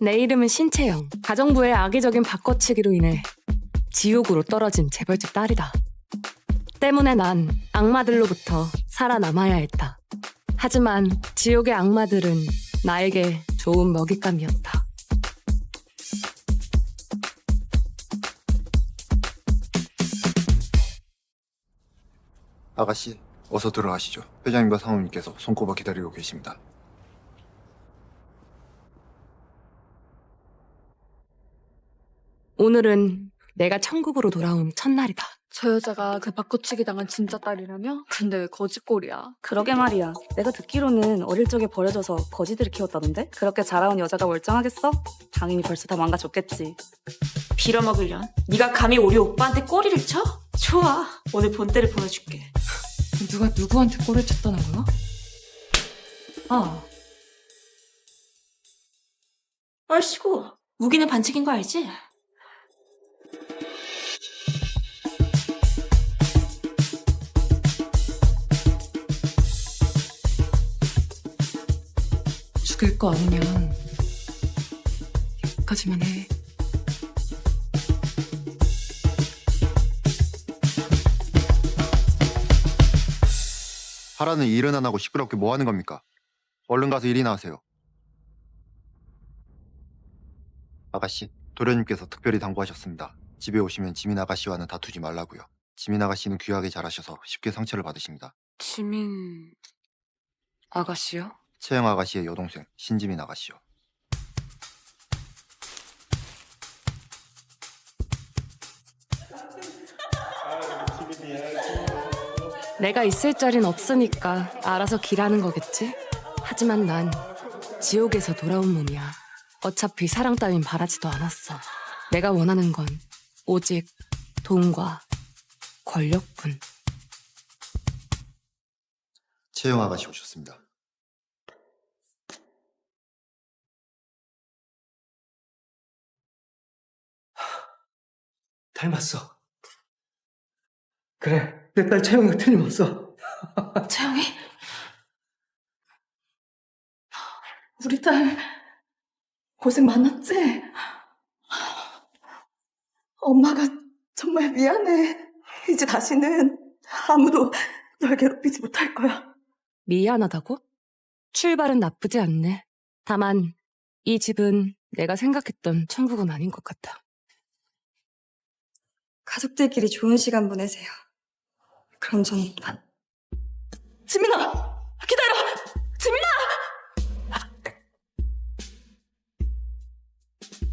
내 이름은 신채영. 가정부의 악의적인 바꿔치기로 인해 지옥으로 떨어진 재벌집 딸이다. 때문에 난 악마들로부터 살아남아야 했다. 하지만 지옥의 악마들은 나에게 좋은 먹잇감이었다. 아가씨, 어서 들어가시죠. 회장님과 사모님께서 손꼽아 기다리고 계십니다. 오늘은 내가 천국으로 돌아온 첫날이다. 저 여자가 그 바꿔치기 당한 진짜 딸이라며? 근데 왜 거짓골이야? 그러게 말이야. 내가 듣기로는 어릴 적에 버려져서 거지들을 키웠다던데? 그렇게 자라온 여자가 멀쩡하겠어? 당연히 벌써 다 망가졌겠지. 빌어먹으련? 네가 감히 우리 오빠한테 꼬리를 쳐? 좋아, 오늘 본때를 보여줄게. 누가 누구한테 꼬를 쳤다는 거야? 얼씨구, 무기는 반칙인 거 알지? 죽일 거 아니면 여기까지만 해. 하라는 일은 안 하고 시끄럽게 뭐 하는 겁니까? 얼른 가서 일이나 하세요. 아가씨, 도련님께서 특별히 당부하셨습니다. 집에 오시면 지민 아가씨와는 다투지 말라고요. 지민 아가씨는 귀하게 자라셔서 쉽게 상처를 받으십니다. 지민 아가씨요? 채영 아가씨의 여동생 신지민 아가씨요. 내가 있을 자리는 없으니까 알아서 길하는 거겠지? 하지만 난 지옥에서 돌아온 몸이야. 어차피 사랑 따윈 바라지도 않았어. 내가 원하는 건 오직 돈과 권력뿐. 채영 아가씨 오셨습니다. 닮았어. 그래, 내 딸 채영이가 틀림없어. 채영이? 우리 딸 고생 많았지? 엄마가 정말 미안해. 이제 다시는 아무도 널 괴롭히지 못할 거야. 미안하다고? 출발은 나쁘지 않네. 다만 이 집은 내가 생각했던 천국은 아닌 것 같아. 가족들끼리 좋은 시간 보내세요. 그럼 전 이만. 지민아! 기다려! 지민아!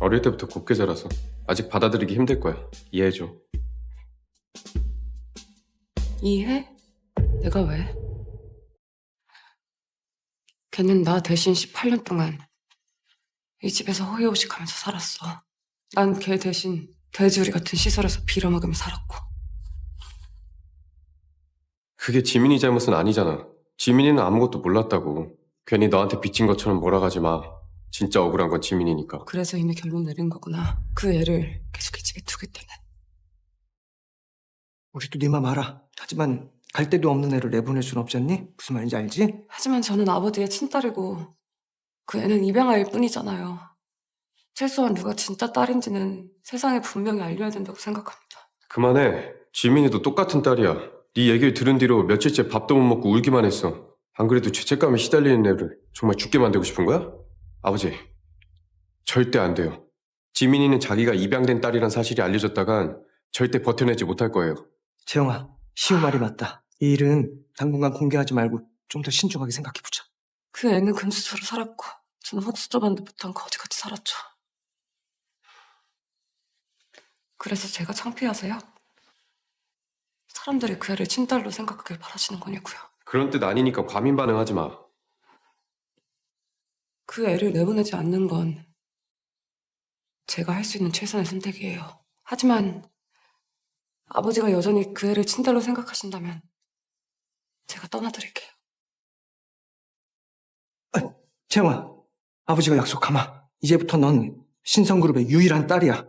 어릴 때부터 곱게 자라서 아직 받아들이기 힘들 거야. 이해해줘. 이해해? 내가 왜? 걔는 나 대신 18년 동안 이 집에서 호의호식하면서 살았어. 난 걔 대신 돼지우리 같은 시설에서 빌어먹으며 살았고. 그게 지민이 잘못은 아니잖아. 지민이는 아무것도 몰랐다고. 괜히 너한테 빚진 것처럼 몰아가지 마. 진짜 억울한 건 지민이니까. 그래서 이미 결론 내린 거구나. 그 애를 계속 이 집에 두겠다는. 우리도 네 맘 알아. 하지만 갈 데도 없는 애를 내보낼 순 없지 않니? 무슨 말인지 알지? 하지만 저는 아버지의 친딸이고 그 애는 입양아일 뿐이잖아요. 최소한 누가 진짜 딸인지는 세상에 분명히 알려야 된다고 생각합니다. 그만해. 지민이도 똑같은 딸이야. 네 얘기를 들은 뒤로 며칠째 밥도 못 먹고 울기만 했어. 안 그래도 죄책감에 시달리는 애를 정말 죽게 만들고 싶은 거야? 아버지, 절대 안 돼요. 지민이는 자기가 입양된 딸이란 사실이 알려졌다간 절대 버텨내지 못할 거예요. 채영아, 시우 말이 맞다. 이 일은 당분간 공개하지 말고 좀 더 신중하게 생각해보자. 그 애는 금수저로 살았고 저는 흙수저반도 못한 거지같이 살았죠. 그래서 제가 창피하세요? 사람들이 그 애를 친딸로 생각하길 바라시는 거냐고요. 그런 뜻 아니니까 과민 반응하지 마. 그 애를 내보내지 않는 건 제가 할 수 있는 최선의 선택이에요. 하지만 아버지가 여전히 그 애를 친딸로 생각하신다면 제가 떠나드릴게요. 채영아, 아버지가 약속하마. 이제부터 넌 신성그룹의 유일한 딸이야.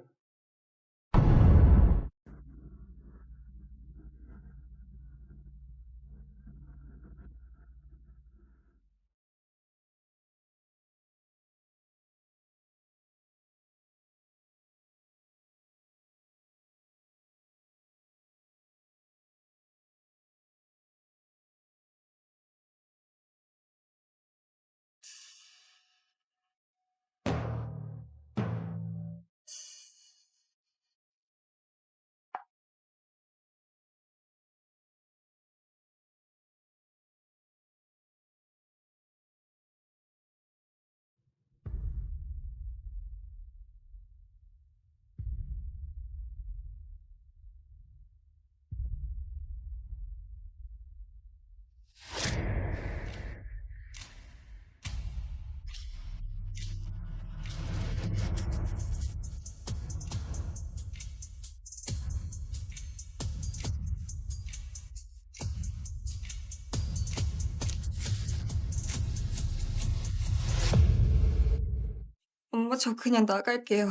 엄마, 저 그냥 나갈게요.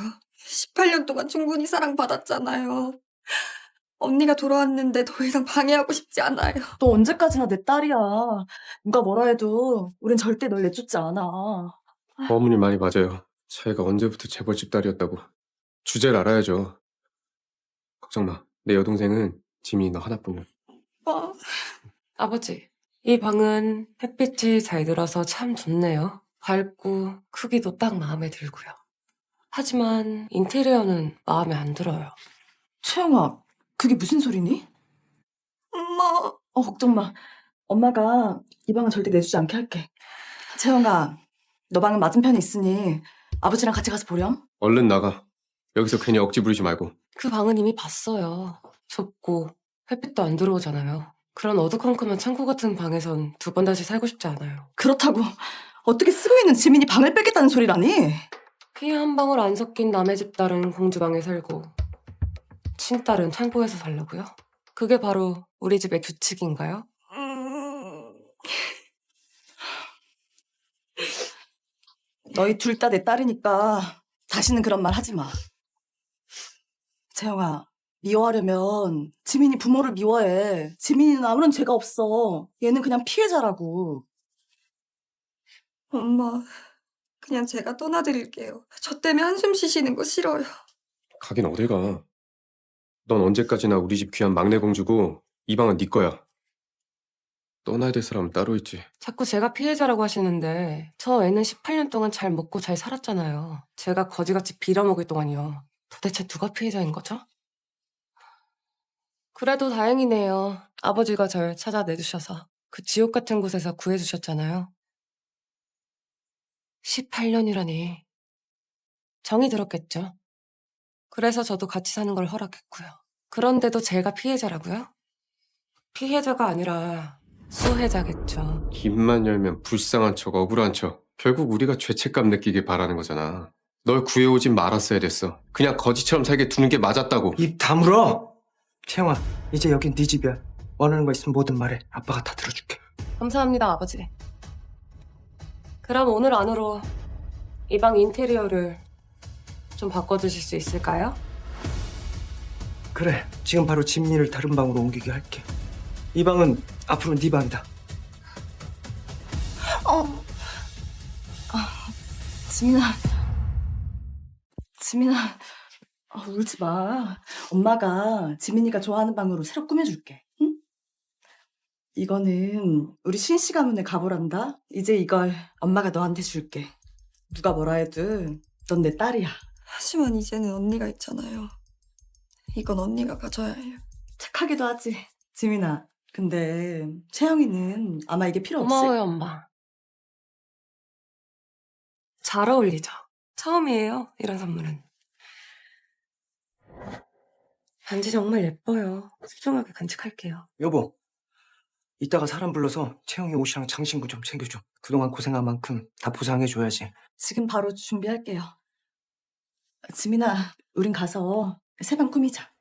18년 동안 충분히 사랑받았잖아요. 언니가 돌아왔는데 더 이상 방해하고 싶지 않아요. 너 언제까지나 내 딸이야. 누가 뭐라 해도 우린 절대 널 내쫓지 않아. 어머니 말이 맞아요. 자기가 언제부터 재벌집 딸이었다고. 주제를 알아야죠. 걱정 마. 내 여동생은 지민이 너 하나뿐이야. 오빠. 아버지, 이 방은 햇빛이 잘 들어서 참 좋네요. 밝고 크기도 딱 마음에 들고요. 하지만 인테리어는 마음에 안 들어요. 채영아, 그게 무슨 소리니? 엄마. 걱정 마. 엄마가 이 방은 절대 내주지 않게 할게. 채영아, 너 방은 맞은편에 있으니 아버지랑 같이 가서 보렴. 얼른 나가. 여기서 괜히 억지 부리지 말고. 그 방은 이미 봤어요. 좁고 햇빛도 안 들어오잖아요. 그런 어두컴컴한 창고 같은 방에선 두 번 다시 살고 싶지 않아요. 그렇다고 어떻게 쓰고 있는 지민이 방을 뺏겠다는 소리라니? 피 한 방울 안 섞인 남의 집 딸은 공주방에 살고 친딸은 창고에서 살려고요? 그게 바로 우리 집의 규칙인가요? 너희 둘 다 내 딸이니까 다시는 그런 말 하지 마. 채영아, 미워하려면 지민이 부모를 미워해. 지민이는 아무런 죄가 없어. 얘는 그냥 피해자라고. 엄마, 그냥 제가 떠나드릴게요. 저 때문에 한숨 쉬시는 거 싫어요. 가긴 어딜 가. 넌 언제까지나 우리 집 귀한 막내 공주고 이 방은 네 거야. 떠나야 될 사람은 따로 있지. 자꾸 제가 피해자라고 하시는데 저 애는 18년 동안 잘 먹고 잘 살았잖아요. 제가 거지같이 빌어먹을 동안이요. 도대체 누가 피해자인 거죠? 그래도 다행이네요. 아버지가 절 찾아내주셔서 그 지옥 같은 곳에서 구해주셨잖아요. 18년이라니 정이 들었겠죠. 그래서 저도 같이 사는 걸 허락했고요. 그런데도 제가 피해자라고요? 피해자가 아니라 수혜자겠죠. 입만 열면 불쌍한 척 억울한 척. 결국 우리가 죄책감 느끼길 바라는 거잖아. 널 구해오진 말았어야 됐어. 그냥 거지처럼 살게 두는 게 맞았다고. 입 다물어! 채영아, 이제 여긴 네 집이야. 원하는 거 있으면 뭐든 말해. 아빠가 다 들어줄게. 감사합니다, 아버지. 그럼 오늘 안으로 이 방 인테리어를 좀 바꿔주실 수 있을까요? 그래, 지금 바로 지민이를 다른 방으로 옮기게 할게. 이 방은 앞으로 네 방이다. 지민아, 울지 마. 엄마가 지민이가 좋아하는 방으로 새로 꾸며줄게. 응? 이거는 우리 신씨 가문의 가보란다. 이제 이걸 엄마가 너한테 줄게. 누가 뭐라 해도 넌 내 딸이야. 하지만 이제는 언니가 있잖아요. 이건 언니가 가져야 해요. 착하기도 하지. 지민아, 근데 채영이는 아마 이게 필요 없을 고마워요, 엄마. 잘 어울리죠? 처음이에요, 이런 선물은. 반지 정말 예뻐요. 소중하게 간직할게요. 여보, 이따가 사람 불러서 채영이 옷이랑 장신구 좀 챙겨줘. 그동안 고생한 만큼 다 보상해줘야지. 지금 바로 준비할게요. 지민아, 우린 가서 새 방 꾸미자.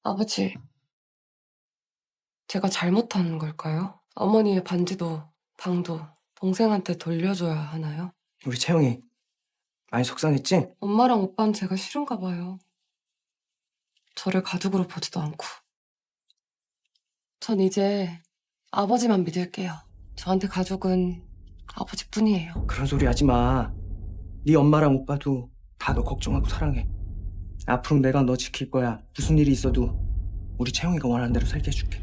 아버지, 제가 잘못한 걸까요? 어머니의 반지도 방도 동생한테 돌려줘야 하나요? 우리 채영이 많이 속상했지? 엄마랑 오빠는 제가 싫은가 봐요. 저를 가족으로 보지도 않고. 전 이제 아버지만 믿을게요. 저한테 가족은 아버지뿐이에요. 그런 소리 하지 마. 네 엄마랑 오빠도 다 너 걱정하고 사랑해. 앞으로 내가 너 지킬 거야. 무슨 일이 있어도 우리 채영이가 원하는 대로 살게 해줄게.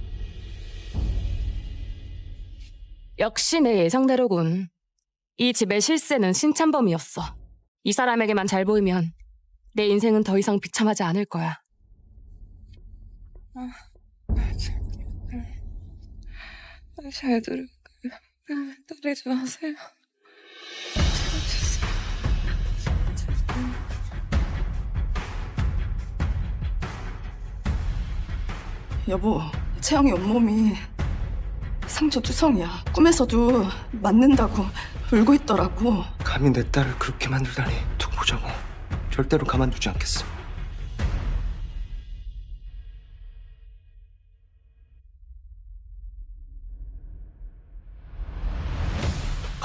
역시 내 예상대로군. 이 집의 실세는 신찬범이었어. 이 사람에게만 잘 보이면 내 인생은 더 이상 비참하지 않을 거야. 잘 들을게요. 때리지 마세요. 여보, 채영이 온몸이 상처 투성이야. 꿈에서도 맞는다고 울고 있더라고. 감히 내 딸을 그렇게 만들다니. 두고 보자고. 절대로 가만두지 않겠어.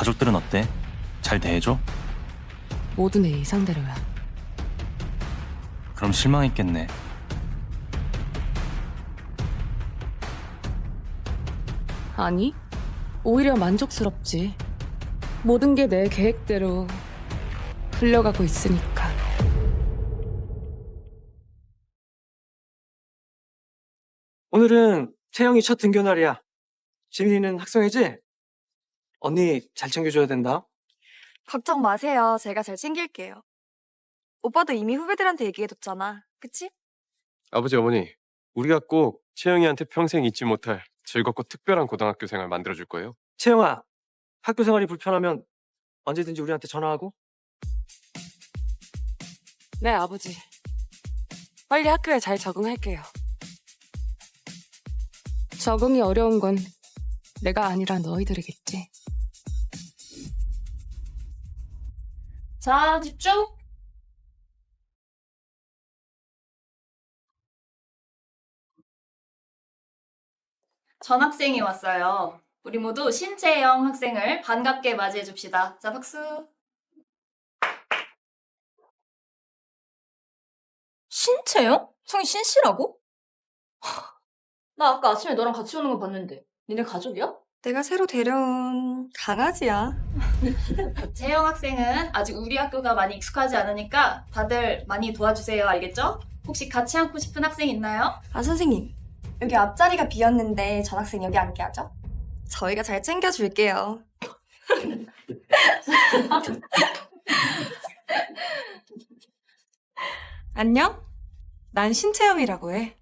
가족들은 어때? 잘 대해줘? 모두 내 예상대로야. 그럼 실망했겠네. 아니, 오히려 만족스럽지. 모든 게 내 계획대로 흘러가고 있으니까. 오늘은 채영이 첫 등교 날이야. 지민이는 학생이지? 언니 잘 챙겨줘야 된다. 걱정 마세요. 제가 잘 챙길게요. 오빠도 이미 후배들한테 얘기해뒀잖아. 그치? 아버지, 어머니, 우리가 꼭 채영이한테 평생 잊지 못할 즐겁고 특별한 고등학교 생활 만들어줄 거예요. 채영아, 학교 생활이 불편하면 언제든지 우리한테 전화하고. 네, 아버지. 빨리 학교에 잘 적응할게요. 적응이 어려운 건 내가 아니라 너희들이겠지. 자, 집중! 전학생이 왔어요. 우리 모두 신채영 학생을 반갑게 맞이해 줍시다. 자, 박수. 신채영? 성이 신씨라고? 나 아까 아침에 너랑 같이 오는 거 봤는데 니네 가족이야? 내가 새로 데려온 강아지야. 채영 학생은 아직 우리 학교가 많이 익숙하지 않으니까 다들 많이 도와주세요. 알겠죠? 혹시 같이 앉고 싶은 학생 있나요? 아 선생님, 여기 앞자리가 비었는데 전학생 여기 앉게 하죠? 저희가 잘 챙겨줄게요. 안녕? 난 신채영이라고 해.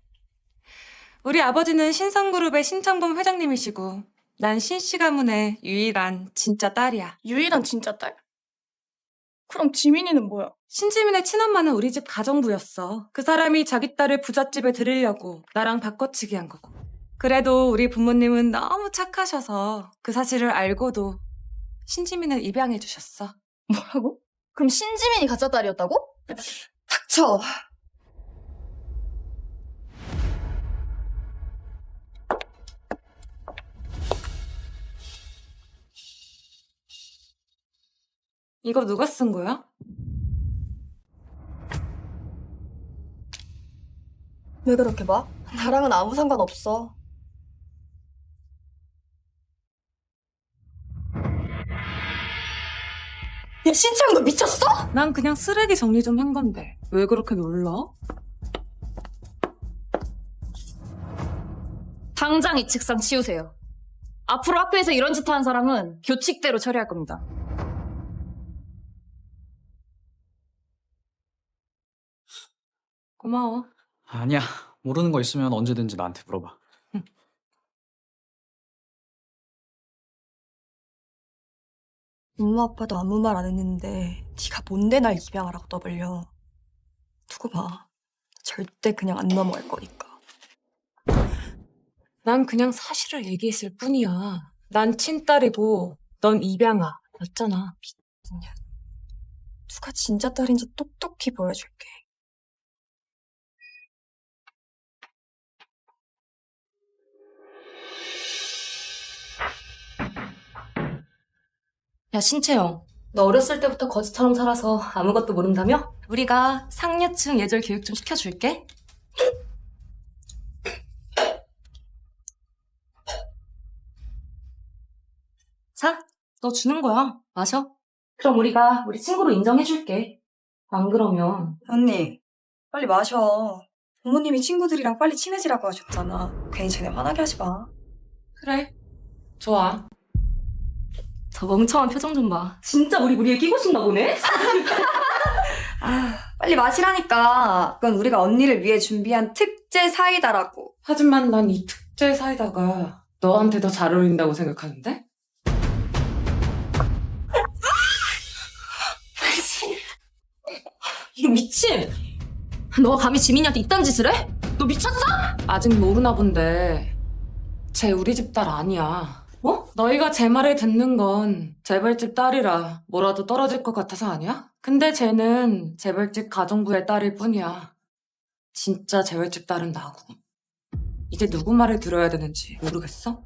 우리 아버지는 신성그룹의 신창범 회장님이시고 난 신씨 가문의 유일한 진짜 딸이야. 유일한 진짜 딸? 그럼 지민이는 뭐야? 신지민의 친엄마는 우리 집 가정부였어. 그 사람이 자기 딸을 부잣집에 들이려고 나랑 바꿔치기 한 거고. 그래도 우리 부모님은 너무 착하셔서 그 사실을 알고도 신지민을 입양해 주셨어. 뭐라고? 그럼 신지민이 가짜 딸이었다고? 닥쳐. 이거 누가 쓴 거야? 왜 그렇게 봐? 나랑은 아무 상관없어. 야, 신채영 너 미쳤어? 난 그냥 쓰레기 정리 좀 한 건데 왜 그렇게 놀라? 당장 이 책상 치우세요. 앞으로 학교에서 이런 짓 하는 사람은 교칙대로 처리할 겁니다. 고마워. 아니야. 모르는 거 있으면 언제든지 나한테 물어봐. 엄마 아빠도 아무 말 안 했는데 네가 뭔데 날 입양하라고 떠벌려. 두고 봐. 절대 그냥 안 넘어갈 거니까. 난 그냥 사실을 얘기했을 뿐이야. 난 친딸이고 넌 입양아 였잖아. 누가 진짜 딸인지 똑똑히 보여줄게. 야, 신채영. 너 어렸을 때부터 거지처럼 살아서 아무것도 모른다며? 우리가 상류층 예절 교육 좀 시켜줄게. 자, 너 주는 거야. 마셔. 그럼 우리가 우리 친구로 인정해줄게. 안 그러면 언니, 빨리 마셔. 부모님이 친구들이랑 빨리 친해지라고 하셨잖아. 괜히 쟤네 화나게 하지 마. 그래. 좋아. 저 멍청한 표정 좀 봐. 진짜 우리 무리에 끼고 싶나 보네? 아, 빨리 마시라니까. 그건 우리가 언니를 위해 준비한 특제 사이다라고. 하지만 난 이 특제 사이다가 너한테 더 잘 어울린다고 생각하는데? 이거 미친! 너가 감히 지민이한테 이딴 짓을 해? 너 미쳤어? 아직 모르나 본데 쟤 우리 집 딸 아니야. 뭐? 너희가 제 말을 듣는 건 재벌집 딸이라 뭐라도 떨어질 것 같아서 아니야? 근데 쟤는 재벌집 가정부의 딸일 뿐이야. 진짜 재벌집 딸은 나고. 이제 누구 말을 들어야 되는지 모르겠어?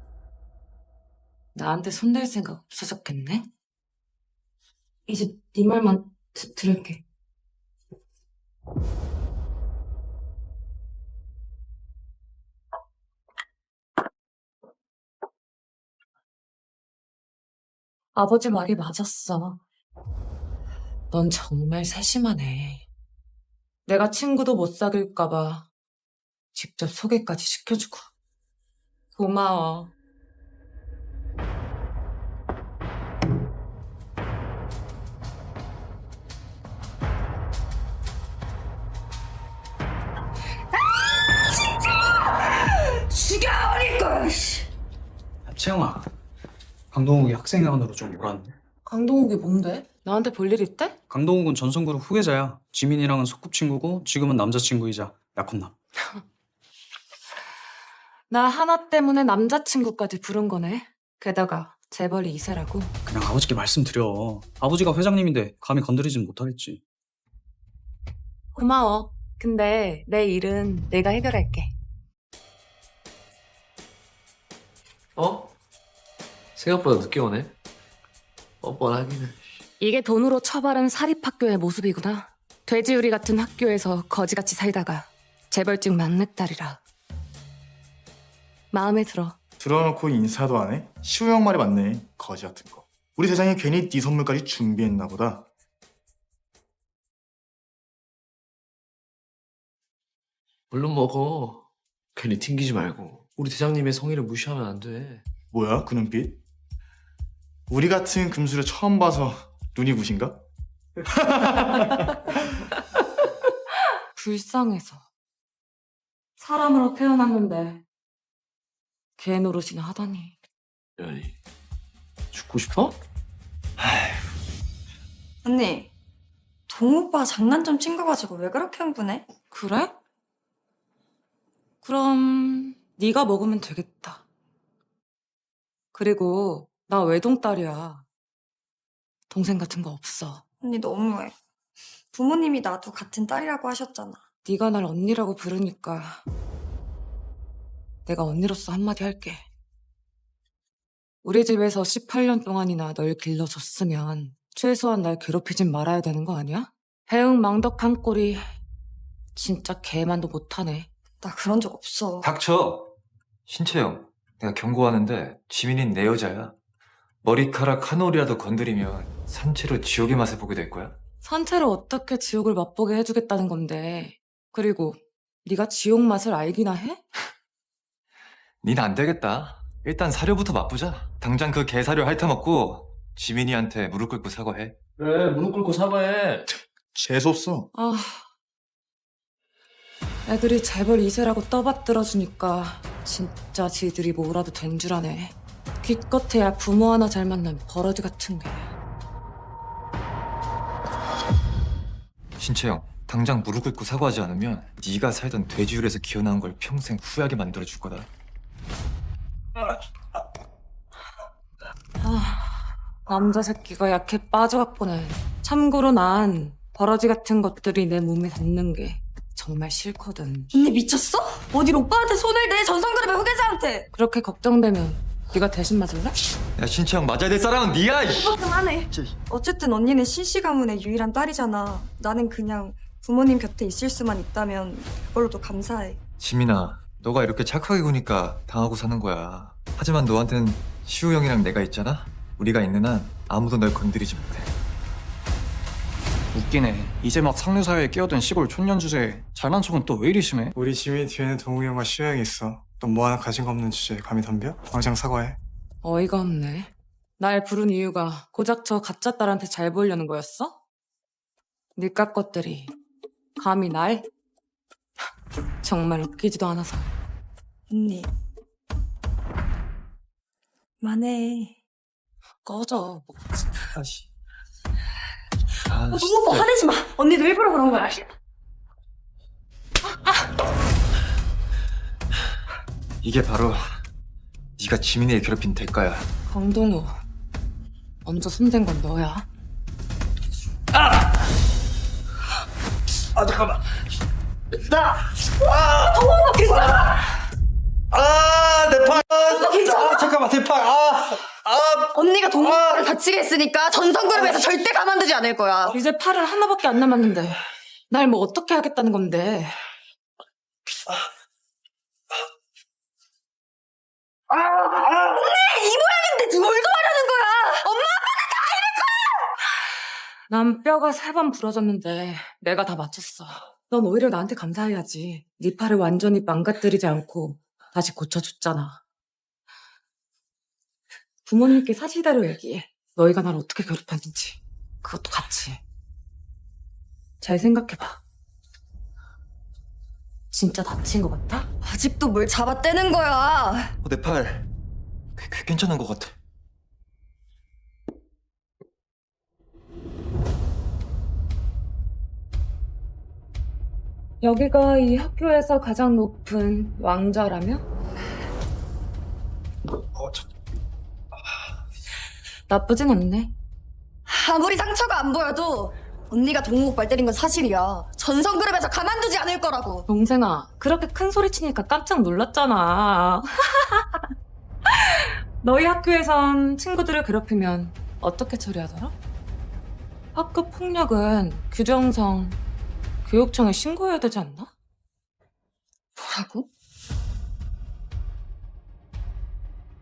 나한테 손댈 생각 없어졌겠네? 이제 네 말만 들을게. 아버지 말이 맞았어. 넌 정말 세심하네. 내가 친구도 못 사귈까봐 직접 소개까지 시켜주고. 고마워. 죽여버릴걸! 채영아, 강동욱이 학생회원으로 좀 몰았네. 강동욱이 뭔데? 나한테 볼 일 있대? 강동욱은 전성그룹 후계자야. 지민이랑은 소꿉친구고 지금은 남자친구이자 약혼남. 나 하나 때문에 남자친구까지 부른 거네. 게다가 재벌이 2세라고. 그냥 아버지께 말씀드려. 아버지가 회장님인데 감히 건드리진 못하겠지. 고마워. 근데 내 일은 내가 해결할게. 어? 생각보다 늦게 오네. 뻔하기는. 이게 돈으로 처바른 사립학교의 모습이구나. 돼지우리 같은 학교에서 거지같이 살다가 재벌집 막내딸이라. 마음에 들어. 들어놓고 인사도 안 해? 시우 형 말이 맞네. 거지 같은 거. 우리 대장이 괜히 네 선물까지 준비했나 보다. 얼른 먹어. 괜히 튕기지 말고. 우리 대장님의 성의를 무시하면 안 돼. 뭐야 그 눈빛? 우리 같은 금수를 처음 봐서 눈이 부신가? 불쌍해서. 사람으로 태어났는데 개 노릇이나 하다니. 연이 죽고 싶어? 언니, 동오빠 장난점 친 거 가지고 왜 그렇게 흥분해? 그래? 그럼 네가 먹으면 되겠다. 그리고 나 외동딸이야. 동생 같은 거 없어. 언니 너무해. 부모님이 나도 같은 딸이라고 하셨잖아. 네가 날 언니라고 부르니까 내가 언니로서 한마디 할게. 우리 집에서 18년 동안이나 널 길러줬으면 최소한 날 괴롭히진 말아야 되는 거 아니야? 해응망덕한 꼴이 진짜 개만도 못하네. 나 그런 적 없어. 닥쳐! 신채영, 내가 경고하는데 지민이는 내 여자야. 머리카락 한 올이라도 건드리면 산채로 지옥의 맛을 보게 될 거야. 산채로 어떻게 지옥을 맛보게 해주겠다는 건데. 그리고 네가 지옥 맛을 알기나 해? 닌 안 되겠다. 일단 사료부터 맛보자. 당장 그 개사료 핥아먹고 지민이한테 무릎 꿇고 사과해. 그래, 무릎 꿇고 사과해. 재수없어. 아, 애들이 재벌 2세라고 떠받들어주니까 진짜 지들이 뭐라도 된 줄 아네. 기껏해야 부모 하나 잘 만난 버러지 같은 게. 신채영, 당장 무릎 꿇고 사과하지 않으면 네가 살던 돼지율에서 기어나온 걸 평생 후회하게 만들어줄 거다. 남자 새끼가 약해 빠져갖고는. 참고로 난 버러지 같은 것들이 내 몸에 닿는 게 정말 싫거든. 언니 미쳤어? 어딜 오빠한테 손을 대? 전성그룹의 후계자한테! 그렇게 걱정되면 네가 대신 맞을래? 야, 신채영, 맞아야 될 사람은 네야! 오빠 그만해. 어쨌든 언니는 신씨 가문의 유일한 딸이잖아. 나는 그냥 부모님 곁에 있을 수만 있다면 그걸로도 감사해. 지민아, 너가 이렇게 착하게 구니까 당하고 사는 거야. 하지만 너한텐 시우 형이랑 내가 있잖아? 우리가 있는 한 아무도 널 건드리지 못해. 웃기네. 이제 막 상류사회에 끼어든 시골 촌년 주제에 잘난 척은 또 왜 이리 심해? 우리 지민 뒤에는 동욱이 형과 시우 형이 있어. 넌 뭐 하나 가진 거 없는 주제에 감히 덤벼? 당장 사과해. 어이가 없네. 날 부른 이유가 고작 저 가짜 딸한테 잘 보이려는 거였어? 니깟 것들이 감히 날? 정말 웃기지도 않아서. 언니. 그만해. 꺼져. 다시. 동오빠 화내지 마. 언니도 일부러 그런 거야. 이게 바로 네가 지민이를 괴롭힌 대가야. 강동우, 먼저 손댄 건 너야. 잠깐만. 동오빠 괜찮아. 내 팔! 잠깐만, 내 팔! 언니가 동물을 다치게 했으니까 전성그룹에서 절대 가만두지 않을 거야. 이제 팔은 하나밖에 안 남았는데 날 뭐 어떻게 하겠다는 건데. 언니 이 모양인데 뭘 도와라는 거야? 엄마 아빠는 다 이럴 거야. 난 뼈가 3번 부러졌는데 내가 다 맞췄어. 넌 오히려 나한테 감사해야지. 네 팔을 완전히 망가뜨리지 않고 다시 고쳐줬잖아. 부모님께 사실대로 얘기해. 너희가 날 어떻게 괴롭혔는지. 그것도 같이. 잘 생각해봐. 진짜 다친 것 같아? 아직도 뭘 잡아떼는 거야. 내 팔. 괜찮은 것 같아. 여기가 이 학교에서 가장 높은 왕좌라며? 나쁘진 않네. 아무리 상처가 안 보여도 언니가 동욱 오빠를 때린 건 사실이야. 전성그룹에서 가만두지 않을 거라고. 동생아, 그렇게 큰 소리 치니까 깜짝 놀랐잖아. 너희 학교에선 친구들을 괴롭히면 어떻게 처리하더라? 학교 폭력은 규정상 교육청에 신고해야 되지 않나? 뭐라고?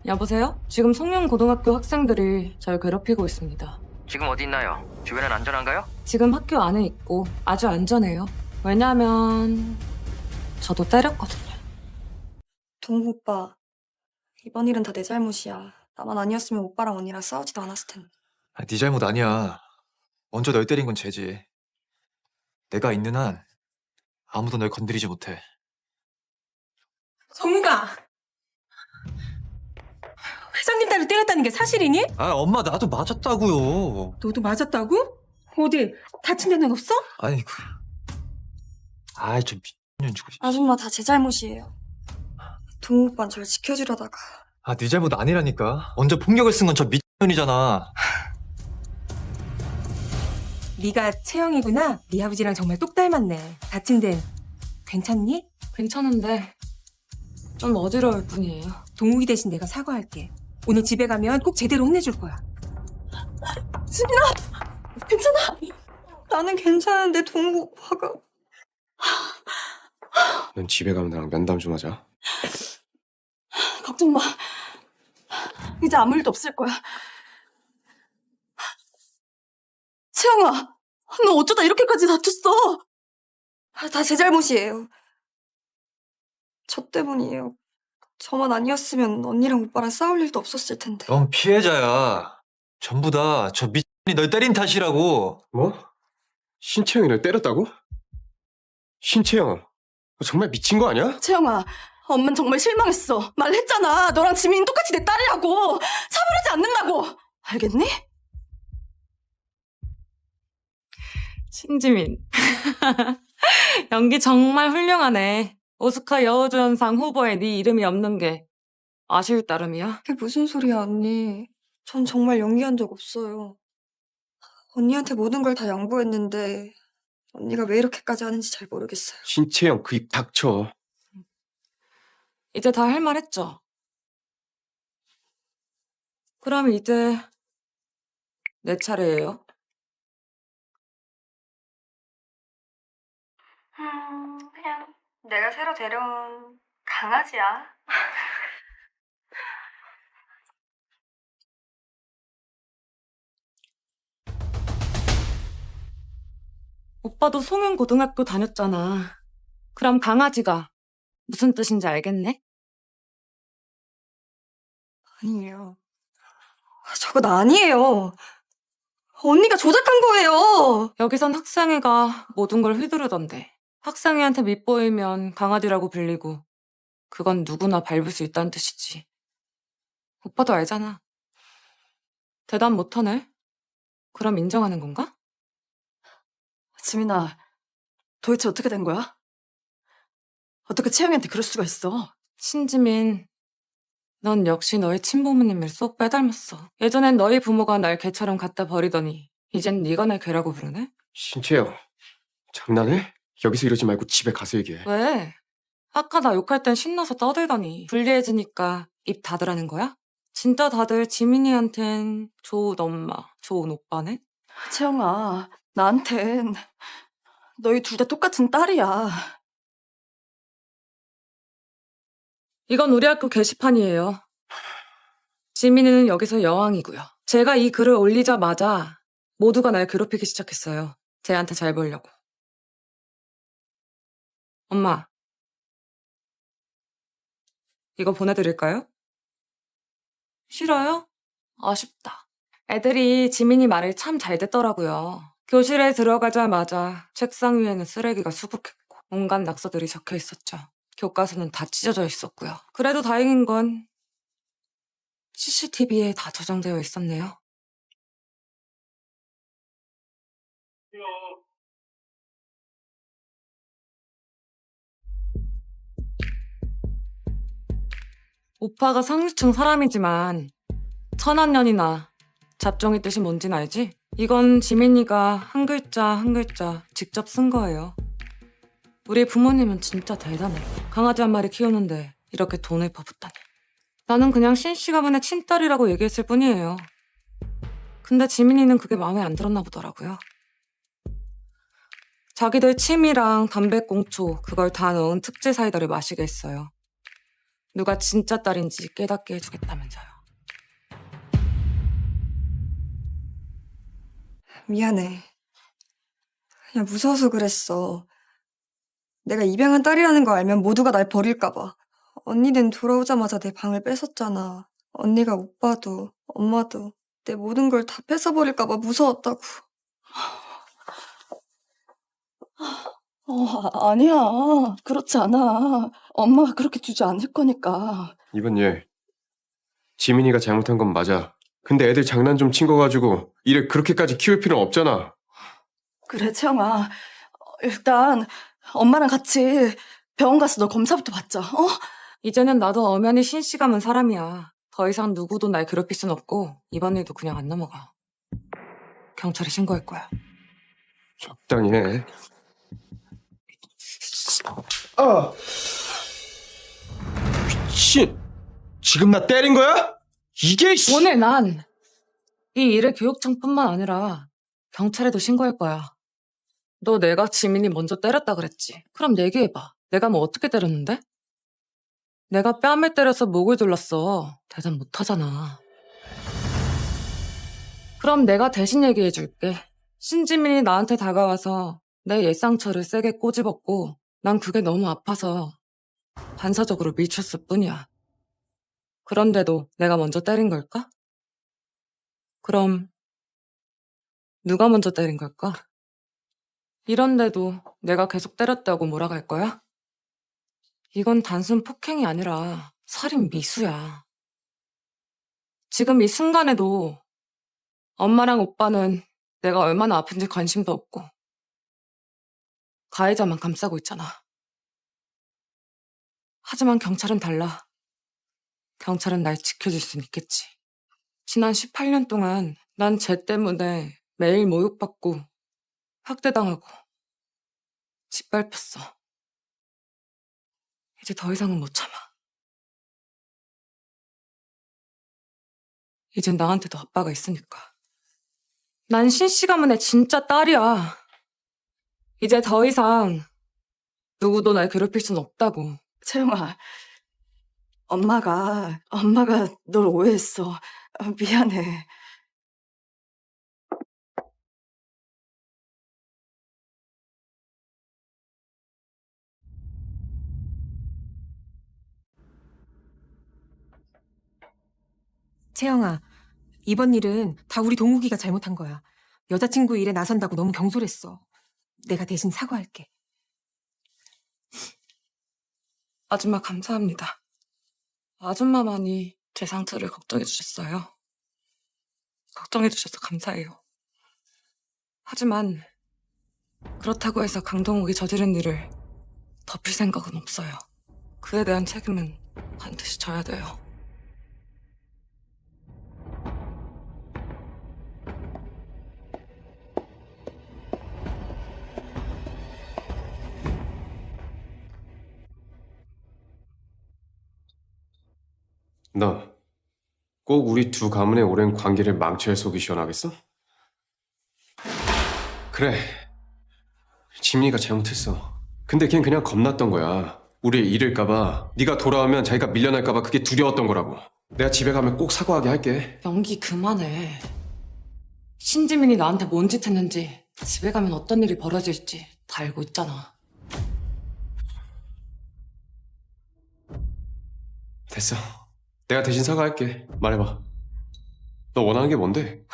여보세요? 지금 송영고등학교 학생들이 절 괴롭히고 있습니다. 지금 어디 있나요? 주변은 안전한가요? 지금 학교 안에 있고 아주 안전해요. 왜냐면 저도 때렸거든요. 동욱 오빠, 이번 일은 다 내 잘못이야. 나만 아니었으면 오빠랑 언니랑 싸우지도 않았을 텐데. 네 잘못 아니야. 먼저 널 때린 건 쟤지. 내가 있는 한 아무도 널 건드리지 못해. 성우가 회장님 딸을 때렸다는 게 사실이니? 엄마 나도 맞았다고요. 너도 맞았다고? 어디 다친 데는 없어? 아니 좀 미친년 주고. 아줌마 다 제 잘못이에요. 동욱 오빠는 절 지켜주려다가. 네 잘못 아니라니까. 먼저 폭력을 쓴 건 저 미친년이잖아. 네가 채영이구나. 네 아버지랑 정말 똑 닮았네. 다친 데는 괜찮니? 괜찮은데 좀 어지러울 뿐이에요. 동욱이 대신 내가 사과할게. 오늘 집에 가면 꼭 제대로 혼내줄 거야. 수민아! 괜찮아? 나는 괜찮은데 동욱 오빠가. 넌 집에 가면 나랑 면담 좀 하자. 걱정 마. 이제 아무 일도 없을 거야. 채영아, 너 어쩌다 이렇게까지 다쳤어? 다 제 잘못이에요. 저 때문이에요. 저만 아니었으면 언니랑 오빠랑 싸울 일도 없었을 텐데. 넌 피해자야. 전부 다 저 미친이 널 때린 탓이라고. 뭐? 신채영이 널 때렸다고? 신채영, 너 정말 미친 거 아니야? 채영아, 엄만 정말 실망했어. 말했잖아. 너랑 지민이 똑같이 내 딸이라고. 차별하지 않는다고. 알겠니? 신지민. 연기 정말 훌륭하네. 오스카 여우조연상 후보에 네 이름이 없는 게 아쉬울 따름이야. 그게 무슨 소리야, 언니. 전 정말 연기한 적 없어요. 언니한테 모든 걸 다 양보했는데 언니가 왜 이렇게까지 하는지 잘 모르겠어요. 신채영, 그 입 닥쳐. 이제 다 할 말 했죠? 그럼 이제 내 차례예요. 그냥 내가 새로 데려온 강아지야. 오빠도 송영고등학교 다녔잖아. 그럼 강아지가 무슨 뜻인지 알겠네? 아니에요. 저건 아니에요. 언니가 조작한 거예요. 여기선 학생회가 모든 걸 휘두르던데. 학생회한테 밉보이면 강아지라고 불리고 그건 누구나 밟을 수 있다는 뜻이지. 오빠도 알잖아. 대답 못하네? 그럼 인정하는 건가? 지민아, 도대체 어떻게 된 거야? 어떻게 채영이한테 그럴 수가 있어? 신지민, 넌 역시 너희 친부모님을 쏙 빼닮았어. 예전엔 너희 부모가 날 개처럼 갖다 버리더니 이젠 네가 날 개라고 부르네? 신채영, 장난해? 여기서 이러지 말고 집에 가서 얘기해. 왜? 아까 나 욕할 땐 신나서 떠들더니 불리해지니까 입 닫으라는 거야? 진짜 다들 지민이한텐 좋은 엄마, 좋은 오빠네? 채영아, 나한텐 너희 둘 다 똑같은 딸이야. 이건 우리 학교 게시판이에요. 지민이는 여기서 여왕이고요. 제가 이 글을 올리자마자 모두가 날 괴롭히기 시작했어요. 쟤한테 잘 보이려고. 엄마, 이거 보내드릴까요? 싫어요? 아쉽다. 애들이 지민이 말을 참 잘 듣더라고요. 교실에 들어가자마자 책상 위에는 쓰레기가 수북했고 온갖 낙서들이 적혀 있었죠. 교과서는 다 찢어져 있었고요. 그래도 다행인 건 CCTV에 다 저장되어 있었네요. 오빠가 상류층 사람이지만 천한년이나 잡종이 뜻이 뭔진 알지? 이건 지민이가 한 글자 한 글자 직접 쓴 거예요. 우리 부모님은 진짜 대단해. 강아지 한 마리 키우는데 이렇게 돈을 퍼붓다니. 나는 그냥 신씨 가문의 친딸이라고 얘기했을 뿐이에요. 근데 지민이는 그게 마음에 안 들었나 보더라고요. 자기들 침이랑 담배꽁초 그걸 다 넣은 특제 사이다를 마시게 했어요. 누가 진짜 딸인지 깨닫게 해주겠다면서요. 미안해. 그냥 무서워서 그랬어. 내가 입양한 딸이라는 거 알면 모두가 날 버릴까봐. 언니는 돌아오자마자 내 방을 뺏었잖아. 언니가 오빠도 엄마도 내 모든 걸 다 뺏어버릴까봐 무서웠다고. 아니야. 그렇지 않아. 엄마가 그렇게 두지 않을 거니까. 이번 얘 지민이가 잘못한 건 맞아. 근데 애들 장난 좀 친 거 가지고 이를 그렇게까지 키울 필요는 없잖아. 그래, 채영아. 일단 엄마랑 같이 병원 가서 너 검사부터 받자. 어? 이제는 나도 엄연히 신씨 가문 사람이야. 더 이상 누구도 날 괴롭힐 순 없고 이번 일도 그냥 안 넘어가. 경찰에 신고할 거야. 적당히 해. 미친! 지금 나 때린 거야? 이게 오늘 난 이 일을 교육청뿐만 아니라 경찰에도 신고할 거야. 너 내가 지민이 먼저 때렸다 그랬지? 그럼 얘기해봐. 내가 뭐 어떻게 때렸는데? 내가 뺨을 때려서 목을 졸랐어. 대답 못하잖아. 그럼 내가 대신 얘기해줄게. 신지민이 나한테 다가와서 내 옛상처를 세게 꼬집었고 난 그게 너무 아파서 반사적으로 밀쳤을 뿐이야. 그런데도 내가 먼저 때린 걸까? 그럼 누가 먼저 때린 걸까? 이런데도 내가 계속 때렸다고 몰아갈 거야? 이건 단순 폭행이 아니라 살인 미수야. 지금 이 순간에도 엄마랑 오빠는 내가 얼마나 아픈지 관심도 없고 가해자만 감싸고 있잖아. 하지만 경찰은 달라. 경찰은 날 지켜줄 순 있겠지. 지난 18년 동안 난 쟤 때문에 매일 모욕받고 학대당하고 짓밟혔어. 이제 더 이상은 못 참아. 이젠 나한테도 아빠가 있으니까. 난 신씨 가문의 진짜 딸이야. 이제 더 이상 누구도 날 괴롭힐 순 없다고. 채영아, 엄마가 널 오해했어. 미안해. 채영아, 이번 일은 다 우리 동욱이가 잘못한 거야. 여자친구 일에 나선다고 너무 경솔했어. 내가 대신 사과할게. 아줌마 감사합니다. 아줌마만이 제 상처를 걱정해 주셨어요. 걱정해 주셔서 감사해요. 하지만 그렇다고 해서 강동욱이 저지른 일을 덮을 생각은 없어요. 그에 대한 책임은 반드시 져야 돼요. 너 꼭 우리 두 가문의 오랜 관계를 망칠 속이 시원하겠어? 그래, 지민이가 잘못했어. 근데 걔는 그냥 겁났던 거야. 우리를 잃을까봐, 네가 돌아오면 자기가 밀려날까봐 그게 두려웠던 거라고. 내가 집에 가면 꼭 사과하게 할게. 연기 그만해. 신지민이 나한테 뭔 짓 했는지, 집에 가면 어떤 일이 벌어질지 다 알고 있잖아. 됐어. 내가 대신 사과할게. 말해봐. 너 원하는 게 뭔데?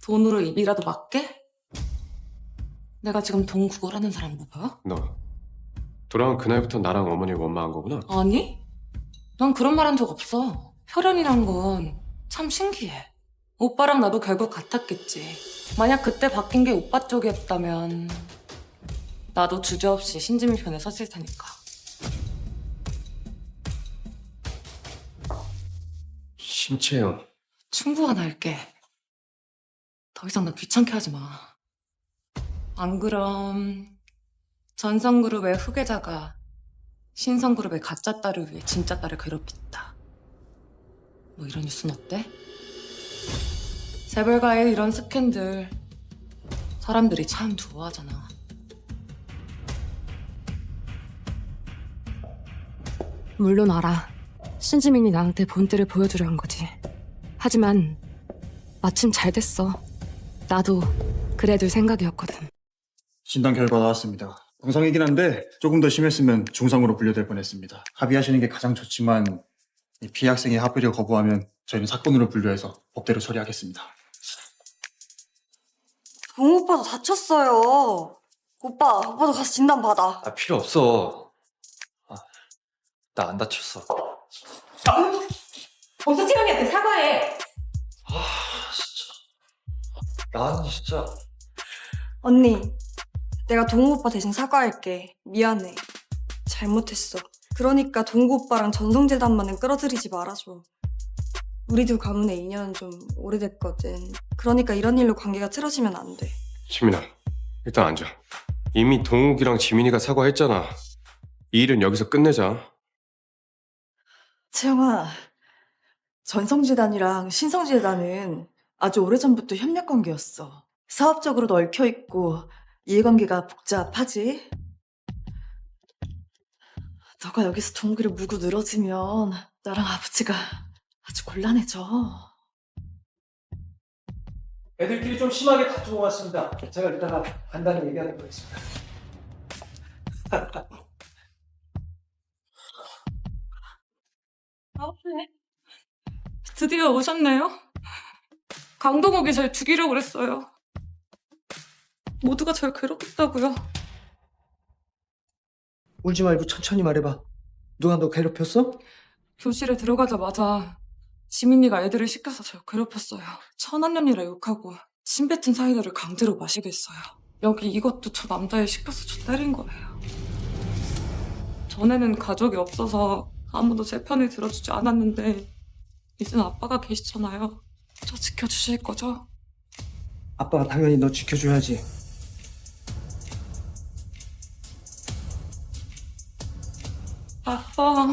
돈으로 입이라도 맞게? 내가 지금 돈 구걸하는 사람 뭐 보여? 너 돌아온 그날부터 나랑 어머니를 원망한 거구나? 아니? 난 그런 말 한 적 없어. 혈연이란 건 참 신기해. 오빠랑 나도 결국 같았겠지. 만약 그때 바뀐 게 오빠 쪽이었다면 나도 주저없이 신지민 편에 섰을 테니까. 신채영. 충고 하나 할게. 더 이상 나 귀찮게 하지 마. 안 그럼 전성그룹의 후계자가 신성그룹의 가짜 딸을 위해 진짜 딸을 괴롭혔다. 뭐 이런 뉴스는 어때? 재벌가의 이런 스캔들 사람들이 참 좋아하잖아. 물론 알아. 신지민이 나한테 본때를 보여주려 한 거지. 하지만 마침 잘 됐어. 나도 그래 둘 생각이었거든. 진단 결과 나왔습니다. 정상이긴 한데 조금 더 심했으면 중상으로 분류될 뻔했습니다. 합의하시는 게 가장 좋지만 이 피해 학생이 합의를 거부하면 저희는 사건으로 분류해서 법대로 처리하겠습니다. 동우 오빠도 다쳤어요. 오빠도 가서 진단 받아. 아, 필요 없어. 나 안 다쳤어. 어서 채영이한테 사과해. 난 진짜. 언니, 내가 동우 오빠 대신 사과할게. 미안해. 잘못했어. 그러니까 동구 오빠랑 전성재단만은 끌어들이지 말아줘. 우리 두 가문의 인연은 좀 오래됐거든. 그러니까 이런 일로 관계가 틀어지면 안 돼. 지민아, 일단 앉아. 이미 동욱이랑 지민이가 사과했잖아. 이 일은 여기서 끝내자. 채영아, 전성재단이랑 신성재단은 아주 오래전부터 협력관계였어. 사업적으로도 얽혀있고 이해관계가 복잡하지? 너가 여기서 동욱이를 무고 늘어지면 나랑 아버지가 아주 곤란해져. 애들끼리 좀 심하게 다투고 왔습니다. 제가 이따가 간단히 얘기하도록 하겠습니다. 네. 드디어 오셨네요. 강동욱이 절 죽이려고 그랬어요. 모두가 절 괴롭혔다고요. 울지 말고 천천히 말해봐. 누가 너 괴롭혔어? 교실에 들어가자마자 지민이가 애들을 시켜서 절 괴롭혔어요. 천한년이라 욕하고 침 뱉은 사이다를 강제로 마시게 했어요. 여기 이것도 저 남자애 시켜서 저 때린 거예요. 전에는 가족이 없어서 아무도 제 편을 들어주지 않았는데 이젠 아빠가 계시잖아요. 저 지켜주실 거죠? 아빠가 당연히 너 지켜줘야지. 아빠,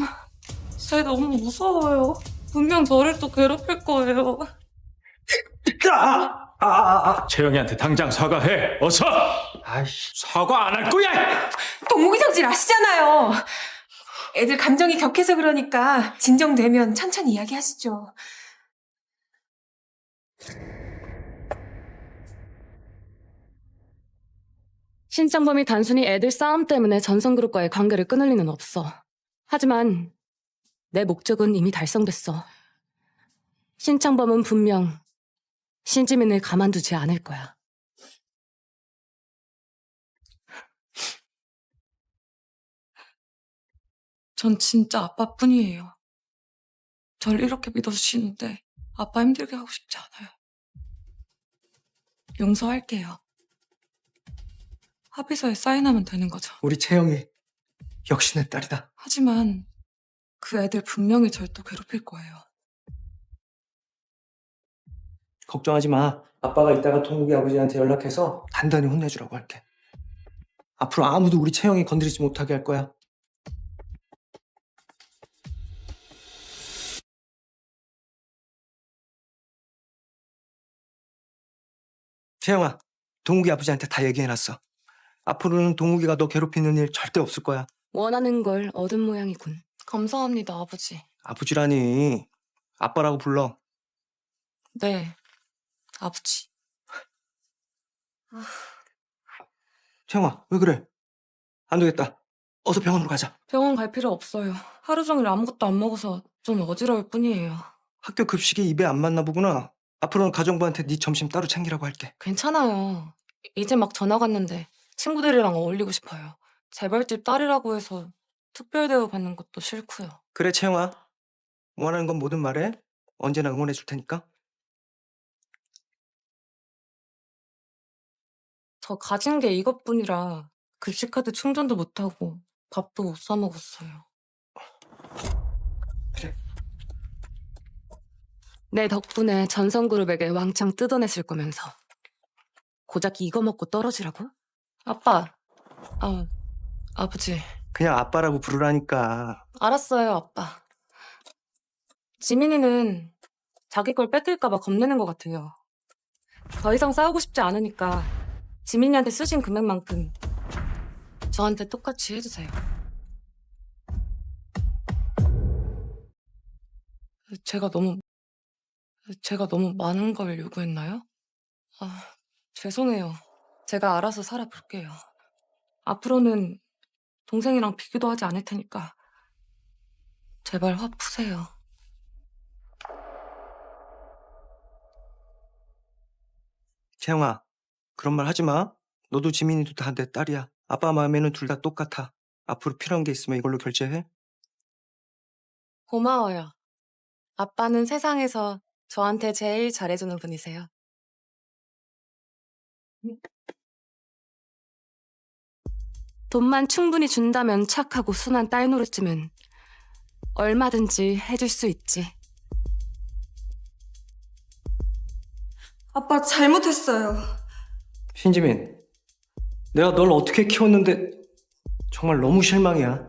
쟤 너무 무서워요. 분명 저를 또 괴롭힐 거예요. 채영이한테 당장 사과해. 어서. 아이씨, 사과 안 할 거야. 동욱이 성질 아시잖아요. 애들 감정이 격해서 그러니까 진정되면 천천히 이야기하시죠. 신창범이 단순히 애들 싸움 때문에 전성그룹과의 관계를 끊을 리는 없어. 하지만 내 목적은 이미 달성됐어. 신창범은 분명 신지민을 가만두지 않을 거야. 전 진짜 아빠뿐이에요. 절 이렇게 믿어주시는데 아빠 힘들게 하고 싶지 않아요. 용서할게요. 합의서에 사인하면 되는 거죠. 우리 채영이 역시 내 딸이다. 하지만 그 애들 분명히 절 또 괴롭힐 거예요. 걱정하지 마. 아빠가 이따가 동욱이 아버지한테 연락해서 단단히 혼내주라고 할게. 앞으로 아무도 우리 채영이 건드리지 못하게 할 거야. 채영아, 동욱이 아버지한테 다 얘기해놨어. 앞으로는 동욱이가 너 괴롭히는 일 절대 없을 거야. 원하는 걸 얻은 모양이군. 감사합니다, 아버지. 아버지라니. 아빠라고 불러. 네, 아버지. 채영아, 왜 그래? 안 되겠다. 어서 병원으로 가자. 병원 갈 필요 없어요. 하루 종일 아무것도 안 먹어서 좀 어지러울 뿐이에요. 학교 급식이 입에 안 맞나 보구나. 앞으로는 가정부한테 네 점심 따로 챙기라고 할게. 괜찮아요. 이제 막 전학 왔는데 친구들이랑 어울리고 싶어요. 재벌집 딸이라고 해서 특별 대우 받는 것도 싫고요. 그래, 채영아. 원하는 건 뭐든 말해. 언제나 응원해 줄 테니까. 저 가진 게 이것뿐이라 급식카드 충전도 못하고 밥도 못 사 먹었어요. 내 덕분에 전성그룹에게 왕창 뜯어냈을 거면서 고작 이거 먹고 떨어지라고? 아빠, 아버지. 그냥 아빠라고 부르라니까. 알았어요, 아빠. 지민이는 자기 걸 뺏길까봐 겁내는 것 같아요. 더 이상 싸우고 싶지 않으니까 지민이한테 쓰신 금액만큼 저한테 똑같이 해주세요. 제가 너무 많은 걸 요구했나요? 죄송해요. 제가 알아서 살아볼게요. 앞으로는 동생이랑 비교도 하지 않을 테니까 제발 화 푸세요. 채영아, 그런 말 하지 마. 너도 지민이도 다 내 딸이야. 아빠 마음에는 둘 다 똑같아. 앞으로 필요한 게 있으면 이걸로 결제해. 고마워요. 아빠는 세상에서 저한테 제일 잘해주는 분이세요. 돈만 충분히 준다면 착하고 순한 딸 노릇쯤은 얼마든지 해줄 수 있지. 아빠 잘못했어요. 신지민, 내가 널 어떻게 키웠는데 정말 너무 실망이야.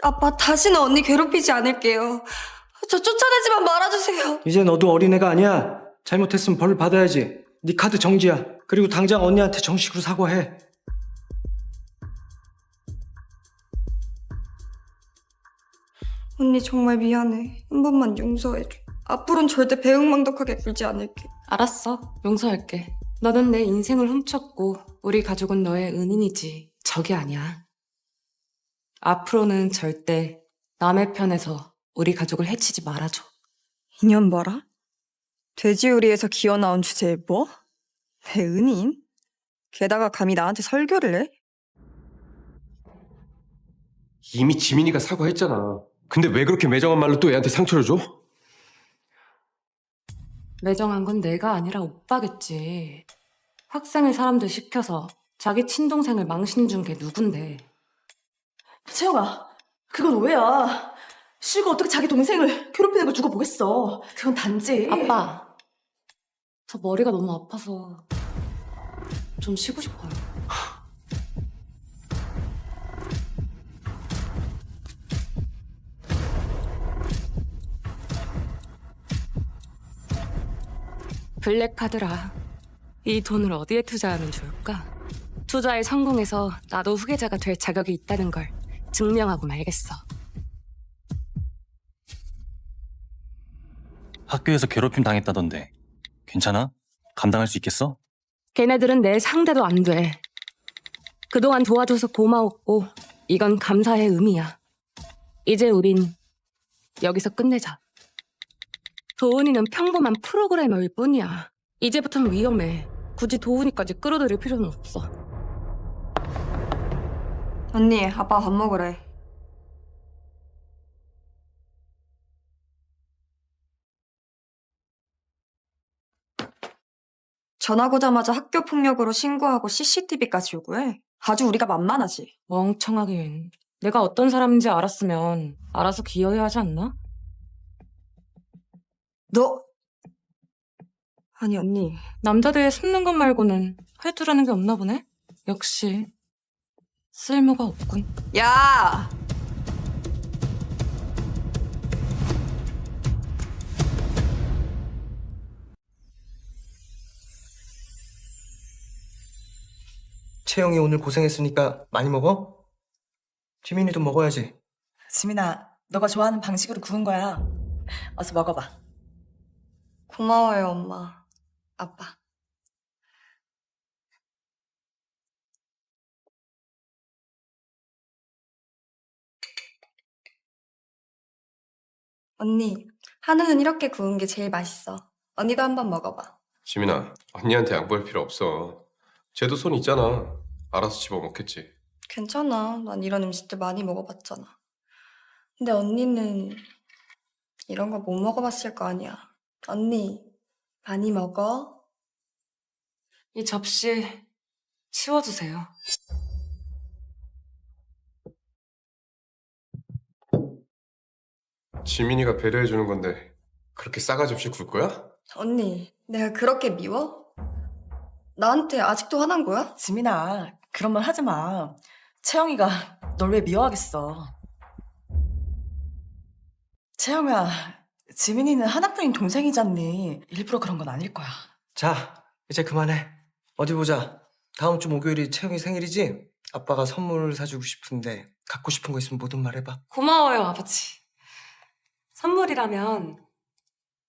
아빠 다시는 언니 괴롭히지 않을게요. 저 쫓아내지만 말아주세요. 이제 너도 어린애가 아니야. 잘못했으면 벌 받아야지. 네 카드 정지야. 그리고 당장 언니한테 정식으로 사과해. 언니 정말 미안해. 한 번만 용서해줘. 앞으로는 절대 배은망덕하게 굴지 않을게. 알았어. 용서할게. 너는 내 인생을 훔쳤고 우리 가족은 너의 은인이지 적이 아니야. 앞으로는 절대 남의 편에서 우리 가족을 해치지 말아줘. 인연 봐라. 돼지우리에서 기어나온 주제에 뭐? 내 은인? 게다가 감히 나한테 설교를 해? 이미 지민이가 사과했잖아. 근데 왜 그렇게 매정한 말로 또 애한테 상처를 줘? 매정한 건 내가 아니라 오빠겠지. 학생을 사람들 시켜서 자기 친동생을 망신 준 게 누군데. 채영아, 그건 오해야. 씨가 어떻게 자기 동생을 괴롭히는 걸 두고 보겠어. 그건 단지. 아빠, 저 머리가 너무 아파서 좀 쉬고 싶어요. 블랙카드라. 이 돈을 어디에 투자하면 좋을까? 투자에 성공해서 나도 후계자가 될 자격이 있다는 걸 증명하고 말겠어. 학교에서 괴롭힘 당했다던데 괜찮아? 감당할 수 있겠어? 걔네들은 내 상대도 안 돼. 그동안 도와줘서 고마웠고 이건 감사의 의미야. 이제 우린 여기서 끝내자. 도훈이는 평범한 프로그래머일 뿐이야. 이제부터는 위험해. 굳이 도훈이까지 끌어들일 필요는 없어. 언니, 아빠 밥 먹으래. 전학 오자마자 학교 폭력으로 신고하고 CCTV까지 요구해. 아주 우리가 만만하지. 멍청하긴. 내가 어떤 사람인지 알았으면 알아서 기여해야 하지 않나? 너! 아니 언니. 남자들 숨는 것 말고는 할 줄 아는 게 없나 보네? 역시 쓸모가 없군. 야! 채영이 오늘 고생했으니까 많이 먹어? 지민이도 먹어야지. 지민아, 너가 좋아하는 방식으로 구운 거야. 어서 먹어봐. 고마워요, 엄마. 아빠. 언니, 한우는 이렇게 구운 게 제일 맛있어. 언니도 한번 먹어봐. 지민아, 언니한테 양보할 필요 없어. 쟤도 손 있잖아. 알아서 집어먹겠지. 괜찮아. 난 이런 음식들 많이 먹어봤잖아. 근데 언니는 이런 거 못 먹어봤을 거 아니야. 언니, 많이 먹어? 이 접시 치워주세요. 지민이가 배려해주는 건데 그렇게 싸가지 없이 굴 거야? 언니, 내가 그렇게 미워? 나한테 아직도 화난 거야? 지민아, 그런 말 하지 마. 채영이가 널 왜 미워하겠어. 채영아, 지민이는 하나뿐인 동생이잖니. 일부러 그런 건 아닐 거야. 자, 이제 그만해. 어디 보자. 다음 주 목요일이 채영이 생일이지? 아빠가 선물 사주고 싶은데 갖고 싶은 거 있으면 뭐든 말해봐. 고마워요, 아버지. 선물이라면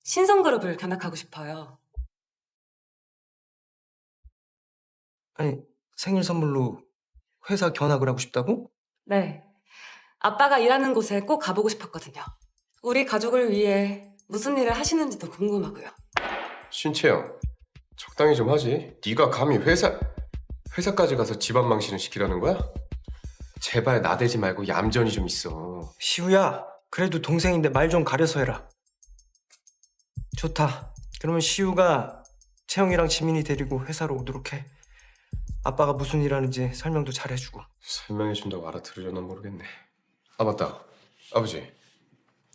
신성그룹을 견학하고 싶어요. 아니, 생일 선물로 회사 견학을 하고 싶다고? 네. 아빠가 일하는 곳에 꼭 가보고 싶었거든요. 우리 가족을 위해 무슨 일을 하시는지도 궁금하고요. 신채영, 적당히 좀 하지. 네가 감히 회사까지 가서 집안 망신을 시키라는 거야? 제발 나대지 말고 얌전히 좀 있어. 시우야, 그래도 동생인데 말 좀 가려서 해라. 좋다. 그러면 시우가 채영이랑 지민이 데리고 회사로 오도록 해. 아빠가 무슨 일 하는지 설명도 잘 해주고. 설명해준다고 알아들으려나 모르겠네. 아 맞다. 아버지,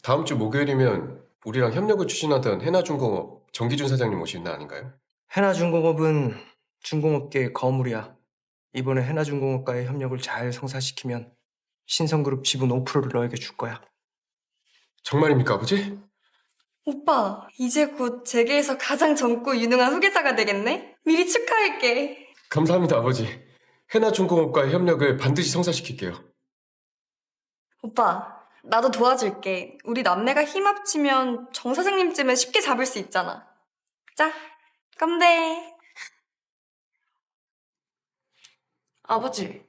다음 주 목요일이면 우리랑 협력을 추진하던 해나중공업 정기준 사장님 오시는 날 아닌가요? 해나중공업은 중공업계의 거물이야. 이번에 해나중공업과의 협력을 잘 성사시키면 신성그룹 지분 5%를 너에게 줄 거야. 정말입니까, 아버지? 오빠, 이제 곧 재계에서 가장 젊고 유능한 후계자가 되겠네? 미리 축하할게. 감사합니다, 아버지. 해나중공업과의 협력을 반드시 성사시킬게요. 오빠, 나도 도와줄게. 우리 남매가 힘 합치면 정 사장님쯤은 쉽게 잡을 수 있잖아. 자, 건배. 아버지,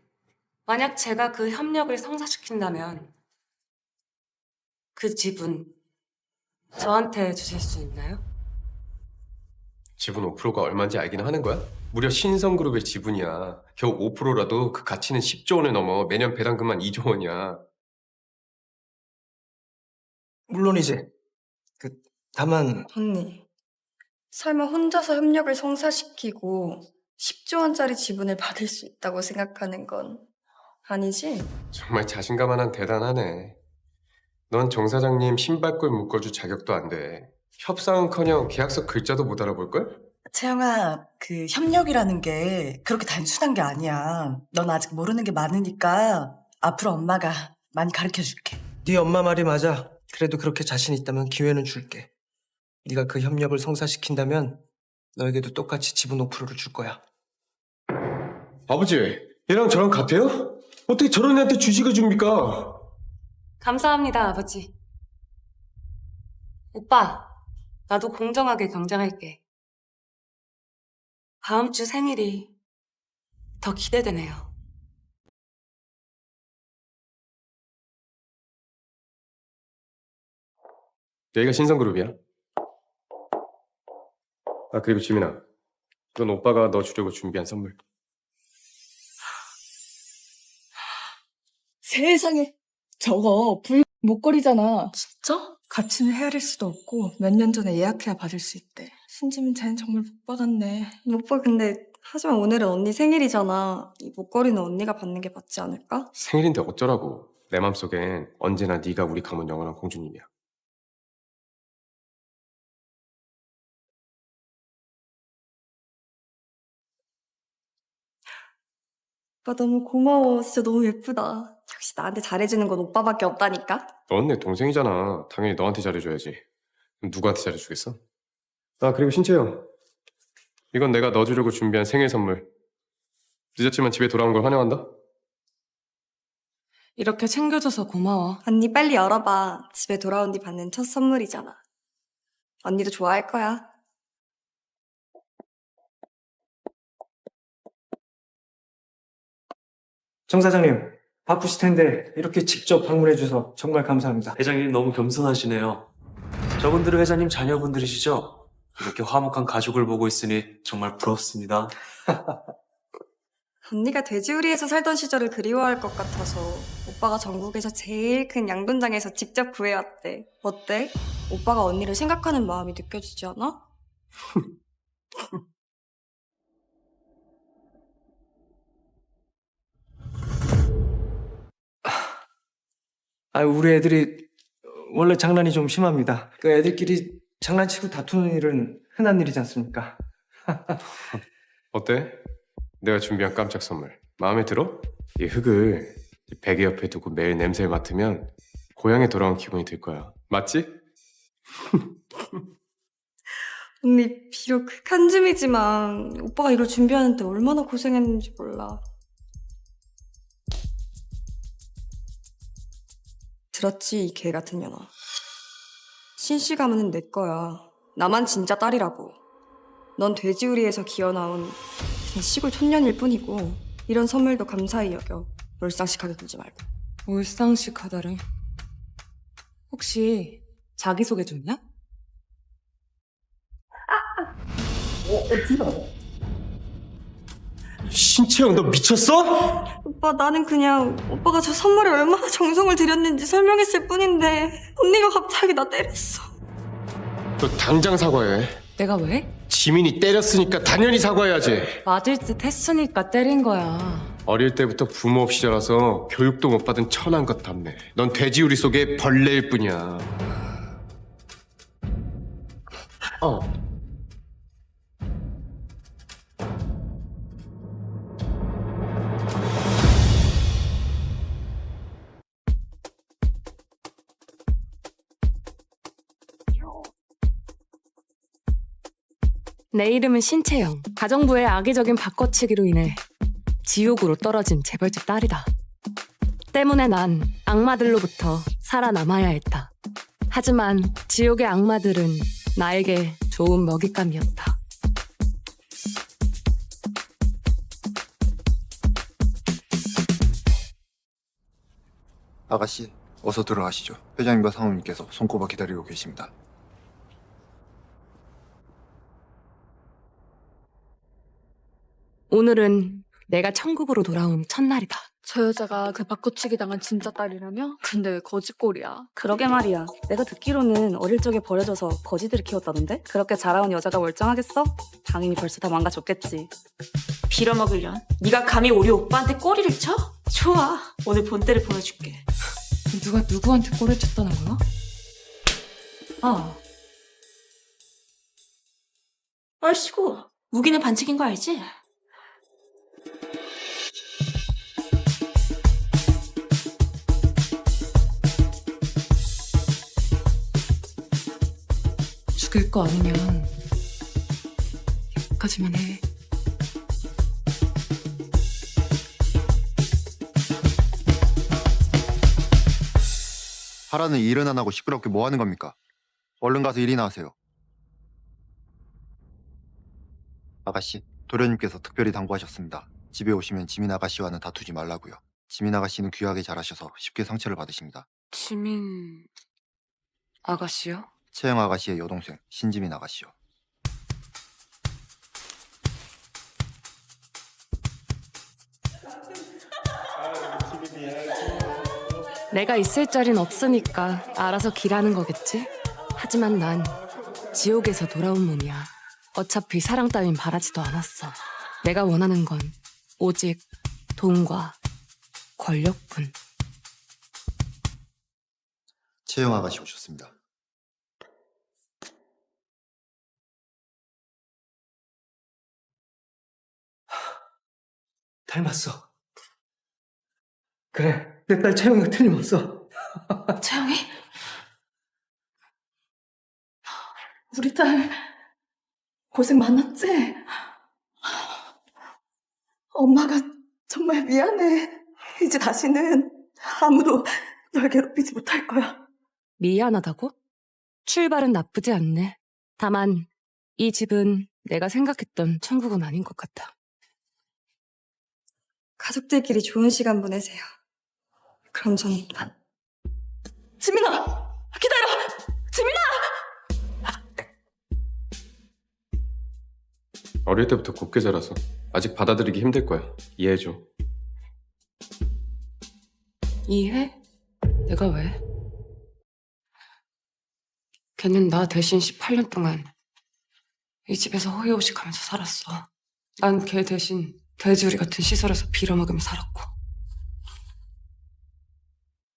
만약 제가 그 협력을 성사시킨다면 그 지분 저한테 주실 수 있나요? 지분 5%가 얼마인지 알기는 하는 거야? 무려 신성그룹의 지분이야. 겨우 5%라도 그 가치는 10조 원을 넘어. 매년 배당금만 2조 원이야. 물론이지. 다만 언니, 설마 혼자서 협력을 성사시키고 10조 원짜리 지분을 받을 수 있다고 생각하는 건 아니지? 정말 자신감 하나는 대단하네. 넌 정 사장님 신발끈 묶어줄 자격도 안 돼. 협상은커녕 계약서 글자도 못 알아볼걸? 채영아, 그 협력이라는 게 그렇게 단순한 게 아니야. 넌 아직 모르는 게 많으니까 앞으로 엄마가 많이 가르쳐줄게. 네 엄마 말이 맞아. 그래도 그렇게 자신 있다면 기회는 줄게. 네가 그 협력을 성사시킨다면 너에게도 똑같이 지분 5%를 줄 거야. 아버지, 얘랑 저랑 같아요? 어떻게 저런 애한테 주식을 줍니까? 감사합니다, 아버지. 오빠, 나도 공정하게 경쟁할게. 다음 주 생일이 더 기대되네요. 여기가 신성그룹이야. 아, 그리고 지민아, 이건 오빠가 너 주려고 준비한 선물. 세상에, 저거 목걸이잖아. 진짜? 가치는 헤아릴 수도 없고 몇 년 전에 예약해야 받을 수 있대. 신지민 쟤는 정말 못 받았네. 오빠, 근데 하지만 오늘은 언니 생일이잖아. 이 목걸이는 언니가 받는 게 맞지 않을까? 생일인데 어쩌라고. 내 맘속엔 언제나 네가 우리 가문 영원한 공주님이야. 오빠 너무 고마워. 진짜 너무 예쁘다. 역시 나한테 잘해주는 건 오빠밖에 없다니까? 넌 내 동생이잖아. 당연히 너한테 잘해줘야지. 그럼 누구한테 잘해주겠어? 아, 그리고 신채영, 이건 내가 너 주려고 준비한 생일 선물. 늦었지만 집에 돌아온 걸 환영한다. 이렇게 챙겨줘서 고마워. 언니 빨리 열어봐. 집에 돌아온 뒤 받는 첫 선물이잖아. 언니도 좋아할 거야. 정 사장님, 바쁘실 텐데 이렇게 직접 방문해줘서 정말 감사합니다. 회장님 너무 겸손하시네요. 저분들은 회장님 자녀분들이시죠? 이렇게 화목한 가족을 보고 있으니 정말 부럽습니다. 언니가 돼지우리에서 살던 시절을 그리워할 것 같아서 오빠가 전국에서 제일 큰 양돈장에서 직접 구해왔대. 어때? 오빠가 언니를 생각하는 마음이 느껴지지 않아? 우리 애들이 원래 장난이 좀 심합니다. 그 애들끼리 장난치고 다투는 일은 흔한 일이지 않습니까? 어때? 내가 준비한 깜짝 선물 마음에 들어? 이 흙을 이 베개 옆에 두고 매일 냄새를 맡으면 고향에 돌아온 기분이 들 거야. 맞지? 언니 비록 극한 줌이지만 오빠가 이걸 준비하는데 얼마나 고생했는지 몰라. 들었지, 이 개 같은 년아. 신씨 가문은 내 거야. 나만 진짜 딸이라고. 넌 돼지우리에서 기어나온 그냥 시골 촌년일 뿐이고 이런 선물도 감사히 여겨. 몰상식하게 굴지 말고. 몰상식하다래. 혹시 자기소개 좀냐? 신채영 너 미쳤어? 오빠 나는 그냥 오빠가 저 선물에 얼마나 정성을 들였는지 설명했을 뿐인데 언니가 갑자기 나 때렸어. 너 당장 사과해. 내가 왜? 지민이 때렸으니까 당연히 사과해야지. 맞을 듯 했으니까 때린 거야. 어릴 때부터 부모 없이 자라서 교육도 못 받은 천한 것 답네. 넌 돼지우리 속의 벌레일 뿐이야. 내 이름은 신채영. 가정부의 악의적인 바꿔치기로 인해 지옥으로 떨어진 재벌집 딸이다. 때문에 난 악마들로부터 살아남아야 했다. 하지만 지옥의 악마들은 나에게 좋은 먹잇감이었다. 아가씨, 어서 들어가시죠. 회장님과 사모님께서 손꼽아 기다리고 계십니다. 오늘은 내가 천국으로 돌아온 첫날이다. 저 여자가 그 바꿔치기 당한 진짜 딸이라며? 근데 왜 거짓골이야? 그러게 말이야. 내가 듣기로는 어릴 적에 버려져서 거지들을 키웠다던데? 그렇게 자라온 여자가 멀쩡하겠어? 당연히 벌써 다 망가졌겠지. 빌어먹으련. 네가 감히 우리 오빠한테 꼬리를 쳐? 좋아. 오늘 본때를 보여줄게. 누가 누구한테 꼬리를 쳤다는 거야? 얼씨구. 무기는 반칙인 거 알지? 죽일 거 아니면 여기까지만 해. 하라는 일은 안 하고 시끄럽게 뭐 하는 겁니까? 얼른 가서 일이나 하세요. 아가씨, 도련님께서 특별히 당부하셨습니다. 집에 오시면 지민 아가씨와는 다투지 말라고요. 지민 아가씨는 귀하게 자라셔서 쉽게 상처를 받으십니다. 지민 아가씨요? 채영 아가씨의 여동생 신지민 아가씨요. 내가 있을 자리는 없으니까 알아서 길하는 거겠지? 하지만 난 지옥에서 돌아온 몸이야. 어차피 사랑 따윈 바라지도 않았어. 내가 원하는 건 오직 돈과 권력뿐. 채영 아가씨 오셨습니다. 닮았어. 그래, 내 딸 채영이가 틀림없어. 채영이? 우리 딸 고생 많았지? 엄마가 정말 미안해. 이제 다시는 아무도 널 괴롭히지 못할 거야. 미안하다고? 출발은 나쁘지 않네. 다만 이 집은 내가 생각했던 천국은 아닌 것 같아. 가족들끼리 좋은 시간 보내세요. 그럼 전 이만. 지민아! 기다려! 지민아! 어릴 때부터 곱게 자라서 아직 받아들이기 힘들 거야. 이해해줘. 이해해? 내가 왜? 걔는 나 대신 18년 동안 이 집에서 호의호식하면서 살았어. 난 걔 대신 돼지우리 같은 시설에서 빌어먹으며 살았고.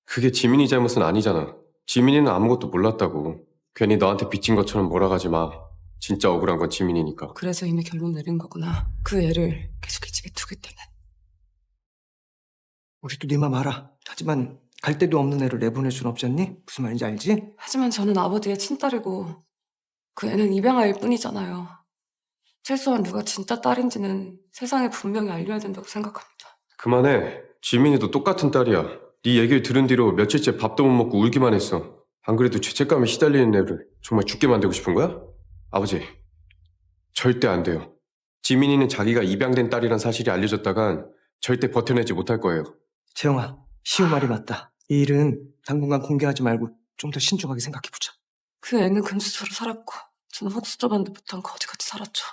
그게 지민이 잘못은 아니잖아. 지민이는 아무것도 몰랐다고. 괜히 너한테 빚진 것처럼 몰아가지 마. 진짜 억울한 건 지민이니까. 그래서 이미 결론 내린 거구나. 그 애를 계속 이 집에 두겠다는. 우리도 네 맘 알아. 하지만 갈 데도 없는 애를 내보낼 순 없지 않니? 무슨 말인지 알지? 하지만 저는 아버지의 친딸이고 그 애는 입양아일 뿐이잖아요. 최소한 누가 진짜 딸인지는 세상에 분명히 알려야 된다고 생각합니다. 그만해. 지민이도 똑같은 딸이야. 네 얘기를 들은 뒤로 며칠째 밥도 못 먹고 울기만 했어. 안 그래도 죄책감에 시달리는 애를 정말 죽게 만들고 싶은 거야? 아버지, 절대 안 돼요. 지민이는 자기가 입양된 딸이란 사실이 알려졌다간 절대 버텨내지 못할 거예요. 재영아, 시우 말이 맞다. 이 일은 당분간 공개하지 말고 좀 더 신중하게 생각해보자. 그 애는 금수저로 살았고 저는 헛수저반도 못한 거지같이 살았죠.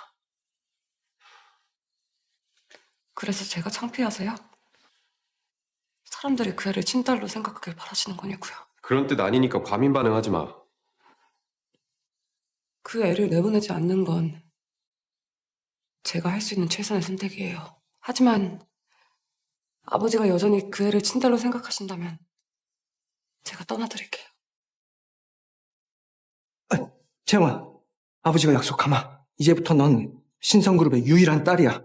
그래서 제가 창피하세요? 사람들이 그 애를 친딸로 생각하길 바라시는 거냐고요. 그런 뜻 아니니까 과민 반응하지 마. 그 애를 내보내지 않는 건 제가 할 수 있는 최선의 선택이에요. 하지만 아버지가 여전히 그 애를 친딸로 생각하신다면 제가 떠나드릴게요. 재영아, 아버지가 약속하마. 이제부터 넌 신성그룹의 유일한 딸이야.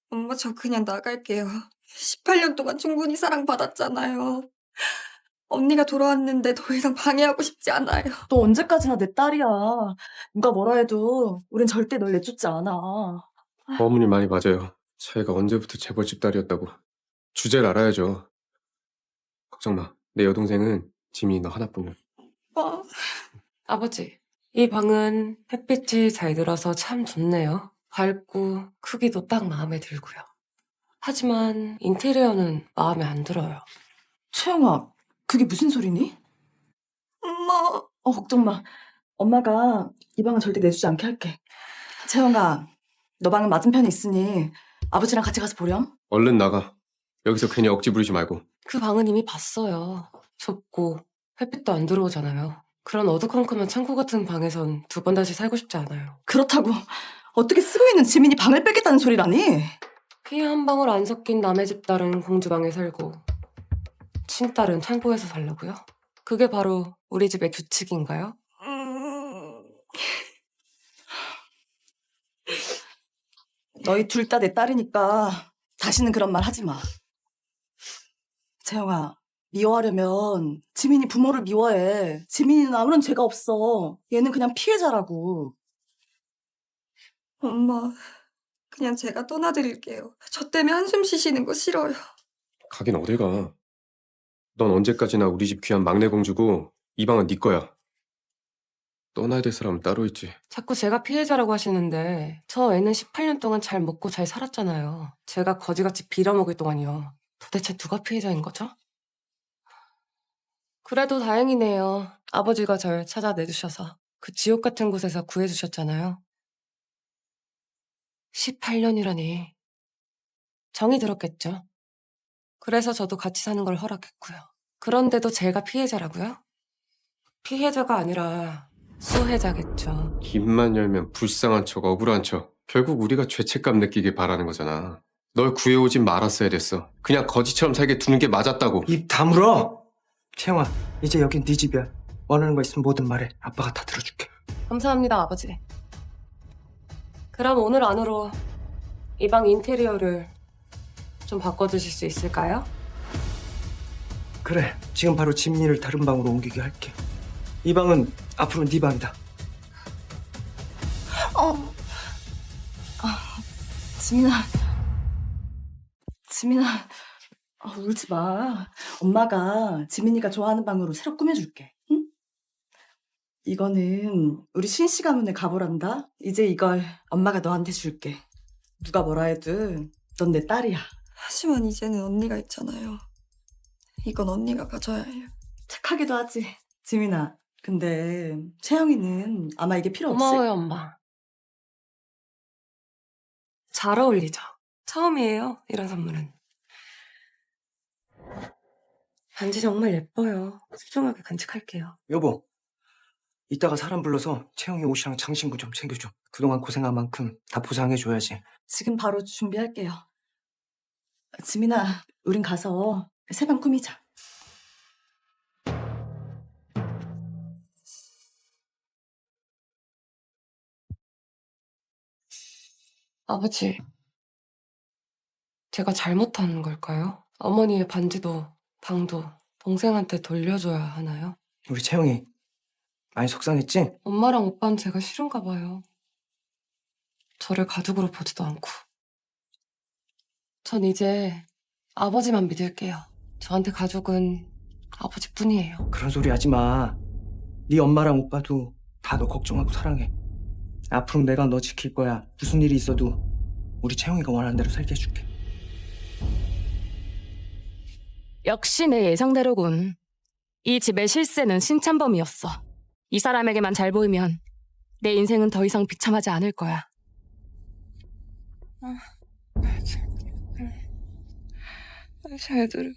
엄마, 저 그냥 나갈게요. 18년 동안 충분히 사랑받았잖아요. 언니가 돌아왔는데 더 이상 방해하고 싶지 않아요. 너 언제까지나 내 딸이야. 누가 뭐라 해도 우린 절대 널 내쫓지 않아. 어머니 말이 맞아요. 자기가 언제부터 재벌집 딸이었다고. 주제를 알아야죠. 걱정 마. 내 여동생은 지민이 너 하나뿐이야. 아버지, 이 방은 햇빛이 잘 들어서 참 좋네요. 밝고 크기도 딱 마음에 들고요. 하지만 인테리어는 마음에 안 들어요. 채영아, 그게 무슨 소리니? 엄마. 걱정 마. 엄마가 이 방은 절대 내주지 않게 할게. 채영아, 너 방은 맞은편에 있으니 아버지랑 같이 가서 보렴. 얼른 나가. 여기서 괜히 억지 부리지 말고. 그 방은 이미 봤어요. 좁고 햇빛도 안 들어오잖아요. 그런 어두컴컴한 창고 같은 방에선 두 번 다시 살고 싶지 않아요. 그렇다고 어떻게 쓰고 있는 지민이 방을 뺏겠다는 소리라니? 피 한 방울 안 섞인 남의 집 딸은 공주방에 살고 친딸은 창고에서 살려고요? 그게 바로 우리 집의 규칙인가요? 너희 둘 다 내 딸이니까 다시는 그런 말 하지 마. 재영아, 미워하려면 지민이 부모를 미워해. 지민이는 아무런 죄가 없어. 얘는 그냥 피해자라고. 엄마, 그냥 제가 떠나드릴게요. 저 때문에 한숨 쉬시는 거 싫어요. 가긴 어딜 가. 넌 언제까지나 우리 집 귀한 막내 공주고 이 방은 네 거야. 떠나야 될 사람은 따로 있지. 자꾸 제가 피해자라고 하시는데 저 애는 18년 동안 잘 먹고 잘 살았잖아요. 제가 거지같이 빌어먹을 동안이요. 도대체 누가 피해자인 거죠? 그래도 다행이네요. 아버지가 절 찾아내주셔서 그 지옥 같은 곳에서 구해주셨잖아요. 18년이라니. 정이 들었겠죠. 그래서 저도 같이 사는 걸 허락했고요. 그런데도 제가 피해자라고요? 피해자가 아니라 수혜자겠죠. 입만 열면 불쌍한 척, 억울한 척. 결국 우리가 죄책감 느끼길 바라는 거잖아. 널 구해오진 말았어야 됐어. 그냥 거지처럼 살게 두는 게 맞았다고. 입 다물어! 채영아, 이제 여긴 네 집이야. 원하는 거 있으면 뭐든 말해. 아빠가 다 들어줄게. 감사합니다, 아버지. 그럼 오늘 안으로 이 방 인테리어를 좀 바꿔주실 수 있을까요? 그래, 지금 바로 지민이를 다른 방으로 옮기게 할게. 이 방은 앞으로 네 방이다. 지민아, 울지 마. 엄마가 지민이가 좋아하는 방으로 새로 꾸며줄게. 응? 이거는 우리 신씨 가문의 가보란다. 이제 이걸 엄마가 너한테 줄게. 누가 뭐라 해도 넌 내 딸이야. 하지만 이제는 언니가 있잖아요. 이건 언니가 가져야 해요. 착하기도 하지. 지민아, 근데 채영이는 아마 이게 필요 없을 고마워요, 엄마. 잘 어울리죠? 처음이에요, 이런 선물은. 반지 정말 예뻐요. 소중하게 간직할게요. 여보, 이따가 사람 불러서 채영이 옷이랑 장신구 좀 챙겨줘. 그동안 고생한 만큼 다 보상해줘야지. 지금 바로 준비할게요. 지민아, 우린 가서 새 방 꾸미자. 아버지, 제가 잘못한 걸까요? 어머니의 반지도 방도 동생한테 돌려줘야 하나요? 우리 채영이 많이 속상했지? 엄마랑 오빠는 제가 싫은가 봐요. 저를 가족으로 보지도 않고. 전 이제 아버지만 믿을게요. 저한테 가족은 아버지뿐이에요. 그런 소리 하지 마. 네 엄마랑 오빠도 다 너 걱정하고 사랑해. 앞으로 내가 너 지킬 거야. 무슨 일이 있어도 우리 채영이가 원하는 대로 살게 해줄게. 역시 내 예상대로군. 이 집의 실세는 신찬범이었어. 이 사람에게만 잘 보이면 내 인생은 더 이상 비참하지 않을 거야. 잘 들을게요.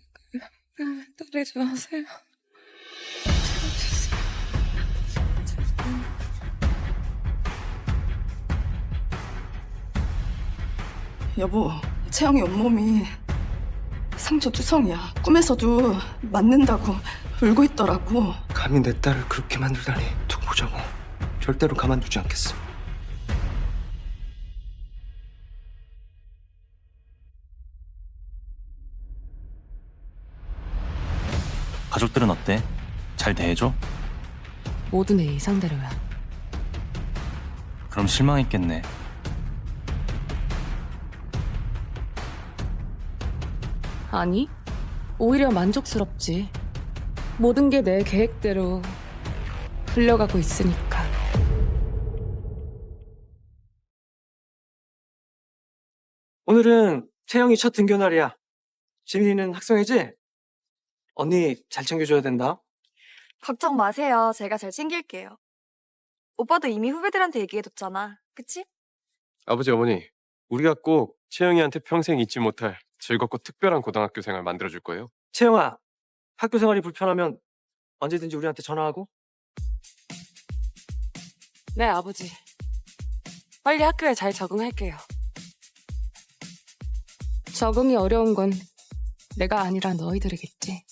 때리지 마세요. 여보, 채영이 온몸이 상처 투성이야. 꿈에서도 맞는다고 울고 있더라고. 감히 내 딸을 그렇게 만들다니. 두고 보자고. 절대로 가만두지 않겠어. 가족들은 어때? 잘 대해줘? 모두 내 예상대로야. 그럼 실망했겠네. 아니, 오히려 만족스럽지. 모든 게 내 계획대로 흘러가고 있으니까. 오늘은 채영이 첫 등교 날이야. 지민이는 학생이지? 언니 잘 챙겨줘야 된다. 걱정 마세요. 제가 잘 챙길게요. 오빠도 이미 후배들한테 얘기해뒀잖아. 그치? 아버지, 어머니, 우리가 꼭 채영이한테 평생 잊지 못할 즐겁고 특별한 고등학교 생활 만들어줄 거예요. 채영아, 학교 생활이 불편하면 언제든지 우리한테 전화하고. 네, 아버지. 빨리 학교에 잘 적응할게요. 적응이 어려운 건 내가 아니라 너희들이겠지.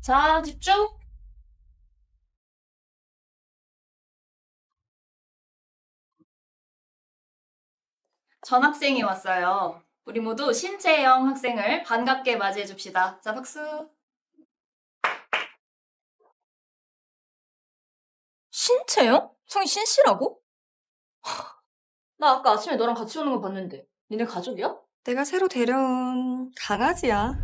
자, 집중! 전학생이 왔어요. 우리 모두 신채영 학생을 반갑게 맞이해 줍시다. 자, 박수. 신채영? 성이 신씨라고? 나 아까 아침에 너랑 같이 오는 거 봤는데 니네 가족이야? 내가 새로 데려온 강아지야.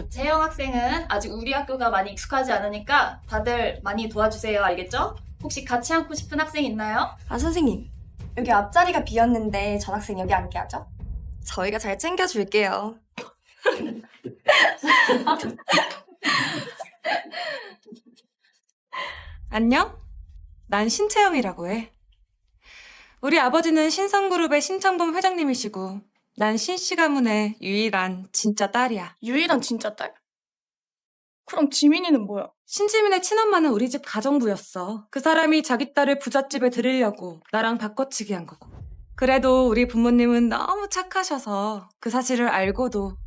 재영 학생은 아직 우리 학교가 많이 익숙하지 않으니까 다들 많이 도와주세요. 알겠죠? 혹시 같이 앉고 싶은 학생 있나요? 아, 선생님. 여기 앞자리가 비었는데 전학생 여기 앉게 하죠? 저희가 잘 챙겨줄게요. 안녕? 난 신채영이라고 해. 우리 아버지는 신성그룹의 신창범 회장님이시고 난 신씨 가문의 유일한 진짜 딸이야. 유일한 진짜 딸? 그럼 지민이는 뭐야? 신지민의 친엄마는 우리 집 가정부였어. 그 사람이 자기 딸을 부잣집에 들이려고 나랑 바꿔치기 한 거고. 그래도 우리 부모님은 너무 착하셔서 그 사실을 알고도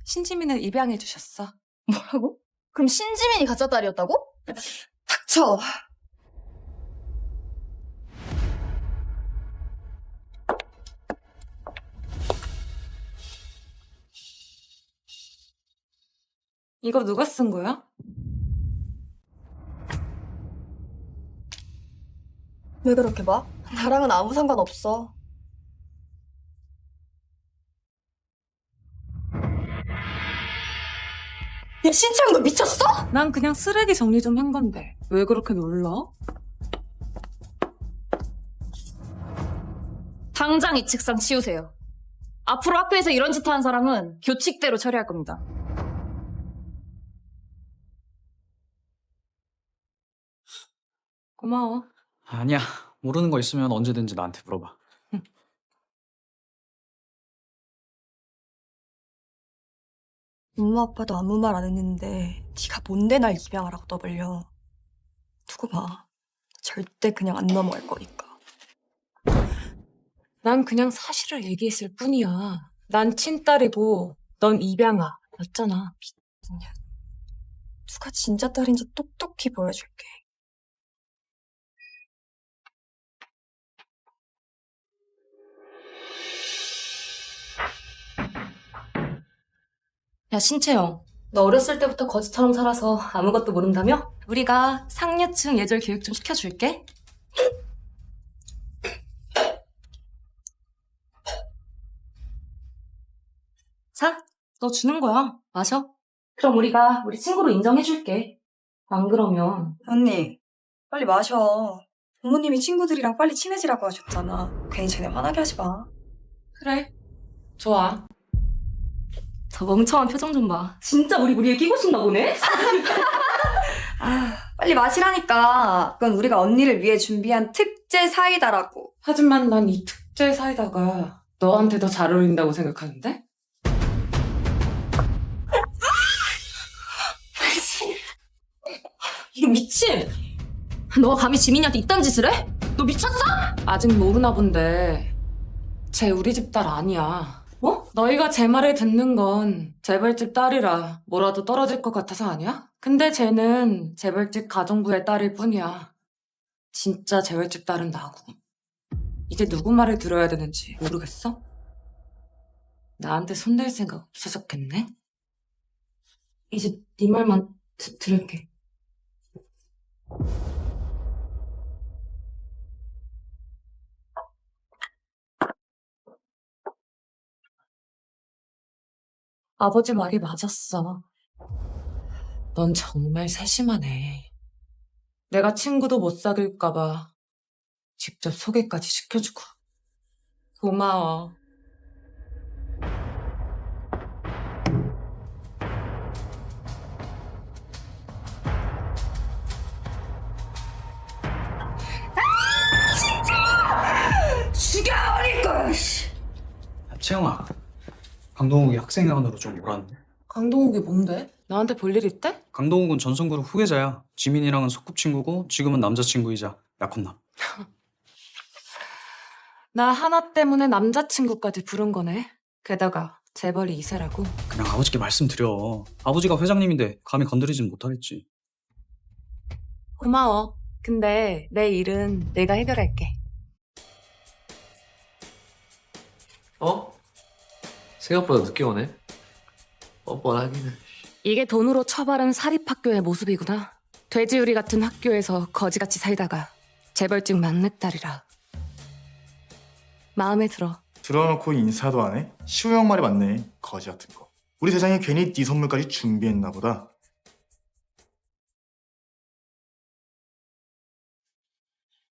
신지민을 입양해 주셨어. 뭐라고? 그럼 신지민이 가짜 딸이었다고? 닥쳐! 이거 누가 쓴 거야? 왜 그렇게 봐? 나랑은 아무 상관없어. 야, 신채영 너 미쳤어? 난 그냥 쓰레기 정리 좀 한 건데 왜 그렇게 놀라? 당장 이 책상 치우세요. 앞으로 학교에서 이런 짓 하는 사람은 교칙대로 처리할 겁니다. 고마워. 아니야. 모르는 거 있으면 언제든지 나한테 물어봐. 엄마 아빠도 아무 말 안 했는데 네가 뭔데 날 입양하라고 떠벌려. 두고 봐. 절대 그냥 안 넘어갈 거니까. 난 그냥 사실을 얘기했을 뿐이야. 난 친딸이고 넌 입양아 였잖아. 미친년. 누가 진짜 딸인지 똑똑히 보여줄게. 야, 신채영. 너 어렸을 때부터 거지처럼 살아서 아무것도 모른다며? 우리가 상류층 예절 교육 좀 시켜줄게. 자, 너 주는 거야. 마셔. 그럼 우리가 우리 친구로 인정해줄게. 안 그러면 언니, 빨리 마셔. 부모님이 친구들이랑 빨리 친해지라고 하셨잖아. 괜히 쟤네 화나게 하지 마. 그래. 좋아. 저 멍청한 표정 좀 봐. 진짜 우리 무리에 끼고 싶나 보네? 아, 빨리 마시라니까. 그건 우리가 언니를 위해 준비한 특제 사이다라고. 하지만 난 이 특제 사이다가 너한테 더 잘 어울린다고 생각하는데? 이거 미친! 너가 감히 지민이한테 이딴 짓을 해? 너 미쳤어? 아직 모르나 본데 쟤 우리 집 딸 아니야. 뭐? 너희가 제 말을 듣는 건 재벌집 딸이라 뭐라도 떨어질 것 같아서 아니야? 근데 쟤는 재벌집 가정부의 딸일 뿐이야. 진짜 재벌집 딸은 나고. 이제 누구 말을 들어야 되는지 모르겠어? 나한테 손댈 생각 없어졌겠네? 이제 네 말만 들을게. 아버지 말이 맞았어. 넌 정말 세심하네. 내가 친구도 못 사귈까봐 직접 소개까지 시켜주고. 고마워. 죽여버릴 거야, 씨. 채영아, 강동욱이 학생회관으로 좀 몰았네. 강동욱이 뭔데? 나한테 볼 일 있대? 강동욱은 전성그룹 후계자야. 지민이랑은 소꿉친구고 지금은 남자친구이자 약혼남. 나 하나 때문에 남자친구까지 부른 거네. 게다가 재벌이 2세라고. 그냥 아버지께 말씀드려. 아버지가 회장님인데 감히 건드리진 못하겠지. 고마워. 근데 내 일은 내가 해결할게. 어? 생각보다 늦게 오네. 뻔뻔하기는. 이게 돈으로 처벌한 사립학교의 모습이구나. 돼지우리 같은 학교에서 거지같이 살다가 재벌집 막내딸이라. 마음에 들어. 들어놓고 인사도 안 해? 시우 형 말이 맞네. 거지 같은 거. 우리 대장이 괜히 네 선물까지 준비했나 보다.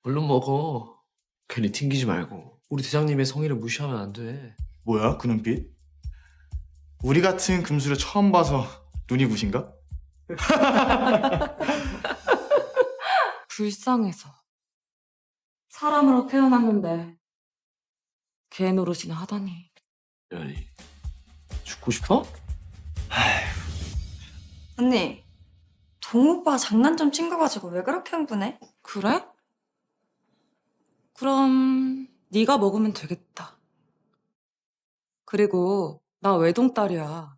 얼른 먹어. 괜히 튕기지 말고. 우리 대장님의 성의를 무시하면 안 돼. 뭐야 그 눈빛? 우리 같은 금수저 처음 봐서 눈이 부신가? 불쌍해서. 사람으로 태어났는데 개 노릇이나 하다니. 연이 죽고 싶어? 언니, 동오빠 장난점 친 거 가지고 왜 그렇게 흥분해? 그래? 그럼 네가 먹으면 되겠다. 그리고 나 외동딸이야.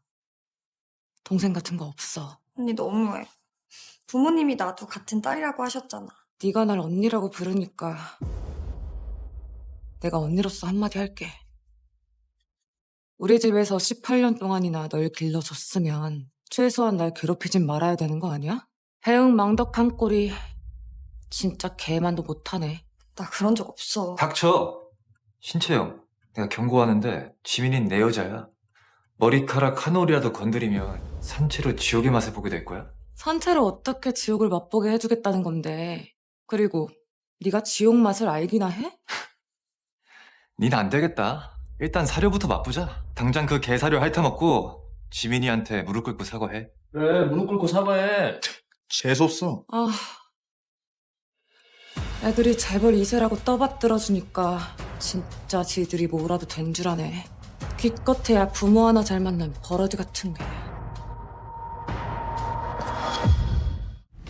동생 같은 거 없어. 언니 너무해. 부모님이 나도 같은 딸이라고 하셨잖아. 네가 날 언니라고 부르니까 내가 언니로서 한마디 할게. 우리 집에서 18년 동안이나 널 길러줬으면 최소한 날 괴롭히진 말아야 되는 거 아니야? 해응망덕한 꼴이 진짜 개만도 못하네. 나 그런 적 없어. 닥쳐. 신채영, 내가 경고하는데 지민이는 내 여자야. 머리카락 한 올이라도 건드리면 산채로 지옥의 맛을 보게 될 거야. 산채로 어떻게 지옥을 맛보게 해주겠다는 건데. 그리고 네가 지옥 맛을 알기나 해? 닌 안 되겠다. 일단 사료부터 맛보자. 당장 그 개사료 핥아먹고 지민이한테 무릎 꿇고 사과해. 그래, 무릎 꿇고 사과해. 재수없어. 아, 애들이 재벌 2세라고 떠받들어주니까 진짜 지들이 뭐라도 된 줄 아네. 기껏해야 부모 하나 잘 만난 버러지 같은 게.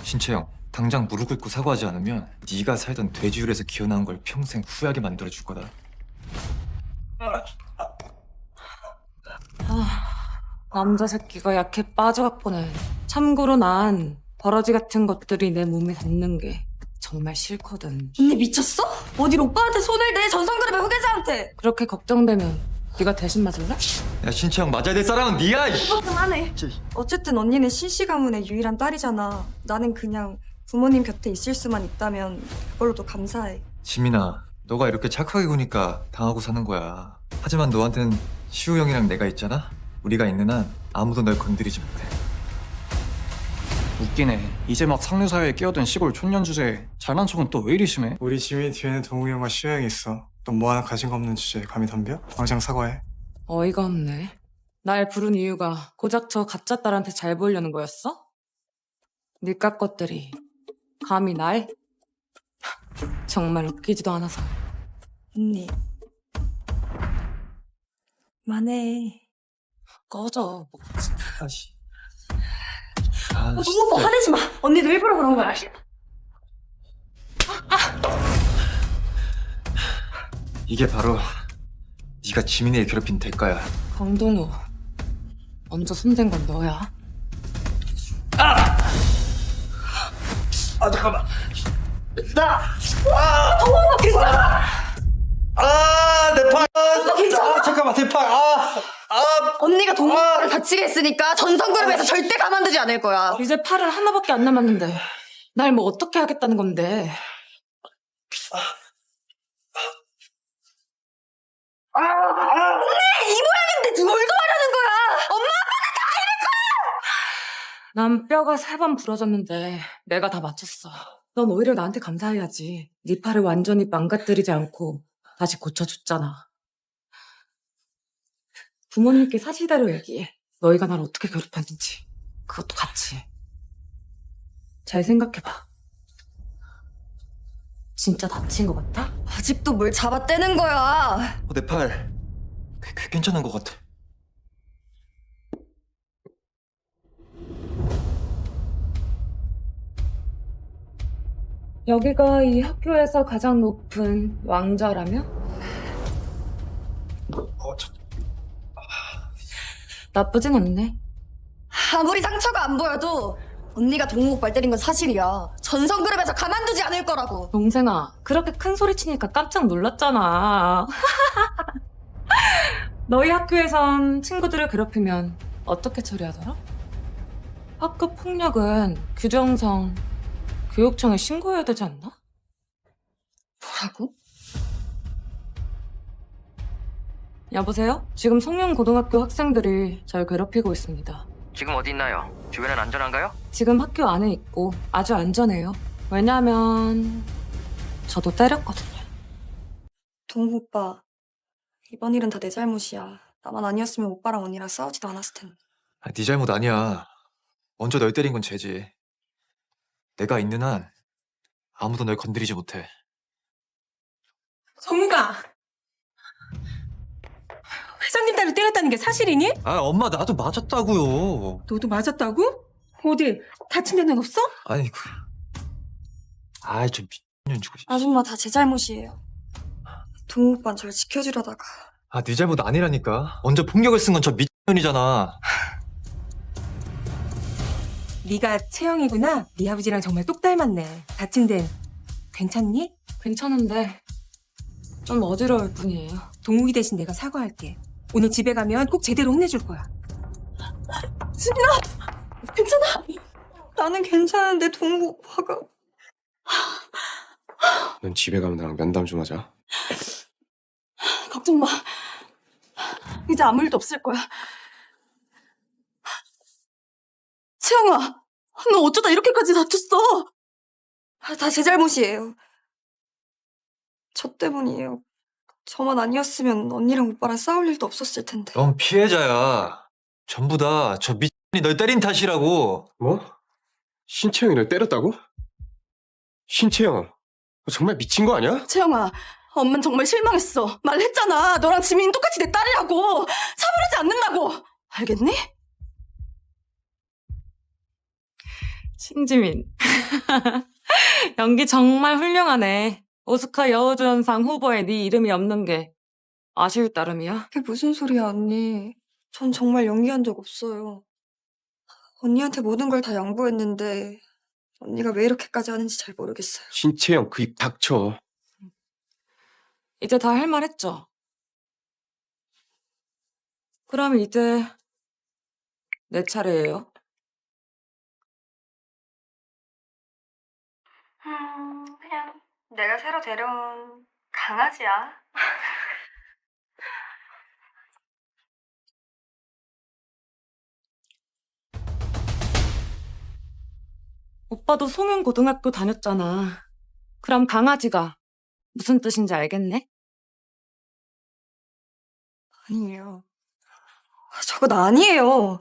신채영, 당장 무릎 꿇고 사과하지 않으면 네가 살던 돼지율에서 기어나온 걸 평생 후회하게 만들어줄 거다. 남자 새끼가 약해 빠져갖고는. 참고로 난 버러지 같은 것들이 내 몸에 닿는 게 정말 싫거든. 언니 미쳤어? 어딜 오빠한테 손을 대? 전성그룹의 후계자한테. 그렇게 걱정되면 네가 대신 맞을래? 야, 신채영 맞아야 될 사람은 네야. 오빠 그만해. 어쨌든 언니는 신씨 가문의 유일한 딸이잖아. 나는 그냥 부모님 곁에 있을 수만 있다면 그걸로도 감사해. 지민아, 너가 이렇게 착하게 구니까 당하고 사는 거야. 하지만 너한테는 시우 형이랑 내가 있잖아? 우리가 있는 한 아무도 널 건드리지 못해. 웃기네. 이제 막 상류사회에 끼어든 시골 촌년 주제에 잘난 척은 또 왜 이리 심해? 우리 지민 뒤에는 동욱이 형과 시우 형이 있어. 너 뭐 하나 가진 거 없는 주제에 감히 덤벼? 당장 사과해. 어이가 없네. 날 부른 이유가 고작 저 가짜 딸한테 잘 보이려는 거였어? 니깟 것들이 감히 날? 정말 웃기지도 않아서. 언니. 그만해. 꺼져. 다시. 너무 오빠 화내지 마. 언니도 일부러 그런 거야. 이게 바로 네가 지민이를 괴롭힌 대가야. 강동우, 먼저 손댄 건 너야. 잠깐만. 동호가 괜찮아. 내 팔. 괜찮아. 잠깐만, 내 팔. 언니가 동호를 다치게 했으니까 전성그룹에서 절대 가만두지 않을 거야. 이제 팔은 하나밖에 안 남았는데 날 뭐 어떻게 하겠다는 건데. 언니 이 모양인데 뭘 도와라는 거야. 엄마 아빠는 다 이럴 거야. 난 뼈가 3번 부러졌는데 내가 다 맞췄어. 넌 오히려 나한테 감사해야지. 네 팔을 완전히 망가뜨리지 않고 다시 고쳐줬잖아. 부모님께 사실대로 얘기해. 너희가 날 어떻게 괴롭혔는지. 그것도 같이. 잘 생각해봐. 진짜 다친 것 같아? 아직도 뭘 잡아떼는 거야. 내 팔. 괜찮은 것 같아. 여기가 이 학교에서 가장 높은 왕좌라며? 나쁘진 않네. 아무리 상처가 안 보여도 언니가 동우 오빠를 때린 건 사실이야. 전성그룹에서 가만두지 않을 거라고. 동생아, 그렇게 큰 소리 치니까 깜짝 놀랐잖아. 너희 학교에선 친구들을 괴롭히면 어떻게 처리하더라? 학교 폭력은 규정상 교육청에 신고해야 되지 않나? 뭐라고? 여보세요? 지금 송영고등학교 학생들이 절 괴롭히고 있습니다. 지금 어디 있나요? 주변은 안전한가요? 지금 학교 안에 있고 아주 안전해요. 왜냐면 저도 때렸거든요. 동우 오빠, 이번 일은 다 내 잘못이야. 나만 아니었으면 오빠랑 언니랑 싸우지도 않았을 텐데. 네 잘못 아니야. 먼저 널 때린 건 쟤지. 내가 있는 한 아무도 널 건드리지 못해. 정우가 회장님 딸을 때렸다는 게 사실이니? 아, 엄마 나도 맞았다고요. 너도 맞았다고? 어디 다친 데는 없어? 아니 저 미친년 주고. 아줌마 다 제 잘못이에요. 동우 오빠는 절 지켜주려다가. 네 잘못 아니라니까. 먼저 폭력을 쓴 건 저 미친년이잖아. 네가 채영이구나. 네 아버지랑 정말 똑 닮았네. 다친 데는 괜찮니? 괜찮은데 좀 어지러울 뿐이에요. 동욱이 대신 내가 사과할게. 오늘 집에 가면 꼭 제대로 혼내줄 거야. 수민아! 괜찮아? 나는 괜찮은데 동우 오빠가. 넌 집에 가면 나랑 면담 좀 하자. 걱정 마. 이제 아무 일도 없을 거야. 채영아, 너 어쩌다 이렇게까지 다쳤어? 다 제 잘못이에요. 저 때문이에요. 저만 아니었으면 언니랑 오빠랑 싸울 일도 없었을 텐데. 넌 피해자야. 전부 다 저 미친년이 널 때린 탓이라고. 뭐? 신채영이 널 때렸다고? 신채영, 너 정말 미친 거 아니야? 채영아, 엄만 정말 실망했어. 말했잖아. 너랑 지민이 똑같이 내 딸이라고. 차별하지 않는다고. 알겠니? 신지민. 연기 정말 훌륭하네. 오스카 여우조연상 후보에 네 이름이 없는 게 아쉬울 따름이야? 그게 무슨 소리야, 언니. 전 정말 연기한 적 없어요. 언니한테 모든 걸 다 양보했는데 언니가 왜 이렇게까지 하는지 잘 모르겠어요. 신채영, 그 입 닥쳐. 이제 다 할 말 했죠? 그럼 이제 내 차례예요. 그냥 내가 새로 데려온 강아지야. 오빠도 송영고등학교 다녔잖아. 그럼 강아지가 무슨 뜻인지 알겠네? 아니에요. 저건 아니에요.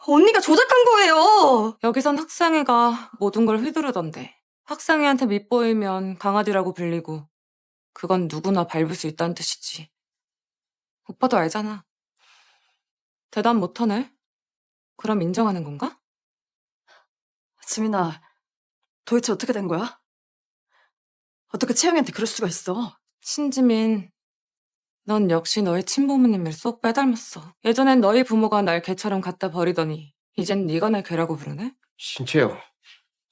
언니가 조작한 거예요. 여기선 학생회가 모든 걸 휘두르던데. 학생회한테 밉보이면 강아지라고 불리고 그건 누구나 밟을 수 있다는 뜻이지. 오빠도 알잖아. 대답 못하네? 그럼 인정하는 건가? 지민아, 도대체 어떻게 된 거야? 어떻게 채영이한테 그럴 수가 있어? 신지민, 넌 역시 너의 친부모님을 쏙 빼닮았어. 예전엔 너희 부모가 날 개처럼 갖다 버리더니 이젠 네가 날 개라고 부르네? 신채영,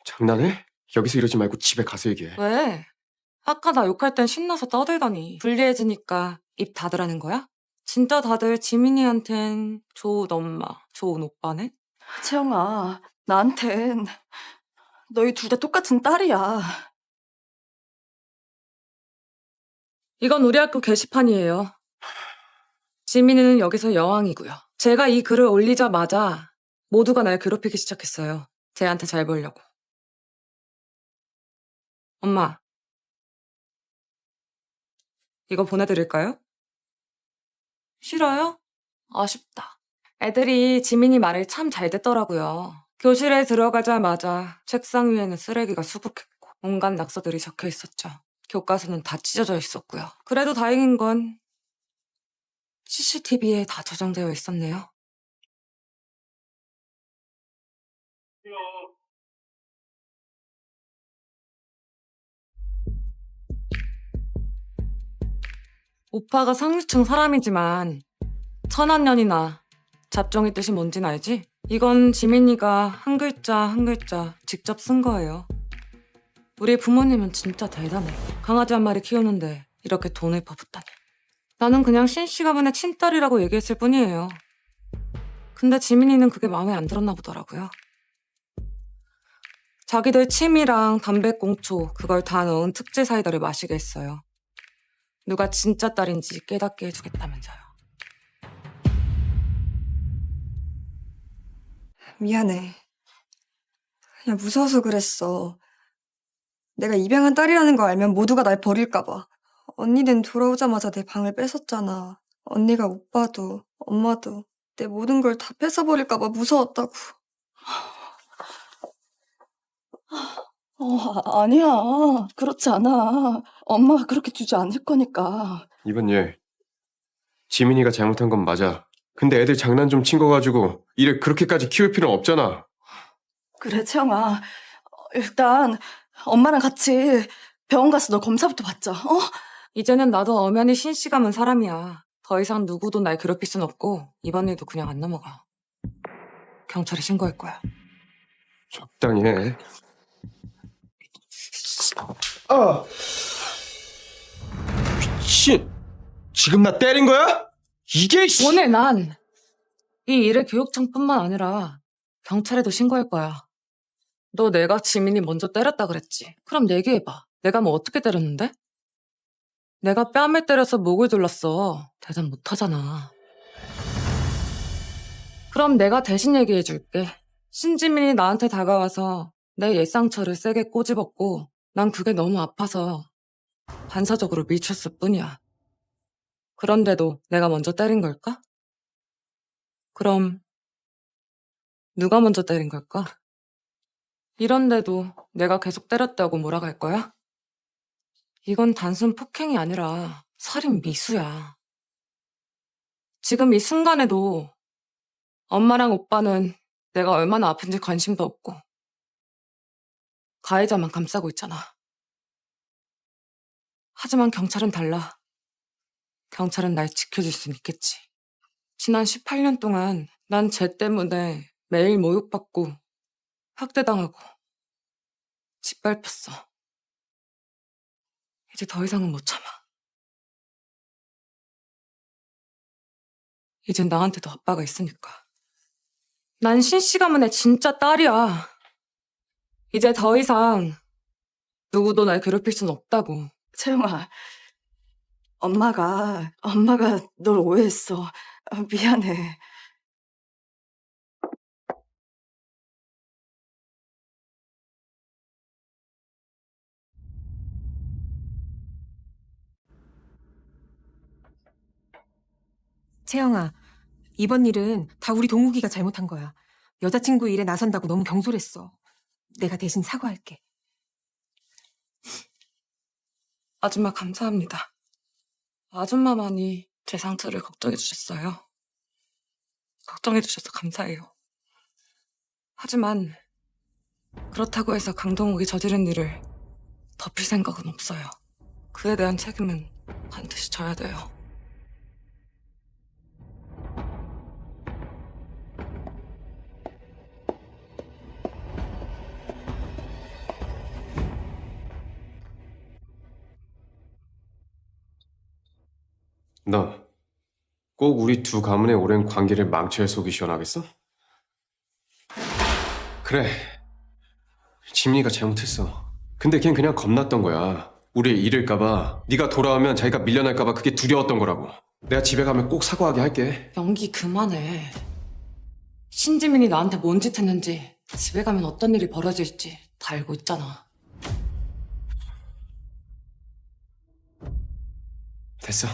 장난해? 여기서 이러지 말고 집에 가서 얘기해. 왜? 아까 나 욕할 땐 신나서 떠들더니 불리해지니까 입 닫으라는 거야? 진짜 다들 지민이한텐 좋은 엄마, 좋은 오빠네? 채영아, 나한텐 너희 둘 다 똑같은 딸이야. 이건 우리 학교 게시판이에요. 지민이는 여기서 여왕이고요. 제가 이 글을 올리자마자 모두가 날 괴롭히기 시작했어요. 쟤한테 잘 보이려고. 엄마, 이거 보내드릴까요? 싫어요? 아쉽다. 애들이 지민이 말을 참 잘 듣더라고요. 교실에 들어가자마자 책상 위에는 쓰레기가 수북했고 온갖 낙서들이 적혀 있었죠. 교과서는 다 찢어져 있었고요. 그래도 다행인 건 CCTV에 다 저장되어 있었네요. 오빠가 상류층 사람이지만 천한년이나 잡종의 뜻이 뭔진 알지? 이건 지민이가 한 글자 한 글자 직접 쓴 거예요. 우리 부모님은 진짜 대단해. 강아지 한 마리 키우는데 이렇게 돈을 퍼붓다니. 나는 그냥 신씨 가문의 친딸이라고 얘기했을 뿐이에요. 근데 지민이는 그게 마음에 안 들었나 보더라고요. 자기들 침이랑 담배꽁초 그걸 다 넣은 특제 사이다를 마시게 했어요. 누가 진짜 딸인지 깨닫게 해주겠다면서요. 미안해. 그냥 무서워서 그랬어. 내가 입양한 딸이라는 거 알면 모두가 날 버릴까봐. 언니는 돌아오자마자 내 방을 뺏었잖아. 언니가 오빠도 엄마도 내 모든 걸 다 뺏어버릴까봐 무서웠다고. 아니야. 그렇지 않아. 엄마가 그렇게 두지 않을 거니까. 이번 얘 지민이가 잘못한 건 맞아. 근데 애들 장난 좀 친 거 가지고 이를 그렇게까지 키울 필요는 없잖아. 그래, 채영아. 일단 엄마랑 같이 병원 가서 너 검사부터 받자. 어? 이제는 나도 엄연히 신씨 감은 사람이야. 더 이상 누구도 날 괴롭힐 순 없고 이번 일도 그냥 안 넘어가. 경찰에 신고할 거야. 적당히 해. 미친! 지금 나 때린 거야? 이게 오늘 난 이 일을 교육청뿐만 아니라 경찰에도 신고할 거야. 너 내가 지민이 먼저 때렸다 그랬지? 그럼 얘기해봐. 내가 뭐 어떻게 때렸는데? 내가 뺨을 때려서 목을 졸랐어. 대답 못하잖아. 그럼 내가 대신 얘기해줄게. 신지민이 나한테 다가와서 내 옛상처를 세게 꼬집었고 난 그게 너무 아파서 반사적으로 밀쳤을 뿐이야. 그런데도 내가 먼저 때린 걸까? 그럼 누가 먼저 때린 걸까? 이런데도 내가 계속 때렸다고 몰아갈 거야? 이건 단순 폭행이 아니라 살인 미수야. 지금 이 순간에도 엄마랑 오빠는 내가 얼마나 아픈지 관심도 없고 가해자만 감싸고 있잖아. 하지만 경찰은 달라. 경찰은 날 지켜줄 순 있겠지. 지난 18년 동안 난 쟤 때문에 매일 모욕받고 학대당하고 짓밟혔어. 이제 더 이상은 못 참아. 이젠 나한테도 아빠가 있으니까. 난 신씨 가문의 진짜 딸이야. 이제 더 이상 누구도 날 괴롭힐 순 없다고. 채영아, 엄마가 널 오해했어. 미안해. 채영아, 이번 일은 다 우리 동욱이가 잘못한 거야. 여자친구 일에 나선다고 너무 경솔했어. 내가 대신 사과할게. 아줌마 감사합니다. 아줌마만이 제 상처를 걱정해 주셨어요. 걱정해 주셔서 감사해요. 하지만 그렇다고 해서 강동욱이 저지른 일을 덮을 생각은 없어요. 그에 대한 책임은 반드시 져야 돼요. 너 꼭 우리 두 가문의 오랜 관계를 망쳐야 속이 시원하겠어? 그래, 지민이가 잘못했어. 근데 걔는 그냥 겁났던 거야. 우리 잃을까봐, 네가 돌아오면 자기가 밀려날까봐 그게 두려웠던 거라고. 내가 집에 가면 꼭 사과하게 할게. 연기 그만해. 신지민이 나한테 뭔 짓 했는지, 집에 가면 어떤 일이 벌어질지 다 알고 있잖아. 됐어.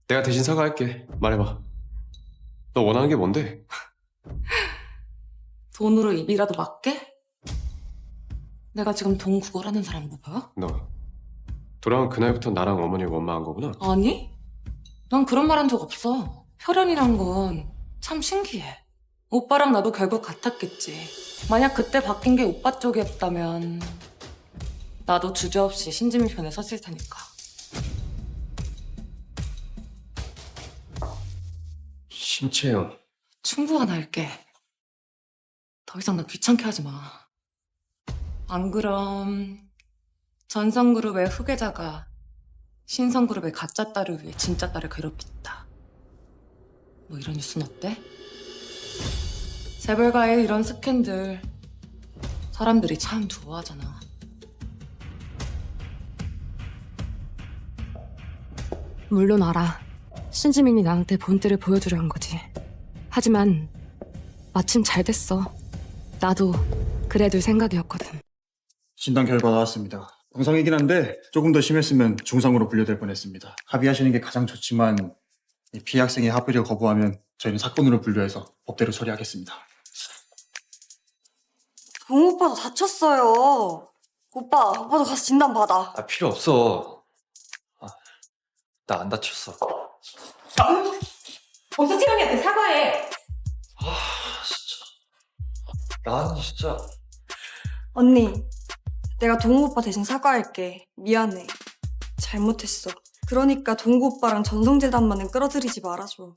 내가 대신 사과할게. 말해봐. 너 원하는 게 뭔데? 돈으로 입이라도 맞게? 내가 지금 돈 구걸하는 사람 뭐 보여? 너 돌아온 그날부터 나랑 어머니를 원망한 거구나? 아니? 난 그런 말 한 적 없어. 혈연이란 건 참 신기해. 오빠랑 나도 결국 같았겠지. 만약 그때 바뀐 게 오빠 쪽이었다면 나도 주저없이 신지민 편에 섰을 테니까. 신채영. 충고 하나 할게. 더 이상 나 귀찮게 하지 마. 안 그럼 전성그룹의 후계자가 신성그룹의 가짜 딸을 위해 진짜 딸을 괴롭혔다. 뭐 이런 뉴스는 어때? 재벌가의 이런 스캔들 사람들이 참 좋아하잖아. 물론 알아. 신지민이 나한테 본때를 보여주려는 거지. 하지만 마침 잘 됐어. 나도 그래 둘 생각이었거든. 진단 결과 나왔습니다. 동상이긴 한데 조금 더 심했으면 중상으로 분류될 뻔했습니다. 합의하시는 게 가장 좋지만 이 피해 학생이 합의를 거부하면 저희는 사건으로 분류해서 법대로 처리하겠습니다. 동우 오빠도 다쳤어요. 오빠도 가서 진단 받아. 아, 필요 없어. 나 안 다쳤어. 어서 채영이한테 사과해. 난 진짜. 언니, 내가 동우 오빠 대신 사과할게. 미안해. 잘못했어. 그러니까 동우 오빠랑 전성재단만은 끌어들이지 말아줘.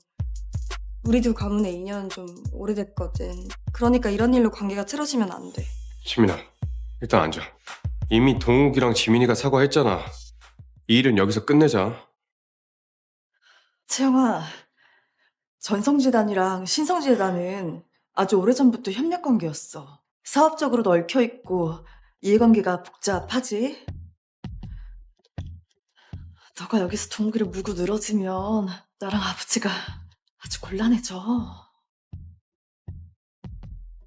우리 둘 가문의 인연은 좀 오래됐거든. 그러니까 이런 일로 관계가 틀어지면 안 돼. 지민아, 일단 앉아. 이미 동욱이랑 지민이가 사과했잖아. 이 일은 여기서 끝내자. 채영아, 전성재단이랑 신성재단은 아주 오래전부터 협력관계였어. 사업적으로도 얽혀있고 이해관계가 복잡하지? 너가 여기서 동욱이를 물고 늘어지면 나랑 아버지가 아주 곤란해져.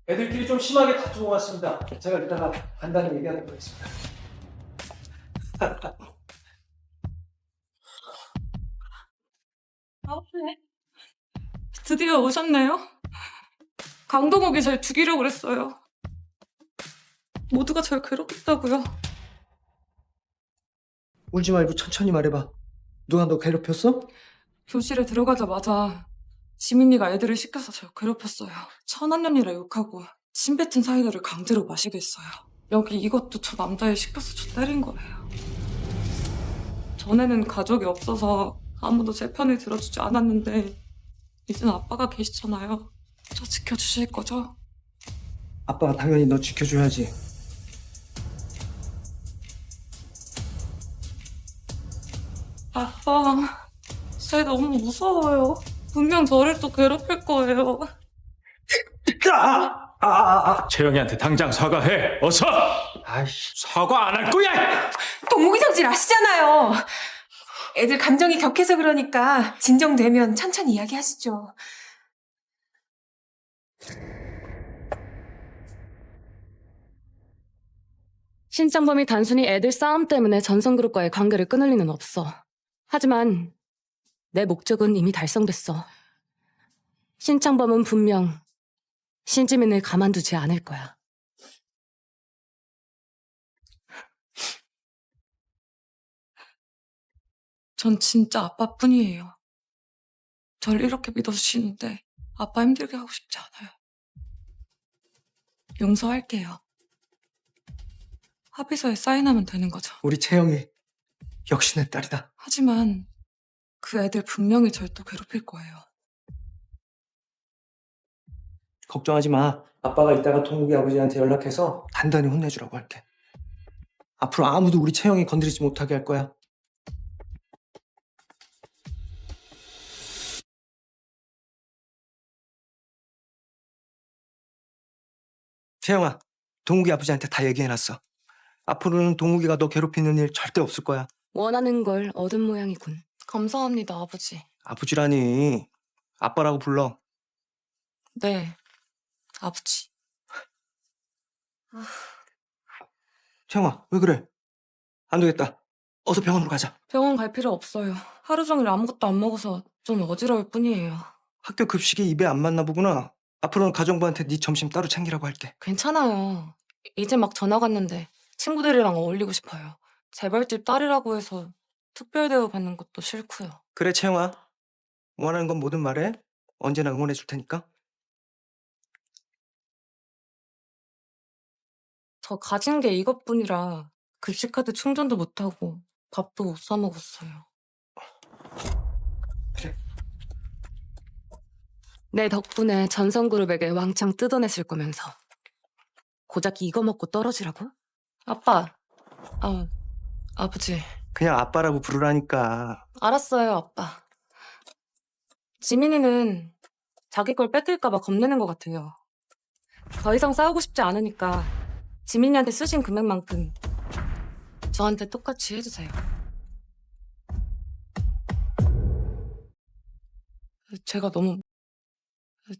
애들끼리 좀 심하게 다투고 왔습니다. 제가 이따가 간단히 얘기하도록 하겠습니다. 드디어 오셨네요. 강동욱이 절 죽이려고 그랬어요. 모두가 절 괴롭혔다고요. 울지 말고 천천히 말해봐. 누가 너 괴롭혔어? 교실에 들어가자마자 지민이가 애들을 시켜서 절 괴롭혔어요. 천한년이라 욕하고 침 뱉은 사이다를 강제로 마시게 했어요. 여기 이것도 저 남자애 시켜서 저 때린 거예요. 전에는 가족이 없어서 아무도 제 편을 들어주지 않았는데 이젠 아빠가 계시잖아요. 저 지켜주실 거죠? 아빠가 당연히 너 지켜줘야지. 아빠, 쟤 너무 무서워요. 분명 저를 또 괴롭힐 거예요. 채영이한테 당장 사과해. 어서. 사과 안 할 거야. 동욱이 성질 아시잖아요. 애들 감정이 격해서 그러니까 진정되면 천천히 이야기하시죠. 신장범이 단순히 애들 싸움 때문에 전성그룹과의 관계를 끊을 리는 없어. 하지만 내 목적은 이미 달성됐어. 신창범은 분명 신지민을 가만두지 않을 거야. 전 진짜 아빠뿐이에요. 절 이렇게 믿어주시는데 아빠 힘들게 하고 싶지 않아요. 용서할게요. 합의서에 사인하면 되는 거죠. 우리 채영이 역시 내 딸이다. 하지만 그 애들 분명히 절 또 괴롭힐 거예요. 걱정하지 마. 아빠가 이따가 동욱이 아버지한테 연락해서 단단히 혼내주라고 할게. 앞으로 아무도 우리 채영이 건드리지 못하게 할 거야. 채영아, 동욱이 아버지한테 다 얘기해놨어. 앞으로는 동욱이가 너 괴롭히는 일 절대 없을 거야. 원하는 걸 얻은 모양이군. 감사합니다, 아버지. 아버지라니. 아빠라고 불러. 네, 아버지. 채영아, 왜 그래? 안 되겠다. 어서 병원으로 가자. 병원 갈 필요 없어요. 하루 종일 아무것도 안 먹어서 좀 어지러울 뿐이에요. 학교 급식이 입에 안 맞나 보구나. 앞으로는 가정부한테 네 점심 따로 챙기라고 할게. 괜찮아요. 이제 막 전학 왔는데 친구들이랑 어울리고 싶어요. 재벌집 딸이라고 해서 특별 대우 받는 것도 싫고요. 그래, 채영아. 원하는 건 뭐든 말해. 언제나 응원해 줄 테니까. 저 가진 게 이것뿐이라 급식카드 충전도 못하고 밥도 못 사 먹었어요. 내 덕분에 전성그룹에게 왕창 뜯어냈을 거면서 고작 이거 먹고 떨어지라고? 아빠, 아버지. 그냥 아빠라고 부르라니까. 알았어요, 아빠. 지민이는 자기 걸 뺏길까 봐 겁내는 것 같아요. 더 이상 싸우고 싶지 않으니까 지민이한테 쓰신 금액만큼 저한테 똑같이 해주세요.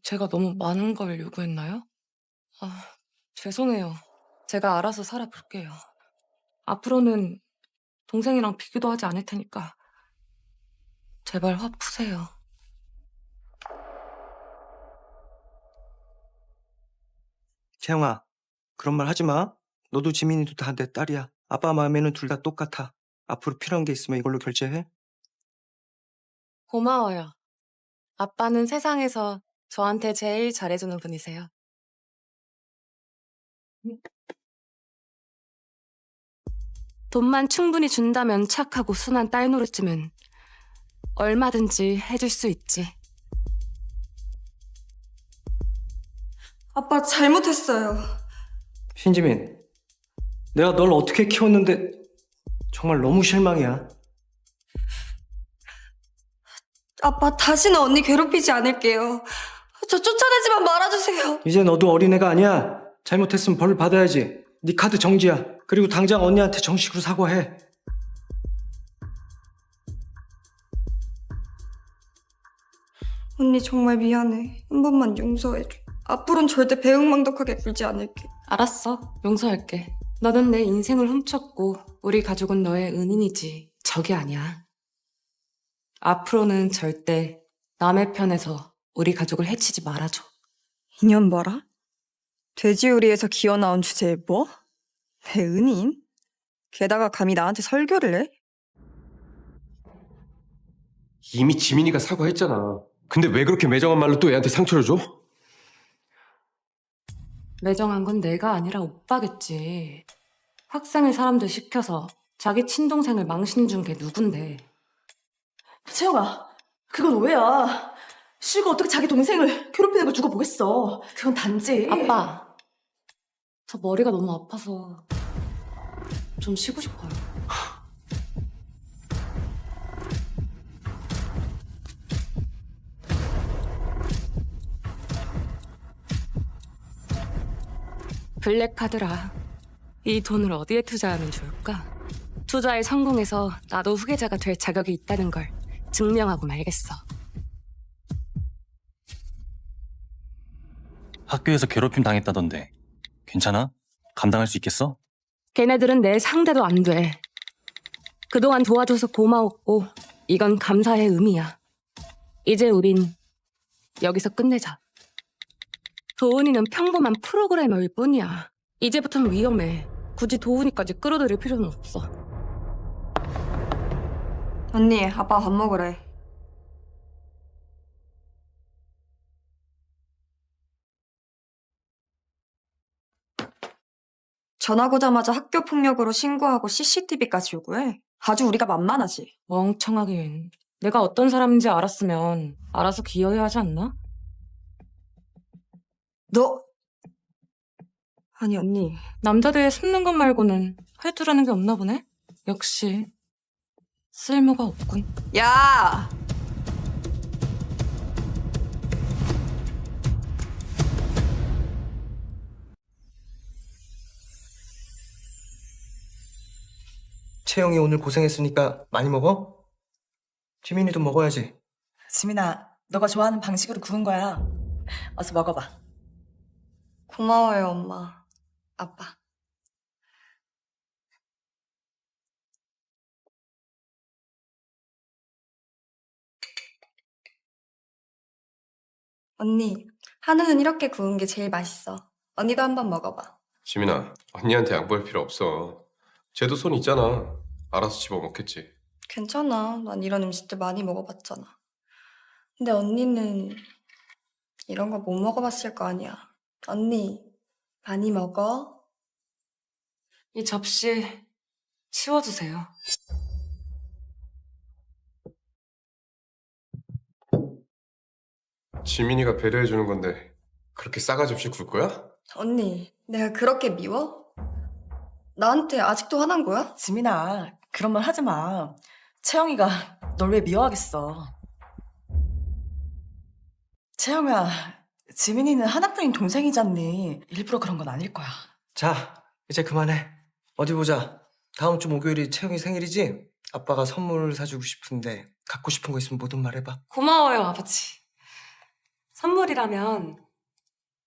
제가 너무 많은 걸 요구했나요? 죄송해요. 제가 알아서 살아볼게요. 앞으로는 동생이랑 비교도 하지 않을 테니까 제발 화 푸세요. 채영아, 그런 말 하지 마. 너도 지민이도 다 내 딸이야. 아빠 마음에는 둘 다 똑같아. 앞으로 필요한 게 있으면 이걸로 결제해. 고마워요. 아빠는 세상에서 저한테 제일 잘해주는 분이세요. 돈만 충분히 준다면 착하고 순한 딸 노릇쯤은 얼마든지 해줄 수 있지. 아빠 잘못했어요. 신지민, 내가 널 어떻게 키웠는데 정말 너무 실망이야. 아빠 다시는 언니 괴롭히지 않을게요. 저 쫓아내지만 말아주세요. 이제 너도 어린애가 아니야. 잘못했으면 벌 받아야지. 네 카드 정지야. 그리고 당장 언니한테 정식으로 사과해. 언니 정말 미안해. 한 번만 용서해줘. 앞으로는 절대 배은망덕하게 굴지 않을게. 알았어. 용서할게. 너는 내 인생을 훔쳤고 우리 가족은 너의 은인이지 적이 아니야. 앞으로는 절대 남의 편에서 우리 가족을 해치지 말아줘. 인연 봐라. 돼지우리에서 기어나온 주제에 뭐? 내 은인? 게다가 감히 나한테 설교를 해? 이미 지민이가 사과했잖아. 근데 왜 그렇게 매정한 말로 또 애한테 상처를 줘? 매정한 건 내가 아니라 오빠겠지. 학생을 사람들 시켜서 자기 친동생을 망신 준 게 누군데. 채영아, 그건 오해야. 씨가 어떻게 자기 동생을 괴롭히는 걸 두고 보겠어. 그건 단지. 아빠, 저 머리가 너무 아파서 좀 쉬고 싶어요. 블랙카드라. 이 돈을 어디에 투자하면 좋을까? 투자에 성공해서 나도 후계자가 될 자격이 있다는 걸 증명하고 말겠어. 학교에서 괴롭힘 당했다던데 괜찮아? 감당할 수 있겠어? 걔네들은 내 상대도 안 돼. 그동안 도와줘서 고마웠고 이건 감사의 의미야. 이제 우린 여기서 끝내자. 도훈이는 평범한 프로그래머일 뿐이야. 이제부턴 위험해. 굳이 도훈이까지 끌어들일 필요는 없어. 언니, 아빠 밥 먹으래. 전학 오자마자 학교 폭력으로 신고하고 CCTV까지 요구해. 아주 우리가 만만하지. 멍청하긴. 내가 어떤 사람인지 알았으면 알아서 기여해야 하지 않나? 너! 아니 언니. 남자들 숨는 것 말고는 할 줄 아는 게 없나 보네? 역시 쓸모가 없군. 야! 채영이 오늘 고생했으니까 많이 먹어? 지민이도 먹어야지. 지민아, 너가 좋아하는 방식으로 구운 거야. 어서 먹어봐. 고마워요, 엄마. 아빠. 언니, 한우는 이렇게 구운 게 제일 맛있어. 언니도 한번 먹어봐. 지민아, 언니한테 양보할 필요 없어. 쟤도 손 있잖아. 알아서 집어먹겠지. 괜찮아. 난 이런 음식들 많이 먹어봤잖아. 근데 언니는 이런 거 못 먹어봤을 거 아니야. 언니, 많이 먹어? 이 접시 치워주세요. 지민이가 배려해주는 건데 그렇게 싸가지 없이 굴 거야? 언니, 내가 그렇게 미워? 나한테 아직도 화난 거야? 지민아, 그런 말 하지 마. 채영이가 널 왜 미워하겠어. 채영아, 지민이는 하나뿐인 동생이잖니. 일부러 그런 건 아닐 거야. 자, 이제 그만해. 어디 보자. 다음 주 목요일이 채영이 생일이지? 아빠가 선물 사주고 싶은데 갖고 싶은 거 있으면 뭐든 말해봐. 고마워요, 아버지. 선물이라면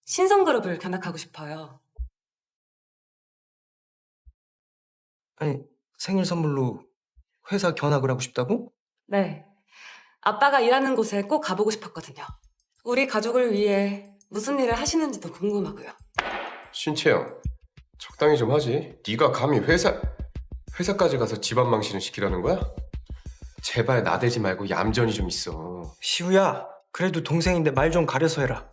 신성그룹을 견학하고 싶어요. 아니, 생일 선물로 회사 견학을 하고 싶다고? 네. 아빠가 일하는 곳에 꼭 가보고 싶었거든요. 우리 가족을 위해 무슨 일을 하시는지도 궁금하고요. 신채영, 적당히 좀 하지. 네가 감히 회사까지 가서 집안 망신을 시키라는 거야? 제발 나대지 말고 얌전히 좀 있어. 시우야, 그래도 동생인데 말 좀 가려서 해라.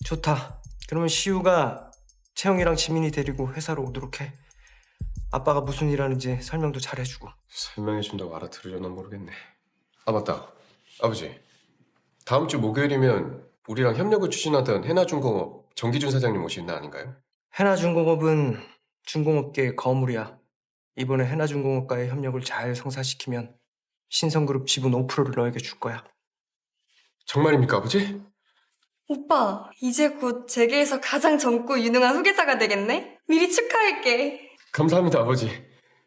좋다. 그러면 시우가 채영이랑 지민이 데리고 회사로 오도록 해. 아빠가 무슨 일 하는지 설명도 잘해주고. 설명해준다고 알아들으려나 모르겠네. 아 맞다. 아버지, 다음 주 목요일이면 우리랑 협력을 추진하던 해나중공업 정기준 사장님 오시는 날 아닌가요? 해나중공업은 중공업계의 거물이야. 이번에 해나중공업과의 협력을 잘 성사시키면 신성그룹 지분 5%를 너에게 줄 거야. 정말입니까, 아버지? 오빠, 이제 곧 재계에서 가장 젊고 유능한 후계자가 되겠네? 미리 축하할게. 감사합니다, 아버지.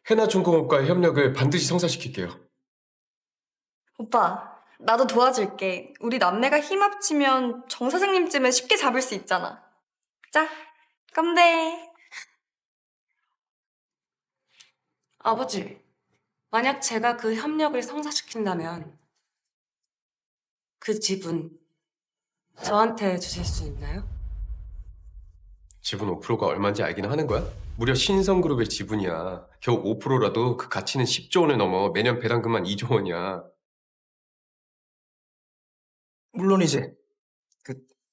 해나중공업과의 협력을 반드시 성사시킬게요. 오빠, 나도 도와줄게. 우리 남매가 힘 합치면 정 사장님쯤은 쉽게 잡을 수 있잖아. 자, 껌대. 아버지, 만약 제가 그 협력을 성사시킨다면 그 지분 저한테 주실 수 있나요? 지분 5%가 얼마인지 알기는 하는 거야? 무려 신성그룹의 지분이야. 겨우 5%라도 그 가치는 10조 원을 넘어. 매년 배당금만 2조 원이야. 물론이지.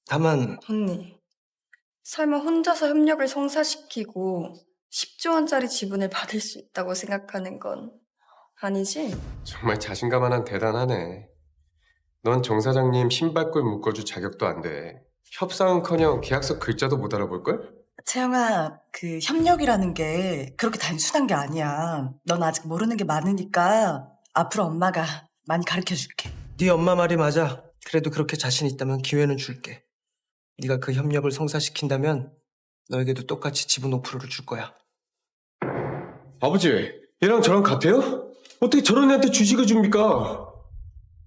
다만 언니, 설마 혼자서 협력을 성사시키고 10조 원짜리 지분을 받을 수 있다고 생각하는 건 아니지? 정말 자신감 하나 대단하네. 넌 정 사장님 신발골 묶어줄 자격도 안 돼. 협상은커녕 계약서 글자도 못 알아볼걸? 채영아, 그 협력이라는 게 그렇게 단순한 게 아니야. 넌 아직 모르는 게 많으니까 앞으로 엄마가 많이 가르쳐줄게. 네 엄마 말이 맞아. 그래도 그렇게 자신 있다면 기회는 줄게. 네가 그 협력을 성사시킨다면 너에게도 똑같이 지분 5%를 줄 거야. 아버지, 얘랑 저랑 같아요? 어떻게 저런 애한테 주식을 줍니까?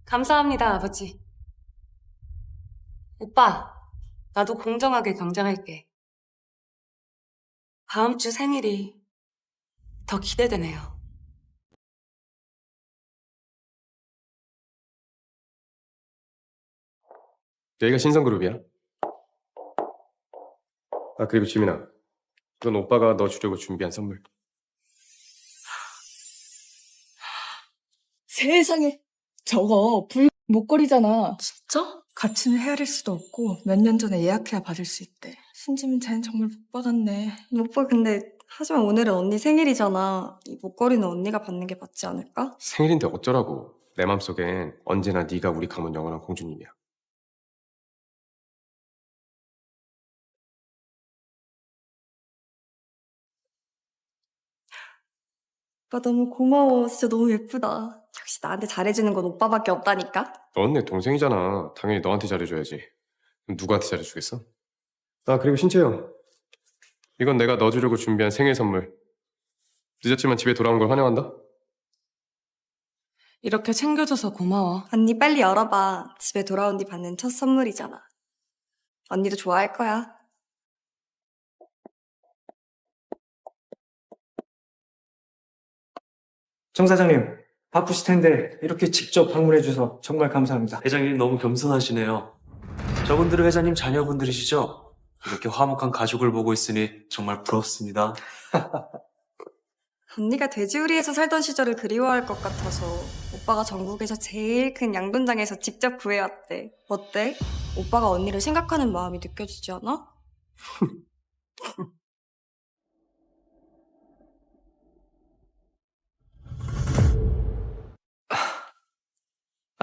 감사합니다, 아버지. 오빠, 나도 공정하게 경쟁할게. 다음 주 생일이 더 기대되네요. 여기가 신성그룹이야. 아, 그리고 지민아, 이건 오빠가 너 주려고 준비한 선물. 세상에, 저거 목걸이잖아. 진짜? 가치는 헤아릴 수도 없고 몇 년 전에 예약해야 받을 수 있대. 신지민 쟤는 정말 못 받았네. 오빠 근데 하지만 오늘은 언니 생일이잖아. 이 목걸이는 언니가 받는 게 맞지 않을까? 생일인데 어쩌라고. 내 맘속엔 언제나 네가 우리 가문 영원한 공주님이야. 오빠 너무 고마워. 진짜 너무 예쁘다. 역시 나한테 잘해주는 건 오빠밖에 없다니까. 넌 내 동생이잖아. 당연히 너한테 잘해줘야지. 그럼 누구한테 잘해주겠어? 아, 그리고 신채영, 이건 내가 너 주려고 준비한 생일 선물. 늦었지만 집에 돌아온 걸 환영한다. 이렇게 챙겨줘서 고마워. 언니 빨리 열어봐. 집에 돌아온 뒤 받는 첫 선물이잖아. 언니도 좋아할 거야. 정 사장님, 바쁘실 텐데 이렇게 직접 방문해줘서 정말 감사합니다. 회장님 너무 겸손하시네요. 저분들은 회장님 자녀분들이시죠? 이렇게 화목한 가족을 보고 있으니 정말 부럽습니다. 언니가 돼지우리에서 살던 시절을 그리워할 것 같아서 오빠가 전국에서 제일 큰 양돈장에서 직접 구해왔대. 어때? 오빠가 언니를 생각하는 마음이 느껴지지 않아?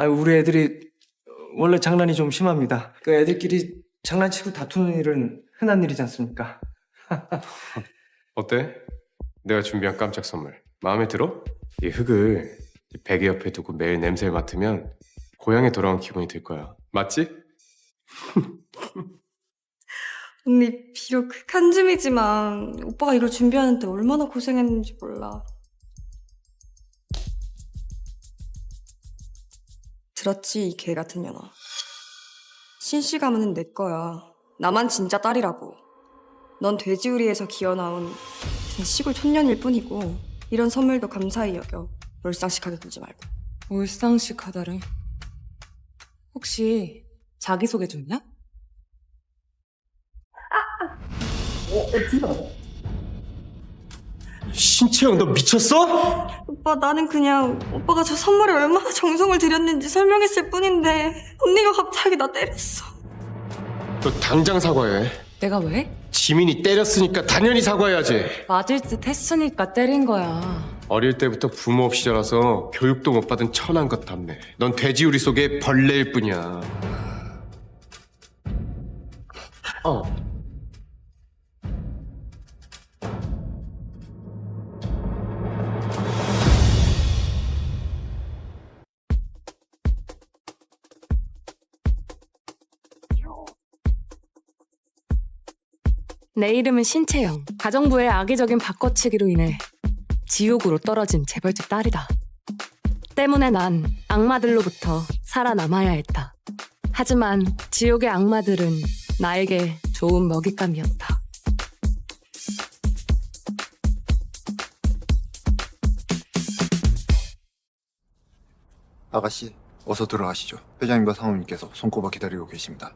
우리 애들이 원래 장난이 좀 심합니다. 그 애들끼리 장난치고 다투는 일은 흔한 일이지 않습니까? 어때? 내가 준비한 깜짝 선물. 마음에 들어? 이 흙을 베개 옆에 두고 매일 냄새를 맡으면 고향에 돌아온 기분이 들 거야. 맞지? 언니 비록 흙 한 줌이지만 오빠가 이걸 준비하는데 얼마나 고생했는지 몰라. 들었지, 이 개 같은 년아. 신씨 가문은 내 거야. 나만 진짜 딸이라고. 넌 돼지우리에서 기어나온 그냥 시골 촌년일 뿐이고 이런 선물도 감사히 여겨. 몰상식하게 굴지 말고. 몰상식하다래. 혹시 자기소개 좀냐? 신채영, 너 미쳤어? 오빠, 나는 그냥 오빠가 저 선물에 얼마나 정성을 들였는지 설명했을 뿐인데 언니가 갑자기 나 때렸어. 너 당장 사과해. 내가 왜? 지민이 때렸으니까 당연히 사과해야지. 맞을 듯 했으니까 때린 거야. 어릴 때부터 부모 없이 자라서 교육도 못 받은 천한 것 같네. 넌 돼지우리 속의 벌레일 뿐이야. 내 이름은 신채영. 가정부의 악의적인 바꿔치기로 인해 지옥으로 떨어진 재벌집 딸이다. 때문에 난 악마들로부터 살아남아야 했다. 하지만 지옥의 악마들은 나에게 좋은 먹잇감이었다. 아가씨, 어서 들어가시죠. 회장님과 사모님께서 손꼽아 기다리고 계십니다.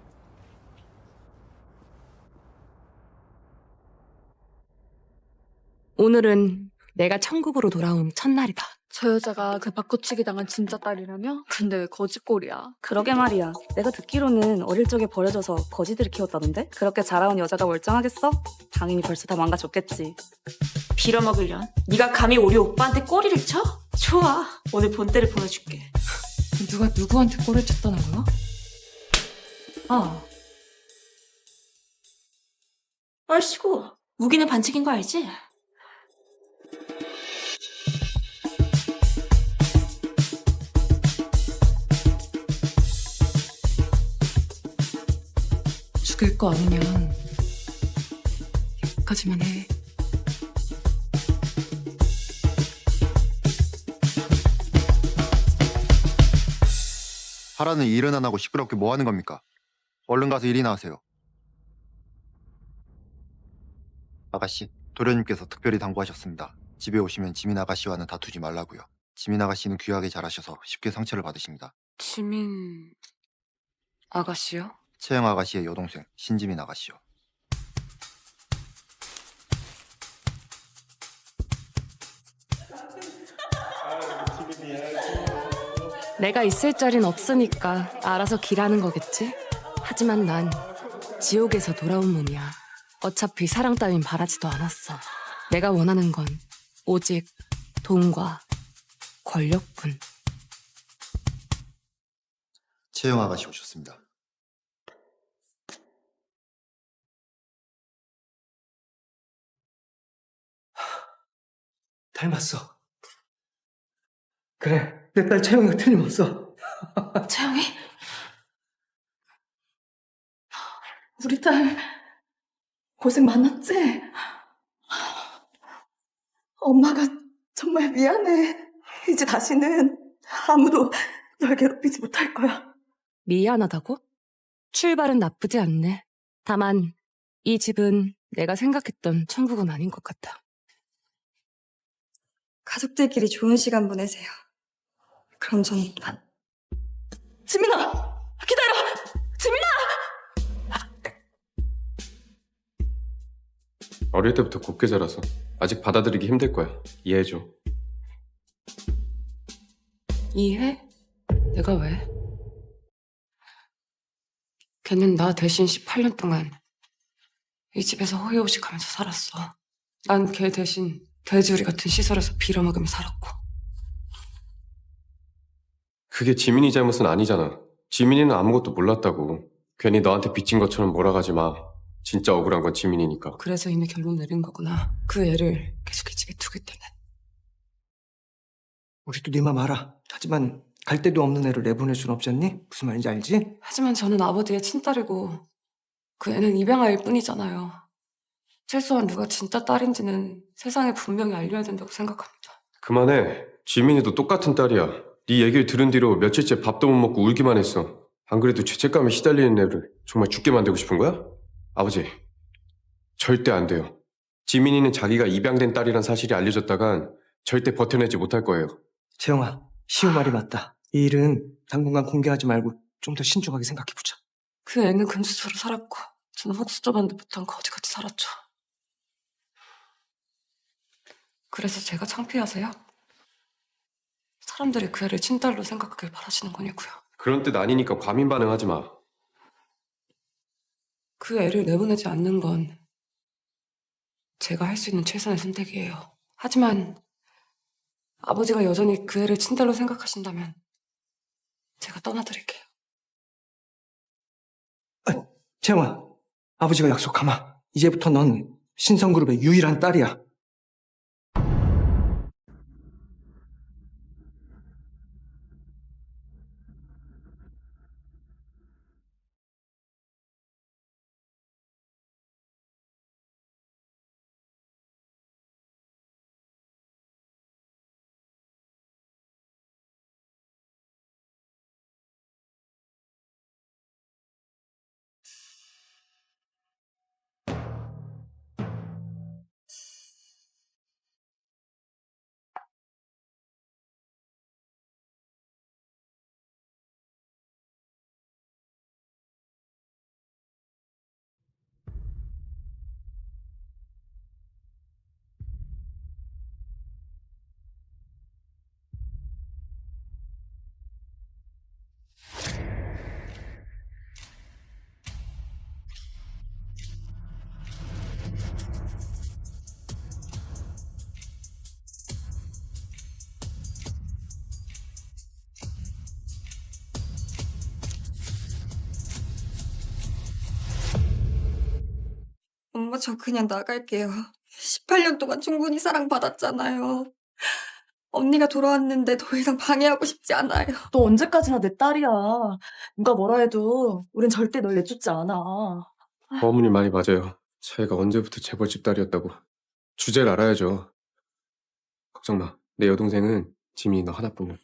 오늘은 내가 천국으로 돌아온 첫날이다. 저 여자가 그 바꿔치기 당한 진짜 딸이라며? 근데 왜 거짓골이야? 그러게 말이야. 내가 듣기로는 어릴 적에 버려져서 거지들을 키웠다던데? 그렇게 자라온 여자가 멀쩡하겠어? 당연히 벌써 다 망가졌겠지. 빌어먹으련. 네가 감히 우리 오빠한테 꼬리를 쳐? 좋아. 오늘 본때를 보여줄게. 누가 누구한테 꼬를 쳤다는 거야? 얼씨구. 무기는 반칙인 거 알지? 죽일 거 아니면 여기까지만 해. 하라는 일은 안 하고 시끄럽게 뭐 하는 겁니까? 얼른 가서 일이나 하세요. 아가씨, 도련님께서 특별히 당부하셨습니다. 집에 오시면 지민 아가씨와는 다투지 말라고요. 지민 아가씨는 귀하게 자라셔서 쉽게 상처를 받으십니다. 지민 아가씨요? 채영 아가씨의 여동생 신지민 아가씨요. 내가 있을 자리는 없으니까 알아서 길하는 거겠지? 하지만 난 지옥에서 돌아온 몸이야. 어차피 사랑 따윈 바라지도 않았어. 내가 원하는 건 오직 돈과 권력뿐. 채영 아가씨 오셨습니다. 닮았어. 그래, 내 딸 채영이가 틀림없어. 채영이? 우리 딸 고생 많았지? 엄마가 정말 미안해. 이제 다시는 아무도 널 괴롭히지 못할 거야. 미안하다고? 출발은 나쁘지 않네. 다만 이 집은 내가 생각했던 천국은 아닌 것 같아. 가족들끼리 좋은 시간 보내세요. 그럼 저는 이만. 지민아! 기다려! 지민아! 어릴 때부터 곱게 자라서 아직 받아들이기 힘들 거야. 이해해줘. 이해해? 내가 왜? 걔는 나 대신 18년 동안 이 집에서 호의호식하면서 살았어. 난 걔 대신 돼지우리 같은 시설에서 빌어먹으며 살았고. 그게 지민이 잘못은 아니잖아. 지민이는 아무것도 몰랐다고. 괜히 너한테 빚진 것처럼 몰아가지 마. 진짜 억울한 건 지민이니까. 그래서 이미 결론 내린 거구나. 그 애를 계속 이 집에 두겠다는. 우리도 네 맘 알아. 하지만 갈 데도 없는 애를 내보낼 순 없지 않니? 무슨 말인지 알지? 하지만 저는 아버지의 친딸이고 그 애는 입양아일 뿐이잖아요. 최소한 누가 진짜 딸인지는 세상에 분명히 알려야 된다고 생각합니다. 그만해. 지민이도 똑같은 딸이야. 네 얘기를 들은 뒤로 며칠째 밥도 못 먹고 울기만 했어. 안 그래도 죄책감에 시달리는 애를 정말 죽게 만들고 싶은 거야? 아버지, 절대 안 돼요. 지민이는 자기가 입양된 딸이란 사실이 알려졌다간 절대 버텨내지 못할 거예요. 재영아, 시우 말이 맞다. 이 일은 당분간 공개하지 말고 좀 더 신중하게 생각해보자. 그 애는 금수저로 살았고 저는 헛수저반도 못한 거지같이 살았죠. 그래서 제가 창피하세요? 사람들이 그 애를 친딸로 생각하길 바라시는 거냐고요. 그런 뜻 아니니까 과민 반응하지 마. 그 애를 내보내지 않는 건 제가 할 수 있는 최선의 선택이에요. 하지만 아버지가 여전히 그 애를 친딸로 생각하신다면 제가 떠나드릴게요. 재영아, 아버지가 약속하마. 이제부터 넌 신성그룹의 유일한 딸이야. 엄마, 저 그냥 나갈게요. 18년 동안 충분히 사랑받았잖아요. 언니가 돌아왔는데 더 이상 방해하고 싶지 않아요. 너 언제까지나 내 딸이야. 누가 뭐라 해도 우린 절대 널 내쫓지 않아. 어머니 말이 맞아요. 자기가 언제부터 재벌집 딸이었다고. 주제를 알아야죠. 걱정 마. 내 여동생은 지민이 너 하나뿐이야.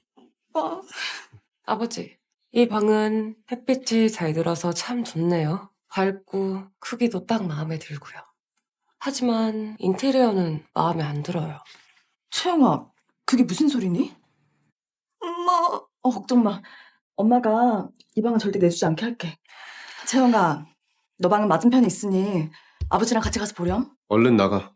아버지, 이 방은 햇빛이 잘 들어서 참 좋네요. 밝고 크기도 딱 마음에 들고요. 하지만 인테리어는 마음에 안 들어요. 채영아, 그게 무슨 소리니? 엄마. 걱정 마. 엄마가 이 방은 절대 내주지 않게 할게. 채영아, 너 방은 맞은편에 있으니 아버지랑 같이 가서 보렴. 얼른 나가.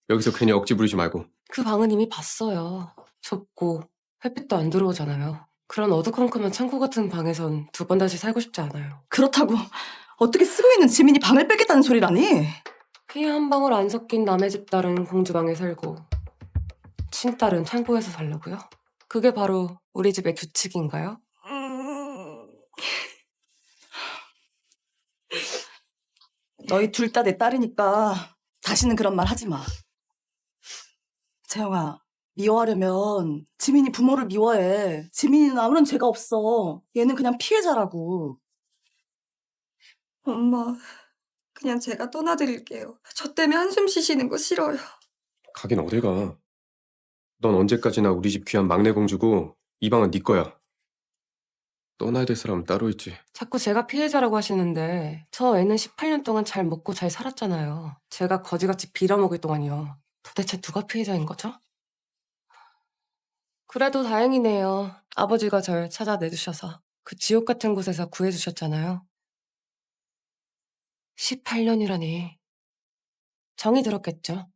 여기서 괜히 억지 부리지 말고. 그 방은 이미 봤어요. 좁고 햇빛도 안 들어오잖아요. 그런 어두컴컴한 창고 같은 방에선 두 번 다시 살고 싶지 않아요. 그렇다고 어떻게 쓰고 있는 지민이 방을 뺏겠다는 소리라니? 피 한 방울 안 섞인 남의 집 딸은 공주방에 살고 친딸은 창고에서 살려고요? 그게 바로 우리 집의 규칙인가요? 너희 둘 다 내 딸이니까 다시는 그런 말 하지 마. 재영아, 미워하려면 지민이 부모를 미워해. 지민이는 아무런 죄가 없어. 얘는 그냥 피해자라고. 엄마, 그냥 제가 떠나드릴게요. 저 때문에 한숨 쉬시는 거 싫어요. 가긴 어딜 가. 넌 언제까지나 우리 집 귀한 막내 공주고 이 방은 네 거야. 떠나야 될 사람은 따로 있지. 자꾸 제가 피해자라고 하시는데 저 애는 18년 동안 잘 먹고 잘 살았잖아요. 제가 거지같이 빌어먹을 동안이요. 도대체 누가 피해자인 거죠? 그래도 다행이네요. 아버지가 절 찾아내주셔서 그 지옥 같은 곳에서 구해주셨잖아요. 18년이라니 정이 들었겠죠.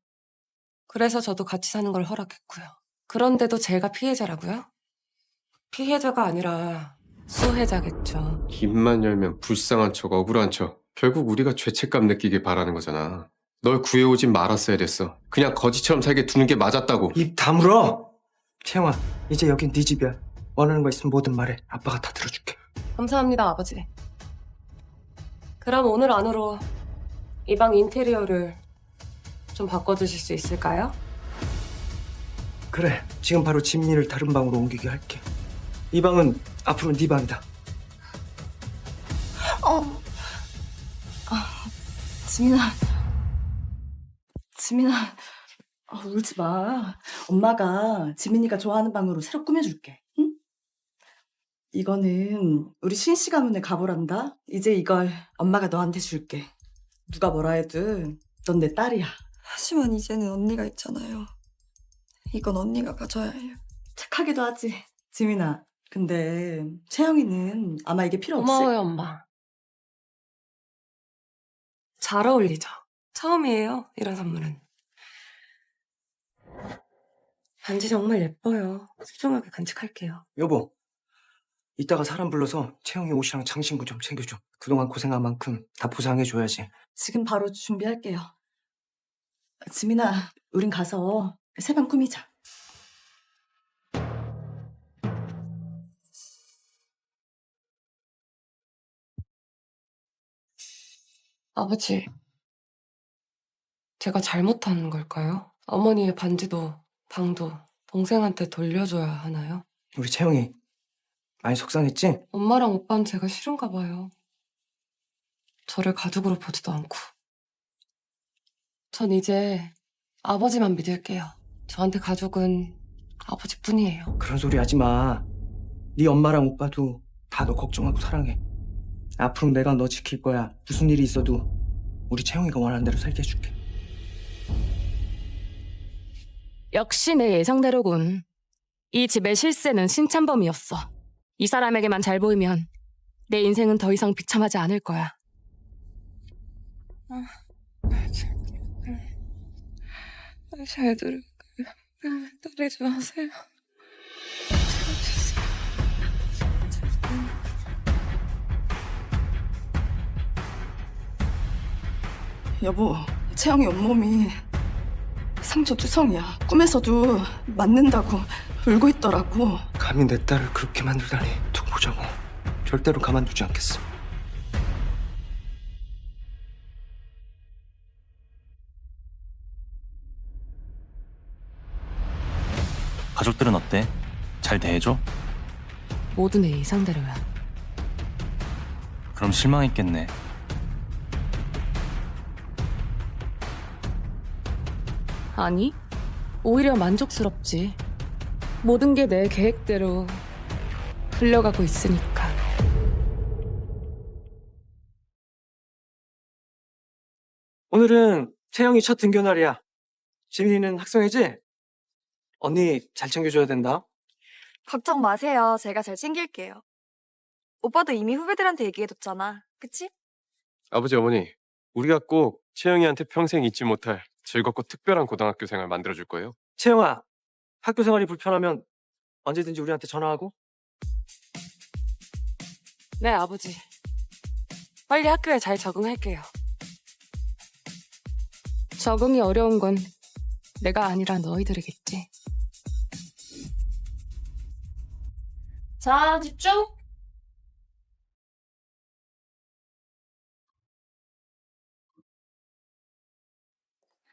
그래서 저도 같이 사는 걸 허락했고요. 그런데도 제가 피해자라고요? 피해자가 아니라 수혜자겠죠. 입만 열면 불쌍한 척 억울한 척. 결국 우리가 죄책감 느끼길 바라는 거잖아. 널 구해오진 말았어야 됐어. 그냥 거지처럼 살게 두는 게 맞았다고. 입 다물어! 채영아, 이제 여긴 네 집이야. 원하는 거 있으면 뭐든 말해. 아빠가 다 들어줄게. 감사합니다, 아버지. 그럼 오늘 안으로 이 방 인테리어를 좀 바꿔주실 수 있을까요? 그래, 지금 바로 지민이를 다른 방으로 옮기게 할게. 이 방은 앞으로 네 방이다. 지민아, 울지 마. 엄마가 지민이가 좋아하는 방으로 새로 꾸며줄게. 응? 이거는 우리 신씨 가문의 가보란다. 이제 이걸 엄마가 너한테 줄게. 누가 뭐라 해도 넌 내 딸이야. 하지만 이제는 언니가 있잖아요. 이건 언니가 가져야 해요. 착하기도 하지. 지민아, 근데 채영이는 아마 이게 필요 없을 고마워요, 엄마. 잘 어울리죠? 처음이에요, 이런 선물은. 반지 정말 예뻐요. 소중하게 간직할게요. 여보, 이따가 사람 불러서 채영이 옷이랑 장신구 좀 챙겨줘. 그동안 고생한 만큼 다 보상해줘야지. 지금 바로 준비할게요. 지민아, 우린 가서 새방 꾸미자. 아버지, 제가 잘못한 걸까요? 어머니의 반지도 방도 동생한테 돌려줘야 하나요? 우리 채영이 많이 속상했지? 엄마랑 오빠는 제가 싫은가 봐요. 저를 가족으로 보지도 않고. 전 이제 아버지만 믿을게요. 저한테 가족은 아버지뿐이에요. 그런 소리 하지 마. 네 엄마랑 오빠도 다 너 걱정하고 사랑해. 앞으로 내가 너 지킬 거야. 무슨 일이 있어도 우리 채영이가 원하는 대로 살게 해줄게. 역시 내 예상대로군. 이 집의 실세는 신찬범이었어. 이 사람에게만 잘 보이면 내 인생은 더 이상 비참하지 않을 거야. 잘 들을게요. 때리지 마세요. 여보, 채영이 온몸이 상처 투성이야. 꿈에서도 맞는다고 울고 있더라고. 감히 내 딸을 그렇게 만들다니. 두고 보자고. 절대로 가만두지 않겠어. 가족들은 어때? 잘 대해줘? 모두 내 예상대로야. 그럼 실망했겠네. 아니, 오히려 만족스럽지. 모든 게 내 계획대로 흘러가고 있으니까. 오늘은 채영이 첫 등교 날이야. 지민이는 학생이지? 언니 잘 챙겨줘야 된다. 걱정 마세요. 제가 잘 챙길게요. 오빠도 이미 후배들한테 얘기해뒀잖아. 그치? 아버지, 어머니, 우리가 꼭 채영이한테 평생 잊지 못할 즐겁고 특별한 고등학교 생활 만들어줄 거예요. 채영아, 학교 생활이 불편하면 언제든지 우리한테 전화하고. 네, 아버지. 빨리 학교에 잘 적응할게요. 적응이 어려운 건 내가 아니라 너희들이겠지. 자, 집중!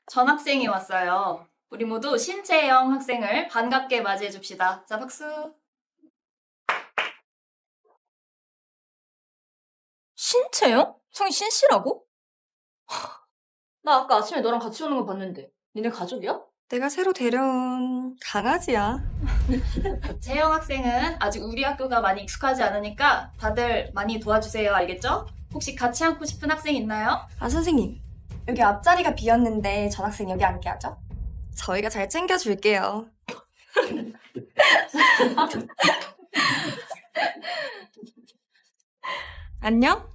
전학생이 왔어요. 우리 모두 신채영 학생을 반갑게 맞이해 줍시다. 자, 박수. 신채영? 성이 신씨라고? 나 아까 아침에 너랑 같이 오는 거 봤는데 니네 가족이야? 내가 새로 데려온 강아지야. 채영 학생은 아직 우리 학교가 많이 익숙하지 않으니까 다들 많이 도와주세요. 알겠죠? 혹시 같이 앉고 싶은 학생 있나요? 아, 선생님. 여기 앞자리가 비었는데 전학생 여기 앉게 하죠? 저희가 잘 챙겨줄게요. 안녕?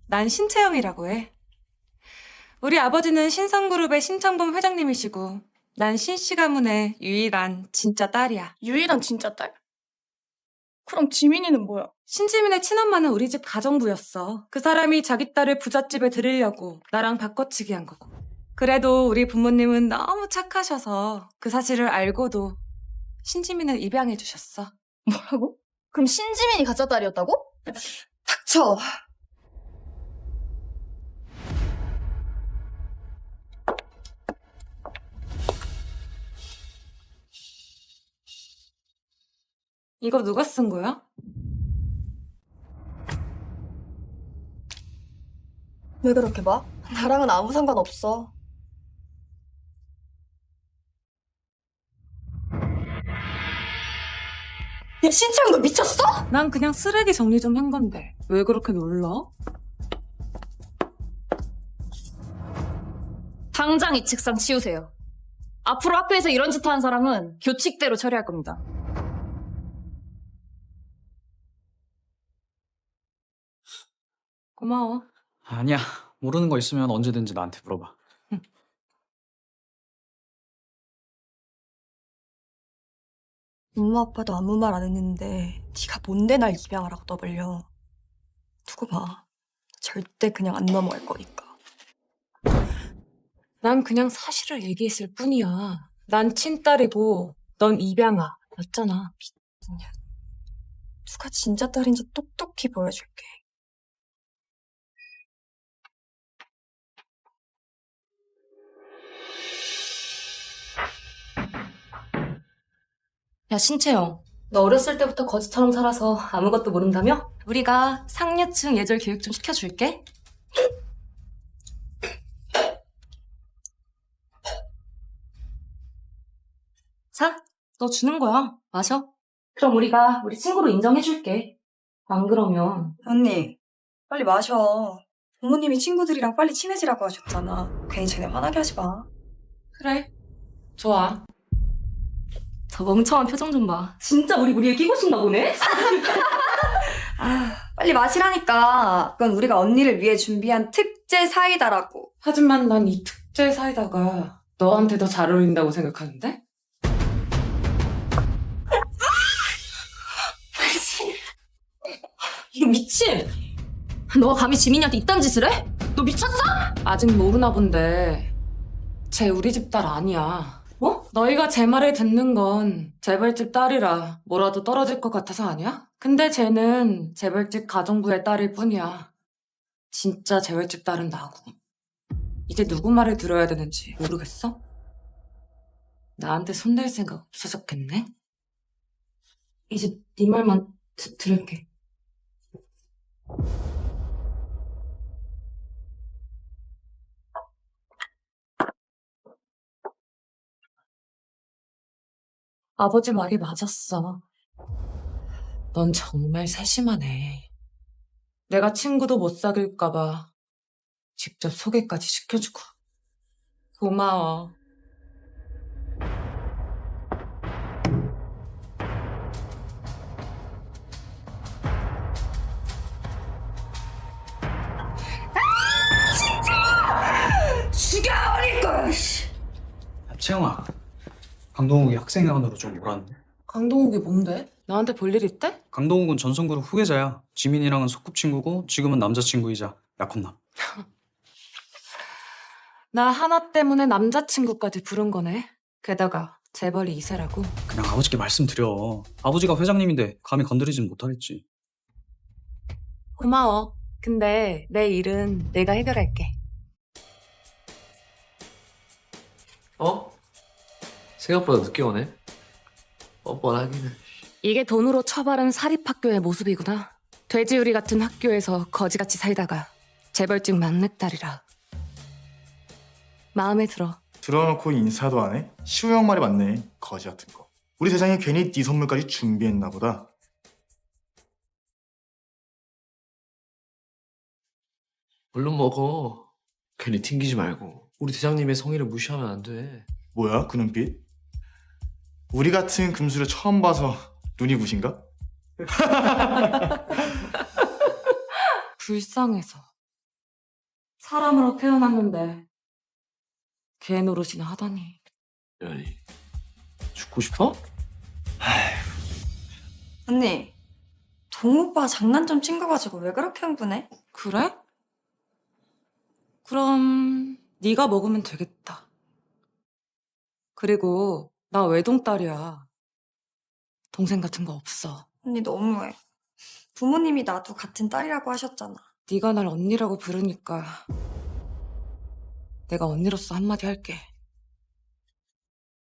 난 신채영이라고 해. 우리 아버지는 신성그룹의 신창범 회장님이시고 난 신씨 가문의 유일한 진짜 딸이야. 유일한 진짜 딸? 그럼 지민이는 뭐야? 신지민의 친엄마는 우리 집 가정부였어. 그 사람이 자기 딸을 부잣집에 들이려고 나랑 바꿔치기 한 거고. 그래도 우리 부모님은 너무 착하셔서 그 사실을 알고도 신지민을 입양해 주셨어. 뭐라고? 그럼 신지민이 가짜 딸이었다고? 닥쳐! 이거 누가 쓴 거야? 왜 그렇게 봐? 나랑은 아무 상관없어. 야, 신채영 너 미쳤어? 난 그냥 쓰레기 정리 좀 한 건데 왜 그렇게 놀라? 당장 이 책상 치우세요. 앞으로 학교에서 이런 짓 하는 사람은 교칙대로 처리할 겁니다. 고마워. 아니야. 모르는 거 있으면 언제든지 나한테 물어봐. 엄마 아빠도 아무 말 안 했는데 네가 뭔데 날 입양하라고 떠벌려. 두고 봐. 절대 그냥 안 넘어갈 거니까. 난 그냥 사실을 얘기했을 뿐이야. 난 친딸이고 넌 입양아 였잖아. 미친년. 누가 진짜 딸인지 똑똑히 보여줄게. 야 신채영, 너 어렸을 때부터 거지처럼 살아서 아무것도 모른다며? 우리가 상류층 예절 교육 좀 시켜줄게. 자, 너 주는 거야. 마셔. 그럼 우리가 우리 친구로 인정해줄게. 안 그러면 언니, 빨리 마셔. 부모님이 친구들이랑 빨리 친해지라고 하셨잖아. 괜히 쟤네 화나게 하지 마. 그래. 좋아. 저 멍청한 표정 좀 봐. 진짜 우리 무리에 끼고 싶나 보네? 빨리 마시라니까. 그건 우리가 언니를 위해 준비한 특제 사이다라고. 하지만 난 이 특제 사이다가 너한테 더 잘 어울린다고 생각하는데? 이거 미친! 너가 감히 지민이한테 이딴 짓을 해? 너 미쳤어? 아직 모르나 본데 쟤 우리 집 딸 아니야. 뭐? 너희가 제 말을 듣는 건 재벌집 딸이라 뭐라도 떨어질 것 같아서 아니야? 근데 쟤는 재벌집 가정부의 딸일 뿐이야. 진짜 재벌집 딸은 나고. 이제 누구 말을 들어야 되는지 모르겠어? 나한테 손댈 생각 없어졌겠네? 이제 네 말만 들을게. 아버지 말이 맞았어. 넌 정말 세심하네. 내가 친구도 못 사귈까봐 직접 소개까지 시켜주고. 고마워. 죽여버릴 거야, 씨. 채영아, 강동욱이 학생회관으로 좀 오라는데. 강동욱이 뭔데? 나한테 볼 일 있대? 강동욱은 전성그룹 후계자야. 지민이랑은 소꿉친구고 지금은 남자친구이자 약혼남. 나 하나 때문에 남자친구까지 부른 거네. 게다가 재벌이 2세라고. 그냥 아버지께 말씀드려. 아버지가 회장님인데 감히 건드리진 못하겠지. 고마워. 근데 내 일은 내가 해결할게. 어? 생각보다 늦게 오네. 뻔뻔하기는. 이게 돈으로 처바른 사립학교의 모습이구나. 돼지우리 같은 학교에서 거지같이 살다가 재벌집 막내딸이라. 마음에 들어. 들어놓고 인사도 안 해? 시우 형 말이 맞네. 거지 같은 거. 우리 세상에 괜히 네 선물까지 준비했나 보다. 물론 먹어. 괜히 튕기지 말고. 우리 대장님의 성의를 무시하면 안 돼. 뭐야 그 눈빛? 우리 같은 금수를 처음 봐서 눈이 부신가? 불쌍해서. 사람으로 태어났는데 개 노릇이나 하다니. 연이 죽고 싶어? 언니, 동오빠 장난 좀 친 거 가지고 왜 그렇게 흥분해? 그래? 그럼 네가 먹으면 되겠다. 그리고 나 외동딸이야. 동생 같은 거 없어. 언니 너무해. 부모님이 나도 같은 딸이라고 하셨잖아. 네가 날 언니라고 부르니까 내가 언니로서 한마디 할게.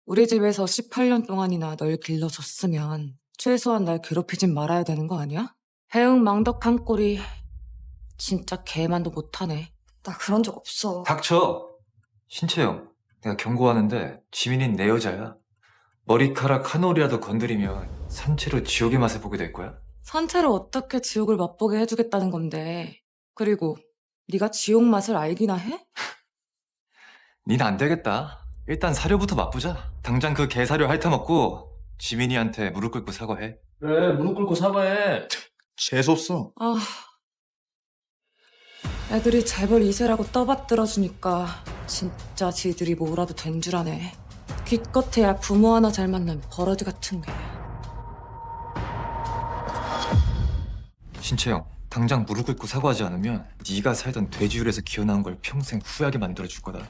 우리 집에서 18년 동안이나 널 길러줬으면 최소한 날 괴롭히진 말아야 되는 거 아니야? 해응망덕한 꼴이 진짜 개만도 못하네. 나 그런 적 없어. 닥쳐. 신채영, 내가 경고하는데 지민이는 내 여자야. 머리카락 한 올이라도 건드리면 산채로 지옥의 맛을 보게 될 거야? 산채로 어떻게 지옥을 맛보게 해주겠다는 건데. 그리고 네가 지옥 맛을 알기나 해? 닌 안 되겠다. 일단 사료부터 맛보자. 당장 그 개사료 핥아먹고 지민이한테 무릎 꿇고 사과해. 그래, 무릎 꿇고 사과해. 재수없어. 아, 애들이 재벌 2세라고 떠받들어주니까 진짜 지들이 뭐라도 된 줄 아네. 기껏해야 부모 하나 잘 만난 버러지 같은 게. 신채영, 당장 무릎 꿇고 사과하지 않으면 네가 살던 돼지율에서 기어나온 걸 평생 후회하게 만들어줄 거다.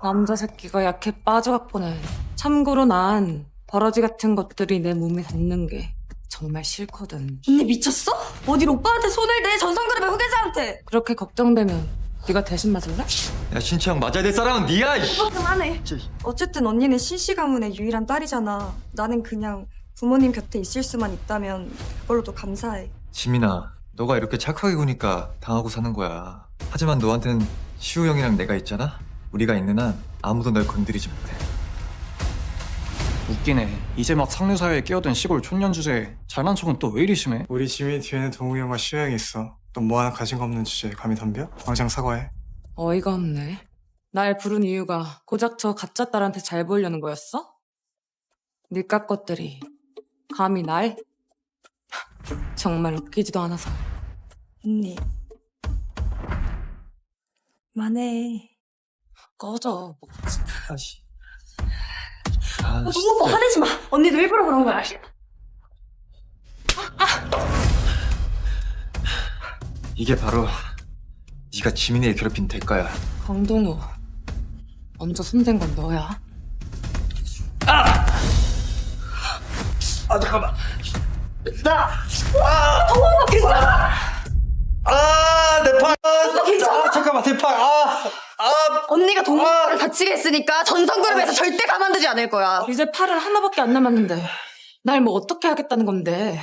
남자 새끼가 약해 빠져갖고는. 참고로 난 버러지 같은 것들이 내 몸에 닿는 게 정말 싫거든. 언니 미쳤어? 어딜 오빠한테 손을 대? 전성그룹의 후계자한테. 그렇게 걱정되면 네가 대신 맞을래? 야, 신채영, 맞아야 될 사람은 네야! 오빠 그만해. 어쨌든 언니는 신씨 가문의 유일한 딸이잖아. 나는 그냥 부모님 곁에 있을 수만 있다면 그걸로도 감사해. 지민아, 너가 이렇게 착하게 구니까 당하고 사는 거야. 하지만 너한텐 시우 형이랑 내가 있잖아? 우리가 있는 한 아무도 널 건드리지 못해. 웃기네. 이제 막 상류사회에 끼어든 시골 촌년 주제에 잘난 척은 또 왜 이리 심해? 우리 지민 뒤에는 동욱이 형과 시우 형이 있어. 넌 뭐 하나 가진 거 없는 주제에 감히 덤벼? 당장 사과해. 어이가 없네. 날 부른 이유가 고작 저 가짜 딸한테 잘 보이려는 거였어? 니깟 것들이 감히 날? 정말 웃기지도 않아서. 언니 그만해. 꺼져. 아씨. 너무 오빠 화내지 마. 언니도 일부러 그런 거야. 이게 바로 네가 지민이를 괴롭힌 대가야. 강동우, 먼저 손댄 건 너야. 잠깐만. 동욱아 괜찮아. 내 팔. 괜찮아. 잠깐만, 내 팔. 언니가 동욱이를 다치게 했으니까 전성그룹에서 절대 가만두지 않을 거야. 이제 팔은 하나밖에 안 남았는데 날 뭐 어떻게 하겠다는 건데.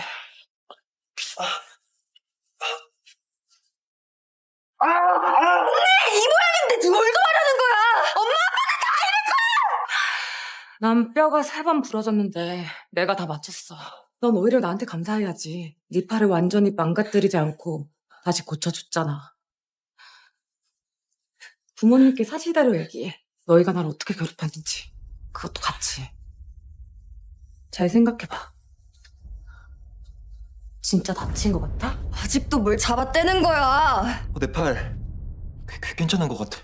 언니 이 모양인데 뭘 도와라는 거야. 엄마 아빠는 다 이럴 거야. 난 뼈가 3번 부러졌는데 내가 다 맞췄어. 넌 오히려 나한테 감사해야지. 네 팔을 완전히 망가뜨리지 않고 다시 고쳐줬잖아. 부모님께 사실대로 얘기해. 너희가 날 어떻게 괴롭혔는지. 그것도 같이. 잘 생각해봐. 진짜 다친 것 같아? 아직도 뭘 잡아떼는 거야. 내 팔. 꽤 괜찮은 것 같아.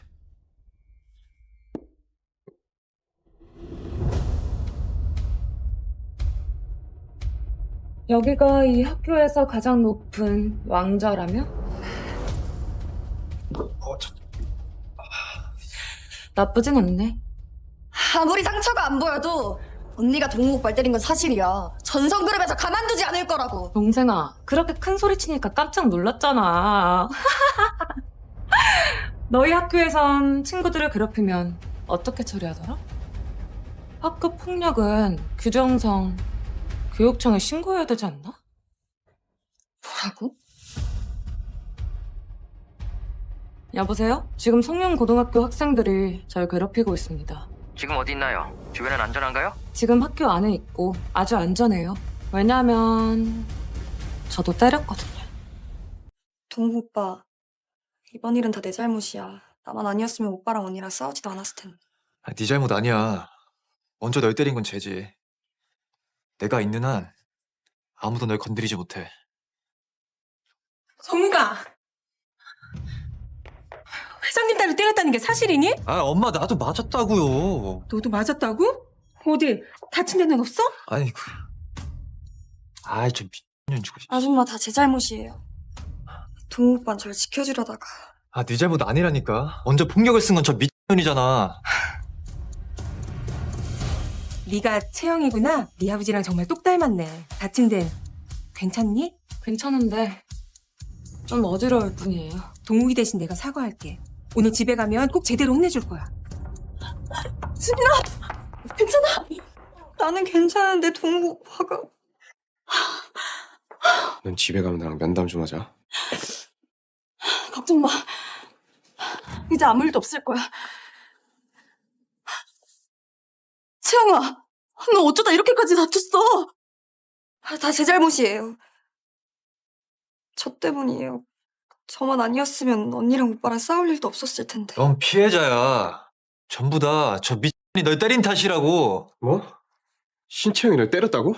여기가 이 학교에서 가장 높은 왕좌라며? 나쁘진 않네. 아무리 상처가 안 보여도 언니가 동욱 오빠를 때린 건 사실이야. 전성그룹에서 가만두지 않을 거라고. 동생아, 그렇게 큰 소리 치니까 깜짝 놀랐잖아. 너희 학교에선 친구들을 괴롭히면 어떻게 처리하더라? 학교 폭력은 규정상 교육청에 신고해야 되지 않나? 뭐라고? 여보세요? 지금 성룡고등학교 학생들이 절 괴롭히고 있습니다. 지금 어디 있나요? 주변은 안전한가요? 지금 학교 안에 있고 아주 안전해요. 왜냐면 저도 때렸거든요. 동욱 오빠, 이번 일은 다 내 잘못이야. 나만 아니었으면 오빠랑 언니랑 싸우지도 않았을 텐데. 네 잘못 아니야. 먼저 널 때린 건 쟤지. 내가 있는 한 아무도 널 건드리지 못해. 정우가 회장님 딸을 때렸다는 게 사실이니? 엄마 나도 맞았다고요. 너도 맞았다고? 어디 다친 데는 없어? 아니 저 미친년 주고. 아줌마 다 제 잘못이에요. 동욱 오빠는 절 지켜주려다가. 네 잘못 아니라니까. 먼저 폭력을 쓴 건 저 미친년이잖아. 네가 채영이구나. 네 아버지랑 정말 똑 닮았네. 다친 데는 괜찮니? 괜찮은데 좀 어지러울 뿐이에요. 동욱이 대신 내가 사과할게. 오늘 집에 가면 꼭 제대로 혼내줄 거야. 수민아! 괜찮아? 나는 괜찮은데 동욱 오빠가. 넌 집에 가면 나랑 면담 좀 하자. 걱정 마. 이제 아무 일도 없을 거야. 채영아, 너 어쩌다 이렇게까지 다쳤어? 다 제 잘못이에요. 저 때문이에요. 저만 아니었으면 언니랑 오빠랑 싸울 일도 없었을 텐데. 넌 피해자야. 전부 다 저 미친이 널 때린 탓이라고. 뭐? 신채영이 널 때렸다고?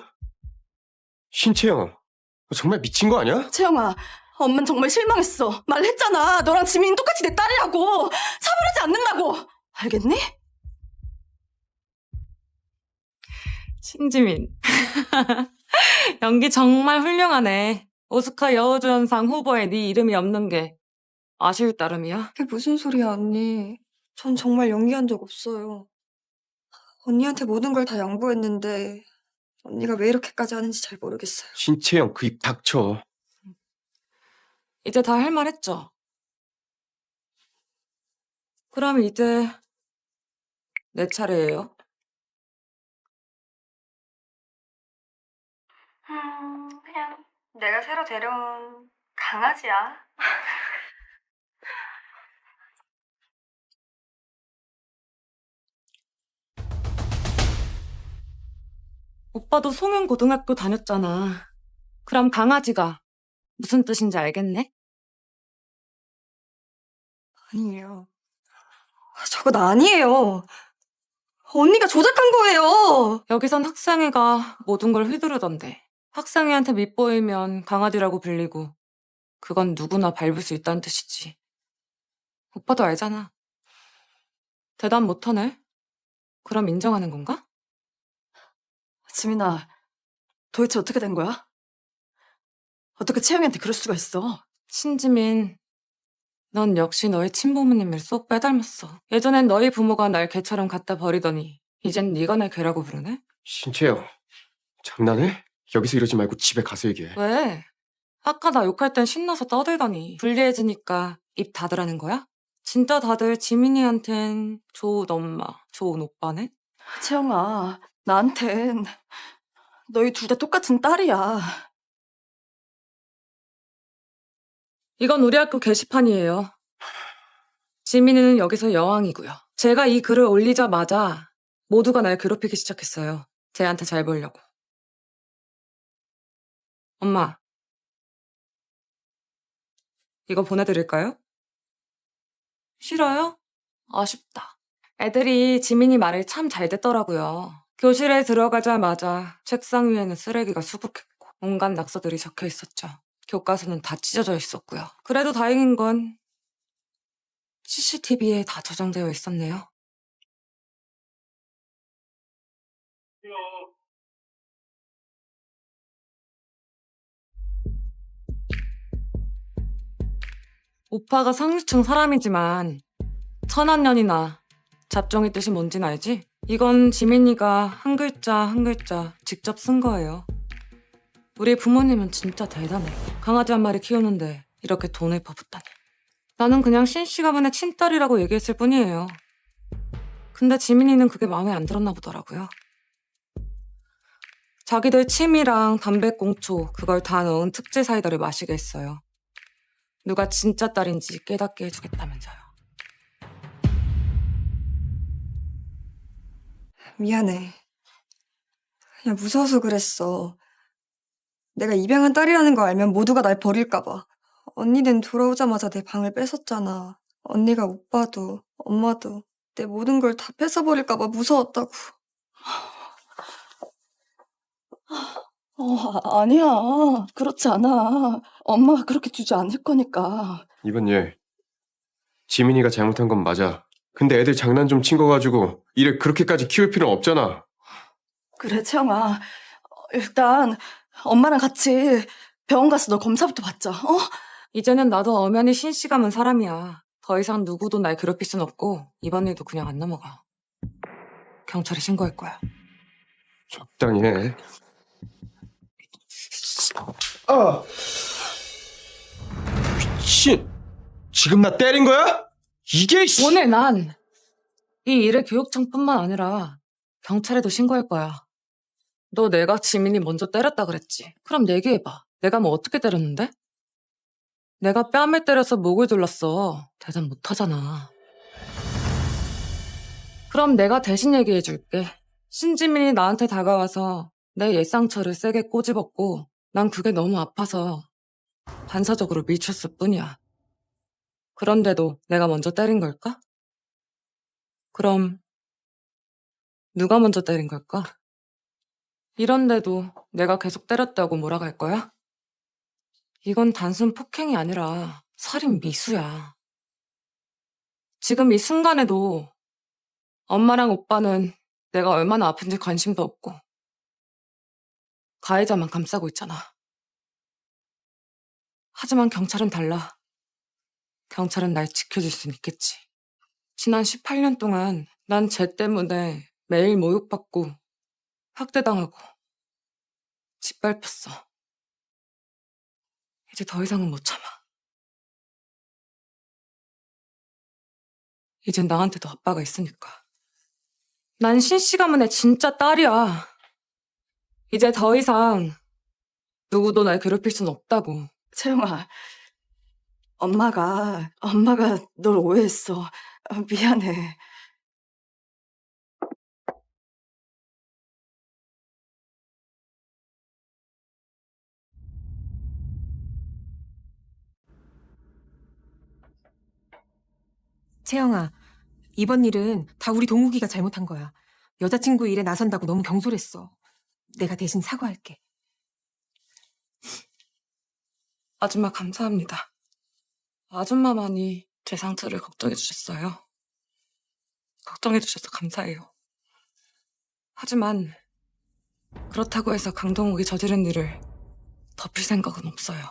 신채영, 너 정말 미친 거 아니야? 채영아, 엄만 정말 실망했어. 말했잖아. 너랑 지민이 똑같이 내 딸이라고. 사부르지 않는다고. 알겠니? 신지민. 연기 정말 훌륭하네. 오스카 여우조연상 후보에 네 이름이 없는 게 아쉬울 따름이야? 그게 무슨 소리야, 언니. 전 정말 연기한 적 없어요. 언니한테 모든 걸 다 양보했는데 언니가 왜 이렇게까지 하는지 잘 모르겠어요. 신채영, 그 입 닥쳐. 이제 다 할 말 했죠? 그럼 이제 내 차례예요. 그냥 내가 새로 데려온 강아지야. 오빠도 송영고등학교 다녔잖아. 그럼 강아지가 무슨 뜻인지 알겠네? 아니에요. 저건 아니에요. 언니가 조작한 거예요. 여기선 학생회가 모든 걸 휘두르던데. 학생회한테 밉보이면 강아지라고 불리고 그건 누구나 밟을 수 있다는 뜻이지. 오빠도 알잖아. 대답 못하네. 그럼 인정하는 건가? 지민아, 도대체 어떻게 된 거야? 어떻게 채영이한테 그럴 수가 있어? 신지민, 넌 역시 너희 친부모님을 쏙 빼닮았어. 예전엔 너희 부모가 날 개처럼 갖다 버리더니 이젠 네가 날 개라고 부르네? 신채영, 장난해? 여기서 이러지 말고 집에 가서 얘기해. 왜? 아까 나 욕할 땐 신나서 떠들더니 불리해지니까 입 닫으라는 거야? 진짜 다들 지민이한텐 좋은 엄마, 좋은 오빠네? 채영아, 나한텐 너희 둘 다 똑같은 딸이야. 이건 우리 학교 게시판이에요. 지민이는 여기서 여왕이고요. 제가 이 글을 올리자마자 모두가 날 괴롭히기 시작했어요. 쟤한테 잘 보이려고. 엄마, 이거 보내드릴까요? 싫어요? 아쉽다. 애들이 지민이 말을 참 잘 듣더라고요. 교실에 들어가자마자 책상 위에는 쓰레기가 수북했고 온갖 낙서들이 적혀 있었죠. 교과서는 다 찢어져 있었고요. 그래도 다행인 건 CCTV에 다 저장되어 있었네요. 오빠가 상류층 사람이지만 천한년이나 잡종의 뜻이 뭔진 알지? 이건 지민이가 한 글자 한 글자 직접 쓴 거예요. 우리 부모님은 진짜 대단해. 강아지 한 마리 키우는데 이렇게 돈을 퍼붓다니. 나는 그냥 신씨 가문의 친딸이라고 얘기했을 뿐이에요. 근데 지민이는 그게 마음에 안 들었나 보더라고요. 자기들 취미랑 담배꽁초 그걸 다 넣은 특제 사이다를 마시게 했어요. 누가 진짜 딸인지 깨닫게 해주겠다면서요. 미안해. 그냥 무서워서 그랬어. 내가 입양한 딸이라는 거 알면 모두가 날 버릴까 봐. 언니는 돌아오자마자 내 방을 뺏었잖아. 언니가 오빠도 엄마도 내 모든 걸 다 뺏어버릴까 봐 무서웠다고. 아니야. 그렇지 않아. 엄마가 그렇게 두지 않을 거니까. 이번 얘, 지민이가 잘못한 건 맞아. 근데 애들 장난 좀 친 거 가지고 이를 그렇게까지 키울 필요는 없잖아. 그래, 채영아. 일단 엄마랑 같이 병원 가서 너 검사부터 받자. 어? 이제는 나도 엄연히 신씨 가문 사람이야. 더 이상 누구도 날 괴롭힐 순 없고 이번 일도 그냥 안 넘어가. 경찰에 신고할 거야. 적당히 해. 미친! 지금 나 때린 거야? 이게 오늘 난 이 일을 교육청뿐만 아니라 경찰에도 신고할 거야. 너 내가 지민이 먼저 때렸다 그랬지? 그럼 얘기해봐. 내가 뭐 어떻게 때렸는데? 내가 뺨을 때려서 목을 졸랐어. 대답 못하잖아. 그럼 내가 대신 얘기해줄게. 신지민이 나한테 다가와서 내 옛상처를 세게 꼬집었고 난 그게 너무 아파서 반사적으로 밀쳤을 뿐이야. 그런데도 내가 먼저 때린 걸까? 그럼 누가 먼저 때린 걸까? 이런데도 내가 계속 때렸다고 몰아갈 거야? 이건 단순 폭행이 아니라 살인 미수야. 지금 이 순간에도 엄마랑 오빠는 내가 얼마나 아픈지 관심도 없고 가해자만 감싸고 있잖아. 하지만 경찰은 달라. 경찰은 날 지켜줄 순 있겠지. 지난 18년 동안 난 쟤 때문에 매일 모욕받고 학대당하고 짓밟혔어. 이제 더 이상은 못 참아. 이젠 나한테도 아빠가 있으니까. 난 신씨 가문의 진짜 딸이야. 이제 더 이상 누구도 날 괴롭힐 순 없다고. 채영아, 엄마가 널 오해했어. 미안해. 채영아, 이번 일은 다 우리 동욱이가 잘못한 거야. 여자친구 일에 나선다고 너무 경솔했어. 내가 대신 사과할게. 아줌마 감사합니다. 아줌마만이 제 상처를 걱정해 주셨어요. 걱정해 주셔서 감사해요. 하지만 그렇다고 해서 강동욱이 저지른 일을 덮을 생각은 없어요.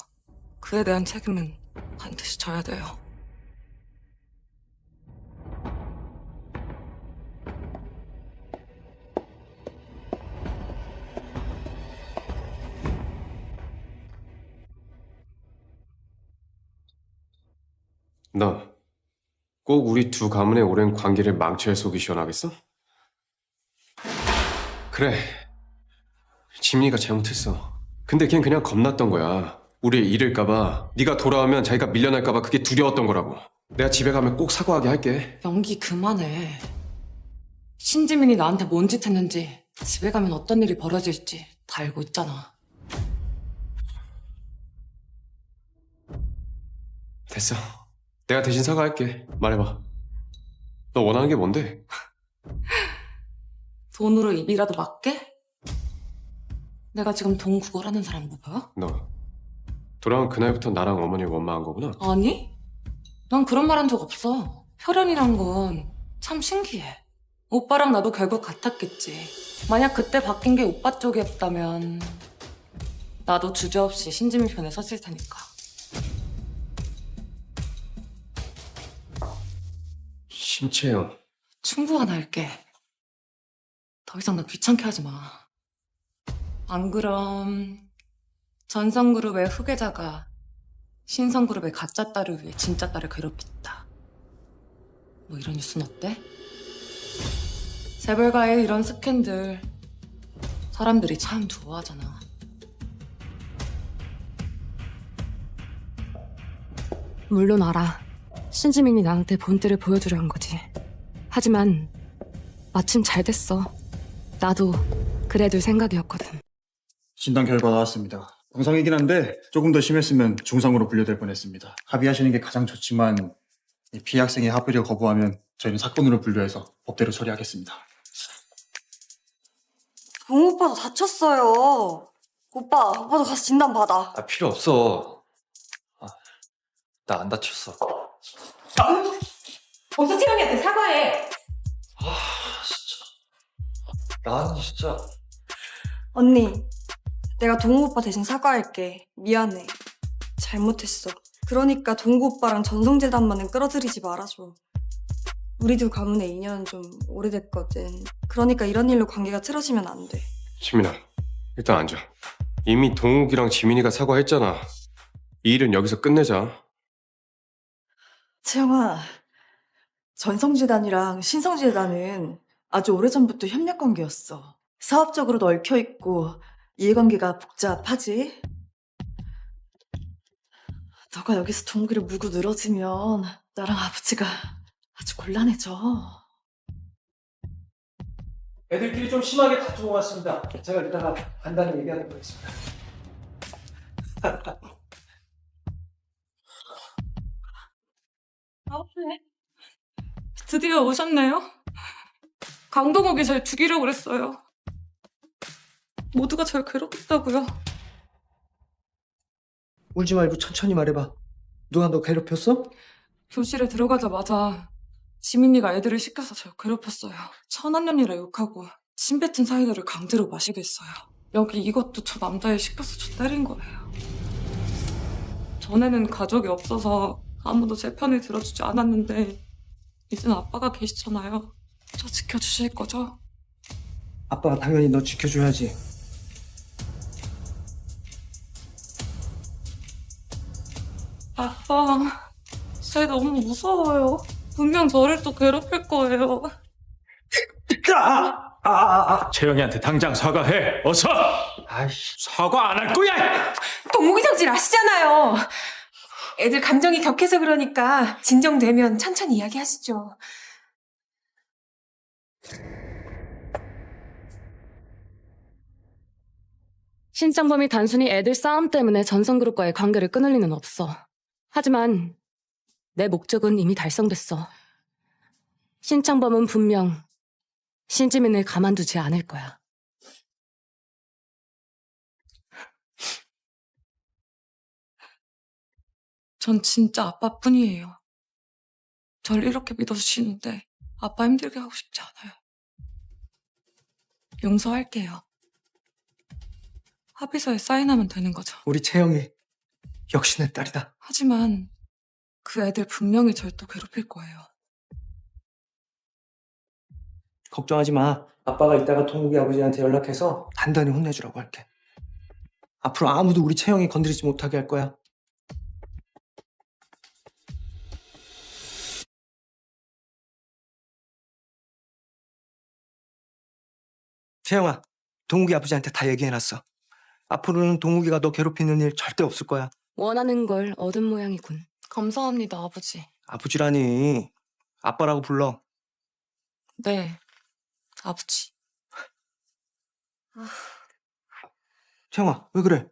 그에 대한 책임은 반드시 져야 돼요. 너 꼭 우리 두 가문의 오랜 관계를 망쳐야 속이 시원하겠어? 그래, 지민이가 잘못했어. 근데 걔는 그냥 겁났던 거야. 우리 잃을까봐, 네가 돌아오면 자기가 밀려날까봐 그게 두려웠던 거라고. 내가 집에 가면 꼭 사과하게 할게. 연기 그만해. 신지민이 나한테 뭔 짓 했는지, 집에 가면 어떤 일이 벌어질지 다 알고 있잖아. 됐어. 내가 대신 사과할게. 말해봐. 너 원하는 게 뭔데? 돈으로 입이라도 맞게? 내가 지금 돈 구걸하는 사람 뭐 보여? 너 돌아온 그날부터 나랑 어머니 원망한 거구나? 아니? 난 그런 말 한 적 없어. 혈연이란 건 참 신기해. 오빠랑 나도 결국 같았겠지. 만약 그때 바뀐 게 오빠 쪽이었다면 나도 주저없이 신지민 편에 섰을 테니까. 신채영. 충고 하나 할게. 더 이상 나 귀찮게 하지 마. 안 그럼 전성그룹의 후계자가 신성그룹의 가짜 딸을 위해 진짜 딸을 괴롭혔다. 뭐 이런 뉴스는 어때? 재벌가의 이런 스캔들 사람들이 참 좋아하잖아. 물론 알아. 신지민이 나한테 본때를 보여주려 한 거지. 하지만 마침 잘 됐어. 나도 그래둘 생각이었거든. 진단 결과 나왔습니다. 정상이긴 한데 조금 더 심했으면 중상으로 분류될 뻔했습니다. 합의하시는 게 가장 좋지만 이 피해 학생이 합의를 거부하면 저희는 사건으로 분류해서 법대로 처리하겠습니다. 동욱 오빠도 다쳤어요. 오빠도 가서 진단 받아. 아, 필요 없어. 나 안 다쳤어. 어서 채영이한테 사과해. 난 진짜. 언니, 내가 동욱 오빠 대신 사과할게. 미안해. 잘못했어. 그러니까 동욱 오빠랑 전성재단만은 끌어들이지 말아줘. 우리 두 가문의 인연은 좀 오래됐거든. 그러니까 이런 일로 관계가 틀어지면 안 돼. 지민아, 일단 앉아. 이미 동욱이랑 지민이가 사과했잖아. 이 일은 여기서 끝내자. 채영아, 전성재단이랑 신성재단은 아주 오래전부터 협력관계였어. 사업적으로도 얽혀있고 이해관계가 복잡하지? 너가 여기서 동욱이를 물고 늘어지면 나랑 아버지가 아주 곤란해져. 애들끼리 좀 심하게 다투고 왔습니다. 제가 이따가 간단히 얘기하도록 하겠습니다. 아버지, 드디어 오셨네요? 강동욱이 절 죽이려고 그랬어요. 모두가 절 괴롭혔다고요. 울지 말고 천천히 말해봐. 누가 너 괴롭혔어? 교실에 들어가자마자 지민이가 애들을 시켜서 절 괴롭혔어요. 천한년이라 욕하고 침 뱉은 사이다를 강제로 마시게 했어요. 여기 이것도 저 남자애 시켜서 저 때린 거예요. 전에는 가족이 없어서 아무도 제 편을 들어주지 않았는데 이젠 아빠가 계시잖아요. 저 지켜주실 거죠? 아빠가 당연히 너 지켜줘야지. 아빠, 쟤 너무 무서워요. 분명 저를 또 괴롭힐 거예요. 채영이한테 당장 사과해. 어서. 사과 안 할 거야. 동욱이 성질 아시잖아요. 애들 감정이 격해서 그러니까 진정되면 천천히 이야기하시죠. 신장범이 단순히 애들 싸움 때문에 전성그룹과의 관계를 끊을 리는 없어. 하지만 내 목적은 이미 달성됐어. 신창범은 분명 신지민을 가만두지 않을 거야. 전 진짜 아빠뿐이에요. 절 이렇게 믿어주시는데 아빠 힘들게 하고 싶지 않아요. 용서할게요. 합의서에 사인하면 되는 거죠. 우리 채영이 역시 내 딸이다. 하지만 그 애들 분명히 절 또 괴롭힐 거예요. 걱정하지 마. 아빠가 이따가 동욱이 아버지한테 연락해서 단단히 혼내주라고 할게. 앞으로 아무도 우리 채영이 건드리지 못하게 할 거야. 채영아, 동욱이 아버지한테 다 얘기해놨어. 앞으로는 동욱이가 너 괴롭히는 일 절대 없을 거야. 원하는 걸 얻은 모양이군. 감사합니다, 아버지. 아버지라니. 아빠라고 불러. 네, 아버지. 채영아, 왜 그래?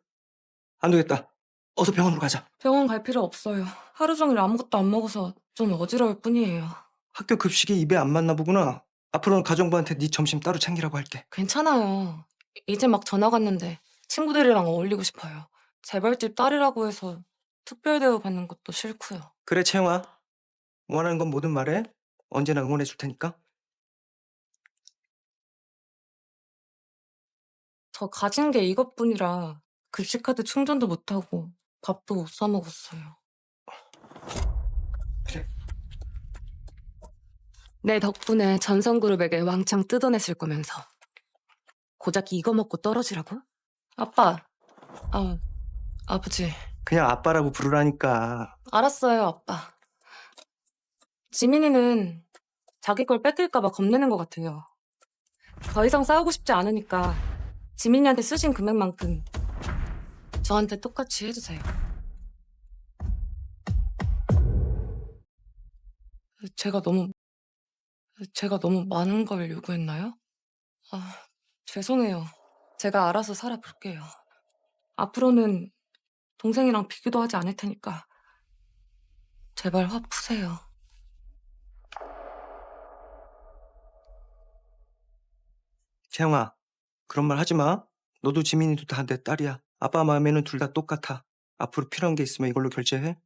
안 되겠다. 어서 병원으로 가자. 병원 갈 필요 없어요. 하루 종일 아무것도 안 먹어서 좀 어지러울 뿐이에요. 학교 급식이 입에 안 맞나 보구나. 앞으로는 가정부한테 네 점심 따로 챙기라고 할게. 괜찮아요. 이제 막 전학 왔는데 친구들이랑 어울리고 싶어요. 재벌집 딸이라고 해서 특별 대우 받는 것도 싫고요. 그래, 채영아. 원하는 건 뭐든 말해. 언제나 응원해 줄 테니까. 저 가진 게 이것뿐이라 급식카드 충전도 못하고 밥도 못 사 먹었어요. 내 덕분에 전성그룹에게 왕창 뜯어냈을 거면서 고작 이거 먹고 떨어지라고? 아빠, 아버지. 그냥 아빠라고 부르라니까. 알았어요, 아빠. 지민이는 자기 걸 뺏길까봐 겁내는 것 같아요. 더 이상 싸우고 싶지 않으니까 지민이한테 쓰신 금액만큼 저한테 똑같이 해주세요. 제가 너무 많은 걸 요구했나요? 죄송해요. 제가 알아서 살아볼게요. 앞으로는 동생이랑 비교도 하지 않을 테니까 제발 화 푸세요. 채영아, 그런 말 하지 마. 너도 지민이도 다 내 딸이야. 아빠 마음에는 둘 다 똑같아. 앞으로 필요한 게 있으면 이걸로 결제해.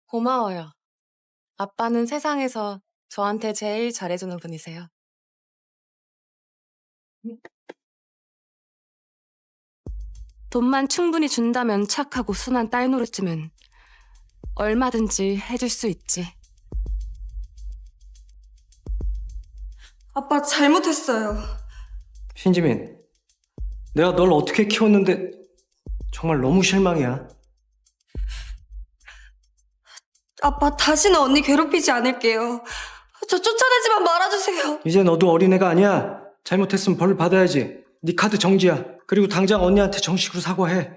고마워요. 아빠는 세상에서 저한테 제일 잘해주는 분이세요. 돈만 충분히 준다면 착하고 순한 딸 노릇쯤은 얼마든지 해줄 수 있지. 아빠 잘못했어요. 신지민, 내가 널 어떻게 키웠는데 정말 너무 실망이야. 아빠 다시는 언니 괴롭히지 않을게요. 저 쫓아내지만 말아주세요. 이제 너도 어린애가 아니야. 잘못했으면 벌 받아야지. 네 카드 정지야. 그리고 당장 언니한테 정식으로 사과해.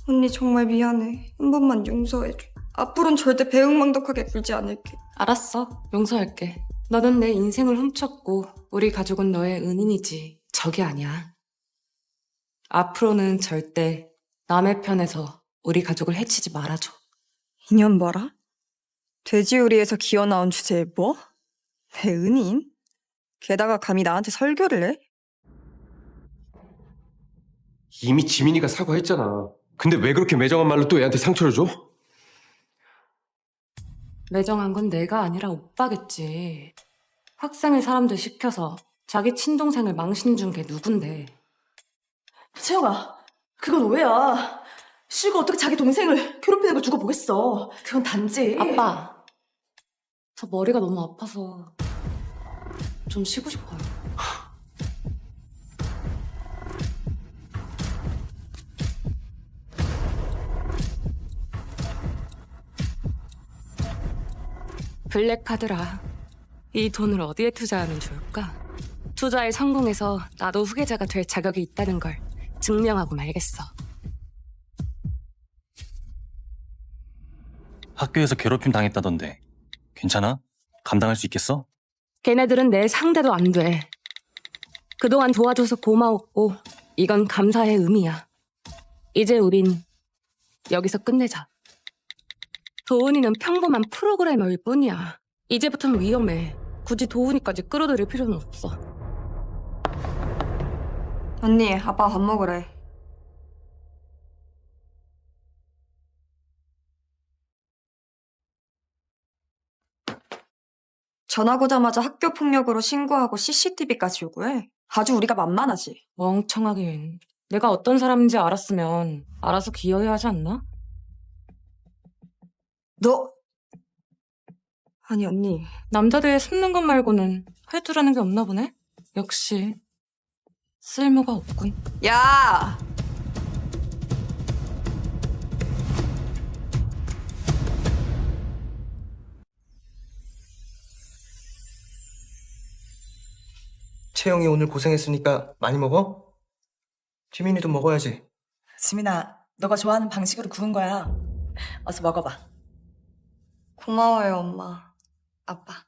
언니 정말 미안해. 한 번만 용서해줘. 앞으로는 절대 배은망덕하게 굴지 않을게. 알았어. 용서할게. 너는 내 인생을 훔쳤고 우리 가족은 너의 은인이지 적이 아니야. 앞으로는 절대 남의 편에서 우리 가족을 해치지 말아줘. 인연 봐라. 돼지우리에서 기어나온 주제에 뭐? 내 은인? 게다가 감히 나한테 설교를 해? 이미 지민이가 사과했잖아. 근데 왜 그렇게 매정한 말로 또 애한테 상처를 줘? 매정한 건 내가 아니라 오빠겠지. 학생회 사람들 시켜서 자기 친동생을 망신 준 게 누군데. 채영아, 그건 오해야. 씨가 어떻게 자기 동생을 괴롭히는 걸 두고 보겠어. 그건 단지. 아빠, 저 머리가 너무 아파서 좀 쉬고 싶어요. 블랙카드라. 이 돈을 어디에 투자하면 좋을까? 투자에 성공해서 나도 후계자가 될 자격이 있다는 걸 증명하고 말겠어. 학교에서 괴롭힘 당했다던데 괜찮아? 감당할 수 있겠어? 걔네들은 내 상대도 안 돼. 그동안 도와줘서 고마웠고 이건 감사의 의미야. 이제 우린 여기서 끝내자. 도훈이는 평범한 프로그래머일 뿐이야. 이제부터는 위험해. 굳이 도훈이까지 끌어들일 필요는 없어. 언니, 아빠 밥 먹으래. 전학 오자마자 학교 폭력으로 신고하고 CCTV까지 요구해. 아주 우리가 만만하지. 멍청하긴. 내가 어떤 사람인지 알았으면 알아서 기여해야 하지 않나? 너! 아니 언니. 남자들 숨는 것 말고는 할 줄 아는 게 없나 보네? 역시 쓸모가 없군. 야! 채영이 오늘 고생했으니까 많이 먹어? 지민이도 먹어야지. 지민아, 너가 좋아하는 방식으로 구운 거야. 어서 먹어봐. 고마워요, 엄마. 아빠.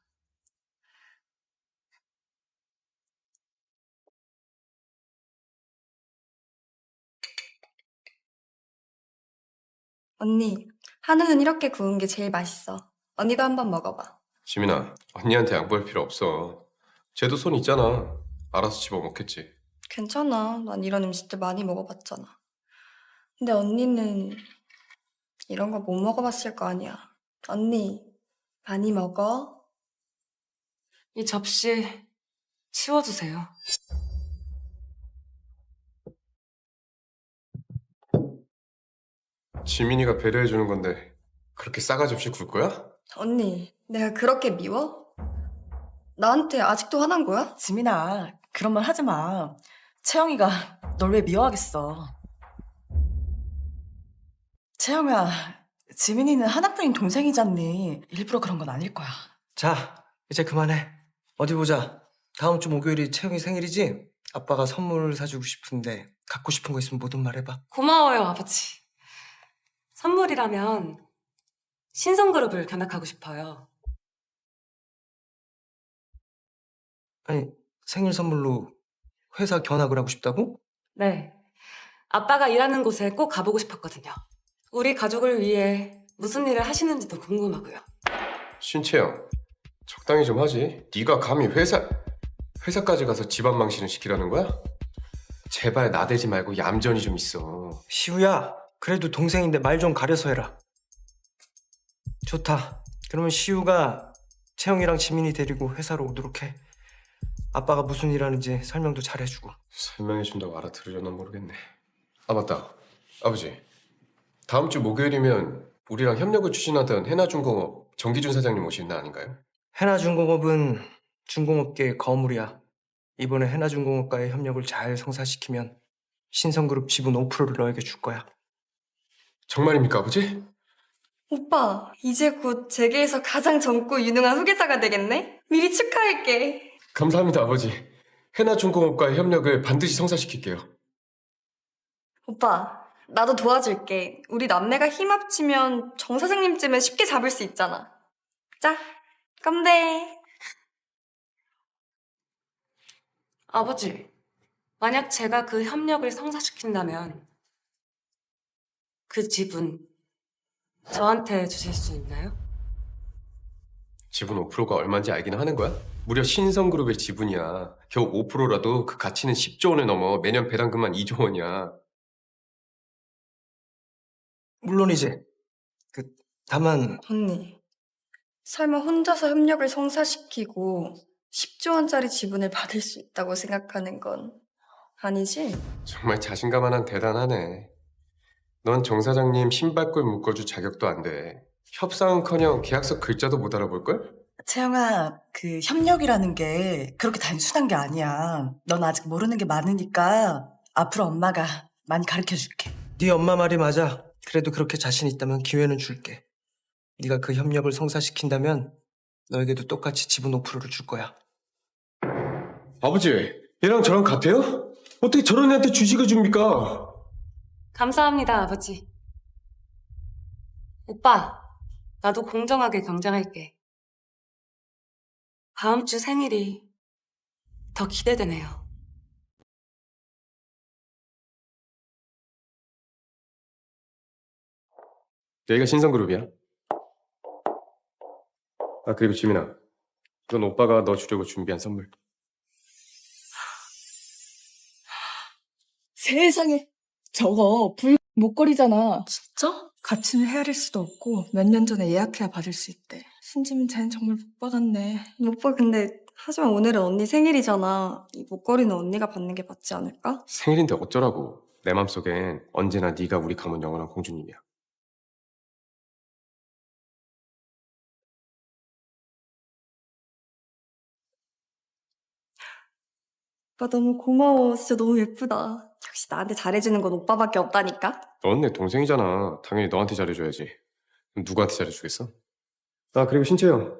언니, 한우는 이렇게 구운 게 제일 맛있어. 언니도 한번 먹어봐. 지민아, 언니한테 양보할 필요 없어. 쟤도 손 있잖아. 알아서 집어먹겠지. 괜찮아. 난 이런 음식들 많이 먹어봤잖아. 근데 언니는 이런 거 못 먹어봤을 거 아니야. 언니, 많이 먹어. 이 접시 치워주세요. 지민이가 배려해주는 건데 그렇게 싸가지 없이 굴 거야? 언니, 내가 그렇게 미워? 나한테 아직도 화난 거야? 지민아, 그런 말 하지 마. 채영이가 널 왜 미워하겠어. 채영아, 지민이는 하나뿐인 동생이잖니. 일부러 그런 건 아닐 거야. 자, 이제 그만해. 어디 보자. 다음 주 목요일이 채영이 생일이지? 아빠가 선물 사주고 싶은데 갖고 싶은 거 있으면 뭐든 말해봐. 고마워요, 아버지. 선물이라면 신성그룹을 견학하고 싶어요. 아니, 생일 선물로 회사 견학을 하고 싶다고? 네. 아빠가 일하는 곳에 꼭 가보고 싶었거든요. 우리 가족을 위해 무슨 일을 하시는지도 궁금하고요. 신채영, 적당히 좀 하지. 네가 감히 회사까지 가서 집안 망신을 시키라는 거야? 제발 나대지 말고 얌전히 좀 있어. 시우야, 그래도 동생인데 말 좀 가려서 해라. 좋다. 그러면 시우가 채영이랑 지민이 데리고 회사로 오도록 해. 아빠가 무슨 일 하는지 설명도 잘해주고. 설명해준다고 알아들으려나 모르겠네. 아 맞다. 아버지, 다음 주 목요일이면 우리랑 협력을 추진하던 해나중공업 정기준 사장님 오시는 날 아닌가요? 해나중공업은 중공업계의 거물이야. 이번에 해나중공업과의 협력을 잘 성사시키면 신성그룹 지분 5%를 너에게 줄 거야. 정말입니까, 아버지? 오빠, 이제 곧 재계에서 가장 젊고 유능한 후계자가 되겠네? 미리 축하할게. 감사합니다, 아버지. 해나중공업과의 협력을 반드시 성사시킬게요. 오빠, 나도 도와줄게. 우리 남매가 힘 합치면 정 사장님쯤은 쉽게 잡을 수 있잖아. 자, 건배. 아버지, 만약 제가 그 협력을 성사시킨다면 그 지분 저한테 주실 수 있나요? 지분 5%가 얼마인지 알기는 하는 거야? 무려 신성그룹의 지분이야. 겨우 5%라도 그 가치는 10조 원을 넘어. 매년 배당금만 2조 원이야. 물론이지. 다만 언니, 설마 혼자서 협력을 성사시키고 10조 원짜리 지분을 받을 수 있다고 생각하는 건 아니지? 정말 자신감 하나 대단하네. 넌 정 사장님 신발끈 묶어줄 자격도 안 돼. 협상은커녕 계약서 글자도 못 알아볼걸? 채영아, 그 협력이라는 게 그렇게 단순한 게 아니야. 넌 아직 모르는 게 많으니까 앞으로 엄마가 많이 가르쳐 줄게. 네 엄마 말이 맞아. 그래도 그렇게 자신 있다면 기회는 줄게. 네가 그 협력을 성사시킨다면 너에게도 똑같이 지분 5%를 줄 거야. 아버지, 얘랑 저랑 같아요? 어떻게 저런 애한테 주식을 줍니까? 감사합니다, 아버지. 오빠, 나도 공정하게 경쟁할게. 다음 주 생일이 더 기대되네요. 여기가 신성그룹이야. 아, 그리고 지민아, 이건 오빠가 너 주려고 준비한 선물. 세상에, 저거 목걸이잖아. 진짜? 가치는 헤아릴 수도 없고 몇 년 전에 예약해야 받을 수 있대. 신지민 자넨 정말 못 박았네. 오빠 근데 하지만 오늘은 언니 생일이잖아. 이 목걸이는 언니가 받는 게 맞지 않을까? 생일인데 어쩌라고. 내 맘속엔 언제나 네가 우리 가문 영원한 공주님이야. 오빠 너무 고마워. 진짜 너무 예쁘다. 역시 나한테 잘해주는 건 오빠밖에 없다니까. 넌 내 동생이잖아. 당연히 너한테 잘해줘야지. 그럼 누구한테 잘해주겠어? 아, 그리고 신채영,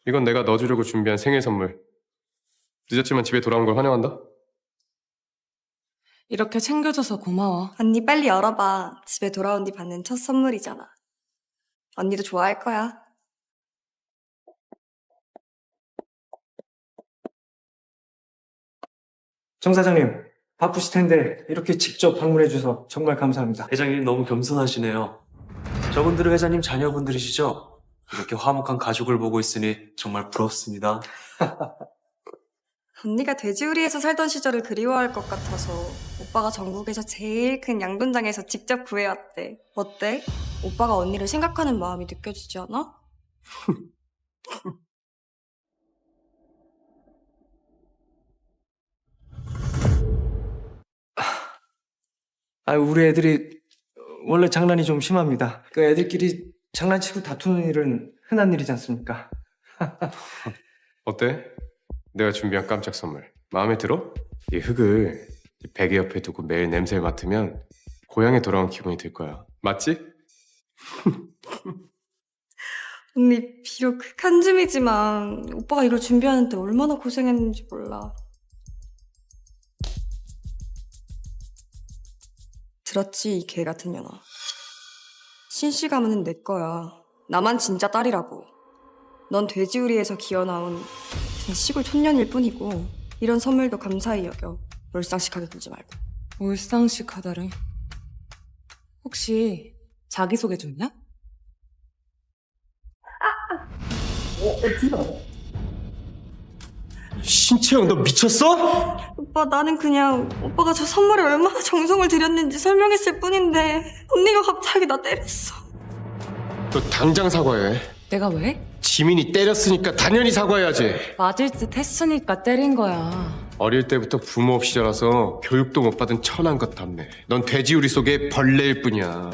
이건 내가 너 주려고 준비한 생일 선물. 늦었지만 집에 돌아온 걸 환영한다. 이렇게 챙겨줘서 고마워. 언니 빨리 열어봐. 집에 돌아온 뒤 받는 첫 선물이잖아. 언니도 좋아할 거야. 정 사장님, 바쁘실 텐데 이렇게 직접 방문해줘서 정말 감사합니다. 회장님 너무 겸손하시네요. 저분들은 회장님 자녀분들이시죠? 이렇게 화목한 가족을 보고 있으니 정말 부럽습니다. 언니가 돼지우리에서 살던 시절을 그리워할 것 같아서 오빠가 전국에서 제일 큰 양돈장에서 직접 구해왔대. 어때? 오빠가 언니를 생각하는 마음이 느껴지지 않아? 우리 애들이 원래 장난이 좀 심합니다. 그 애들끼리 장난치고 다투는 일은 흔한 일이지 않습니까? 어때? 내가 준비한 깜짝 선물. 마음에 들어? 이 흙을 베개 옆에 두고 매일 냄새를 맡으면 고향에 돌아온 기분이 들 거야. 맞지? 언니 비록 한 줌이지만 오빠가 이걸 준비하는데 얼마나 고생했는지 몰라. 들었지 이 개 같은 년아. 신씨 가문은 내 거야. 나만 진짜 딸이라고. 넌 돼지우리에서 기어나온 그냥 시골 촌년일 뿐이고 이런 선물도 감사히 여겨. 몰상식하게 굴지 말고. 몰상식하다래. 혹시 자기소개 좀냐? 신채영, 너 미쳤어? 오빠 나는 그냥 오빠가 저 선물에 얼마나 정성을 들였는지 설명했을 뿐인데 언니가 갑자기 나 때렸어. 너 당장 사과해. 내가 왜? 지민이 때렸으니까 당연히 사과해야지. 맞을 듯 했으니까 때린 거야. 어릴 때부터 부모 없이 자라서 교육도 못 받은 천한 것 답네. 넌 돼지우리 속의 벌레일 뿐이야.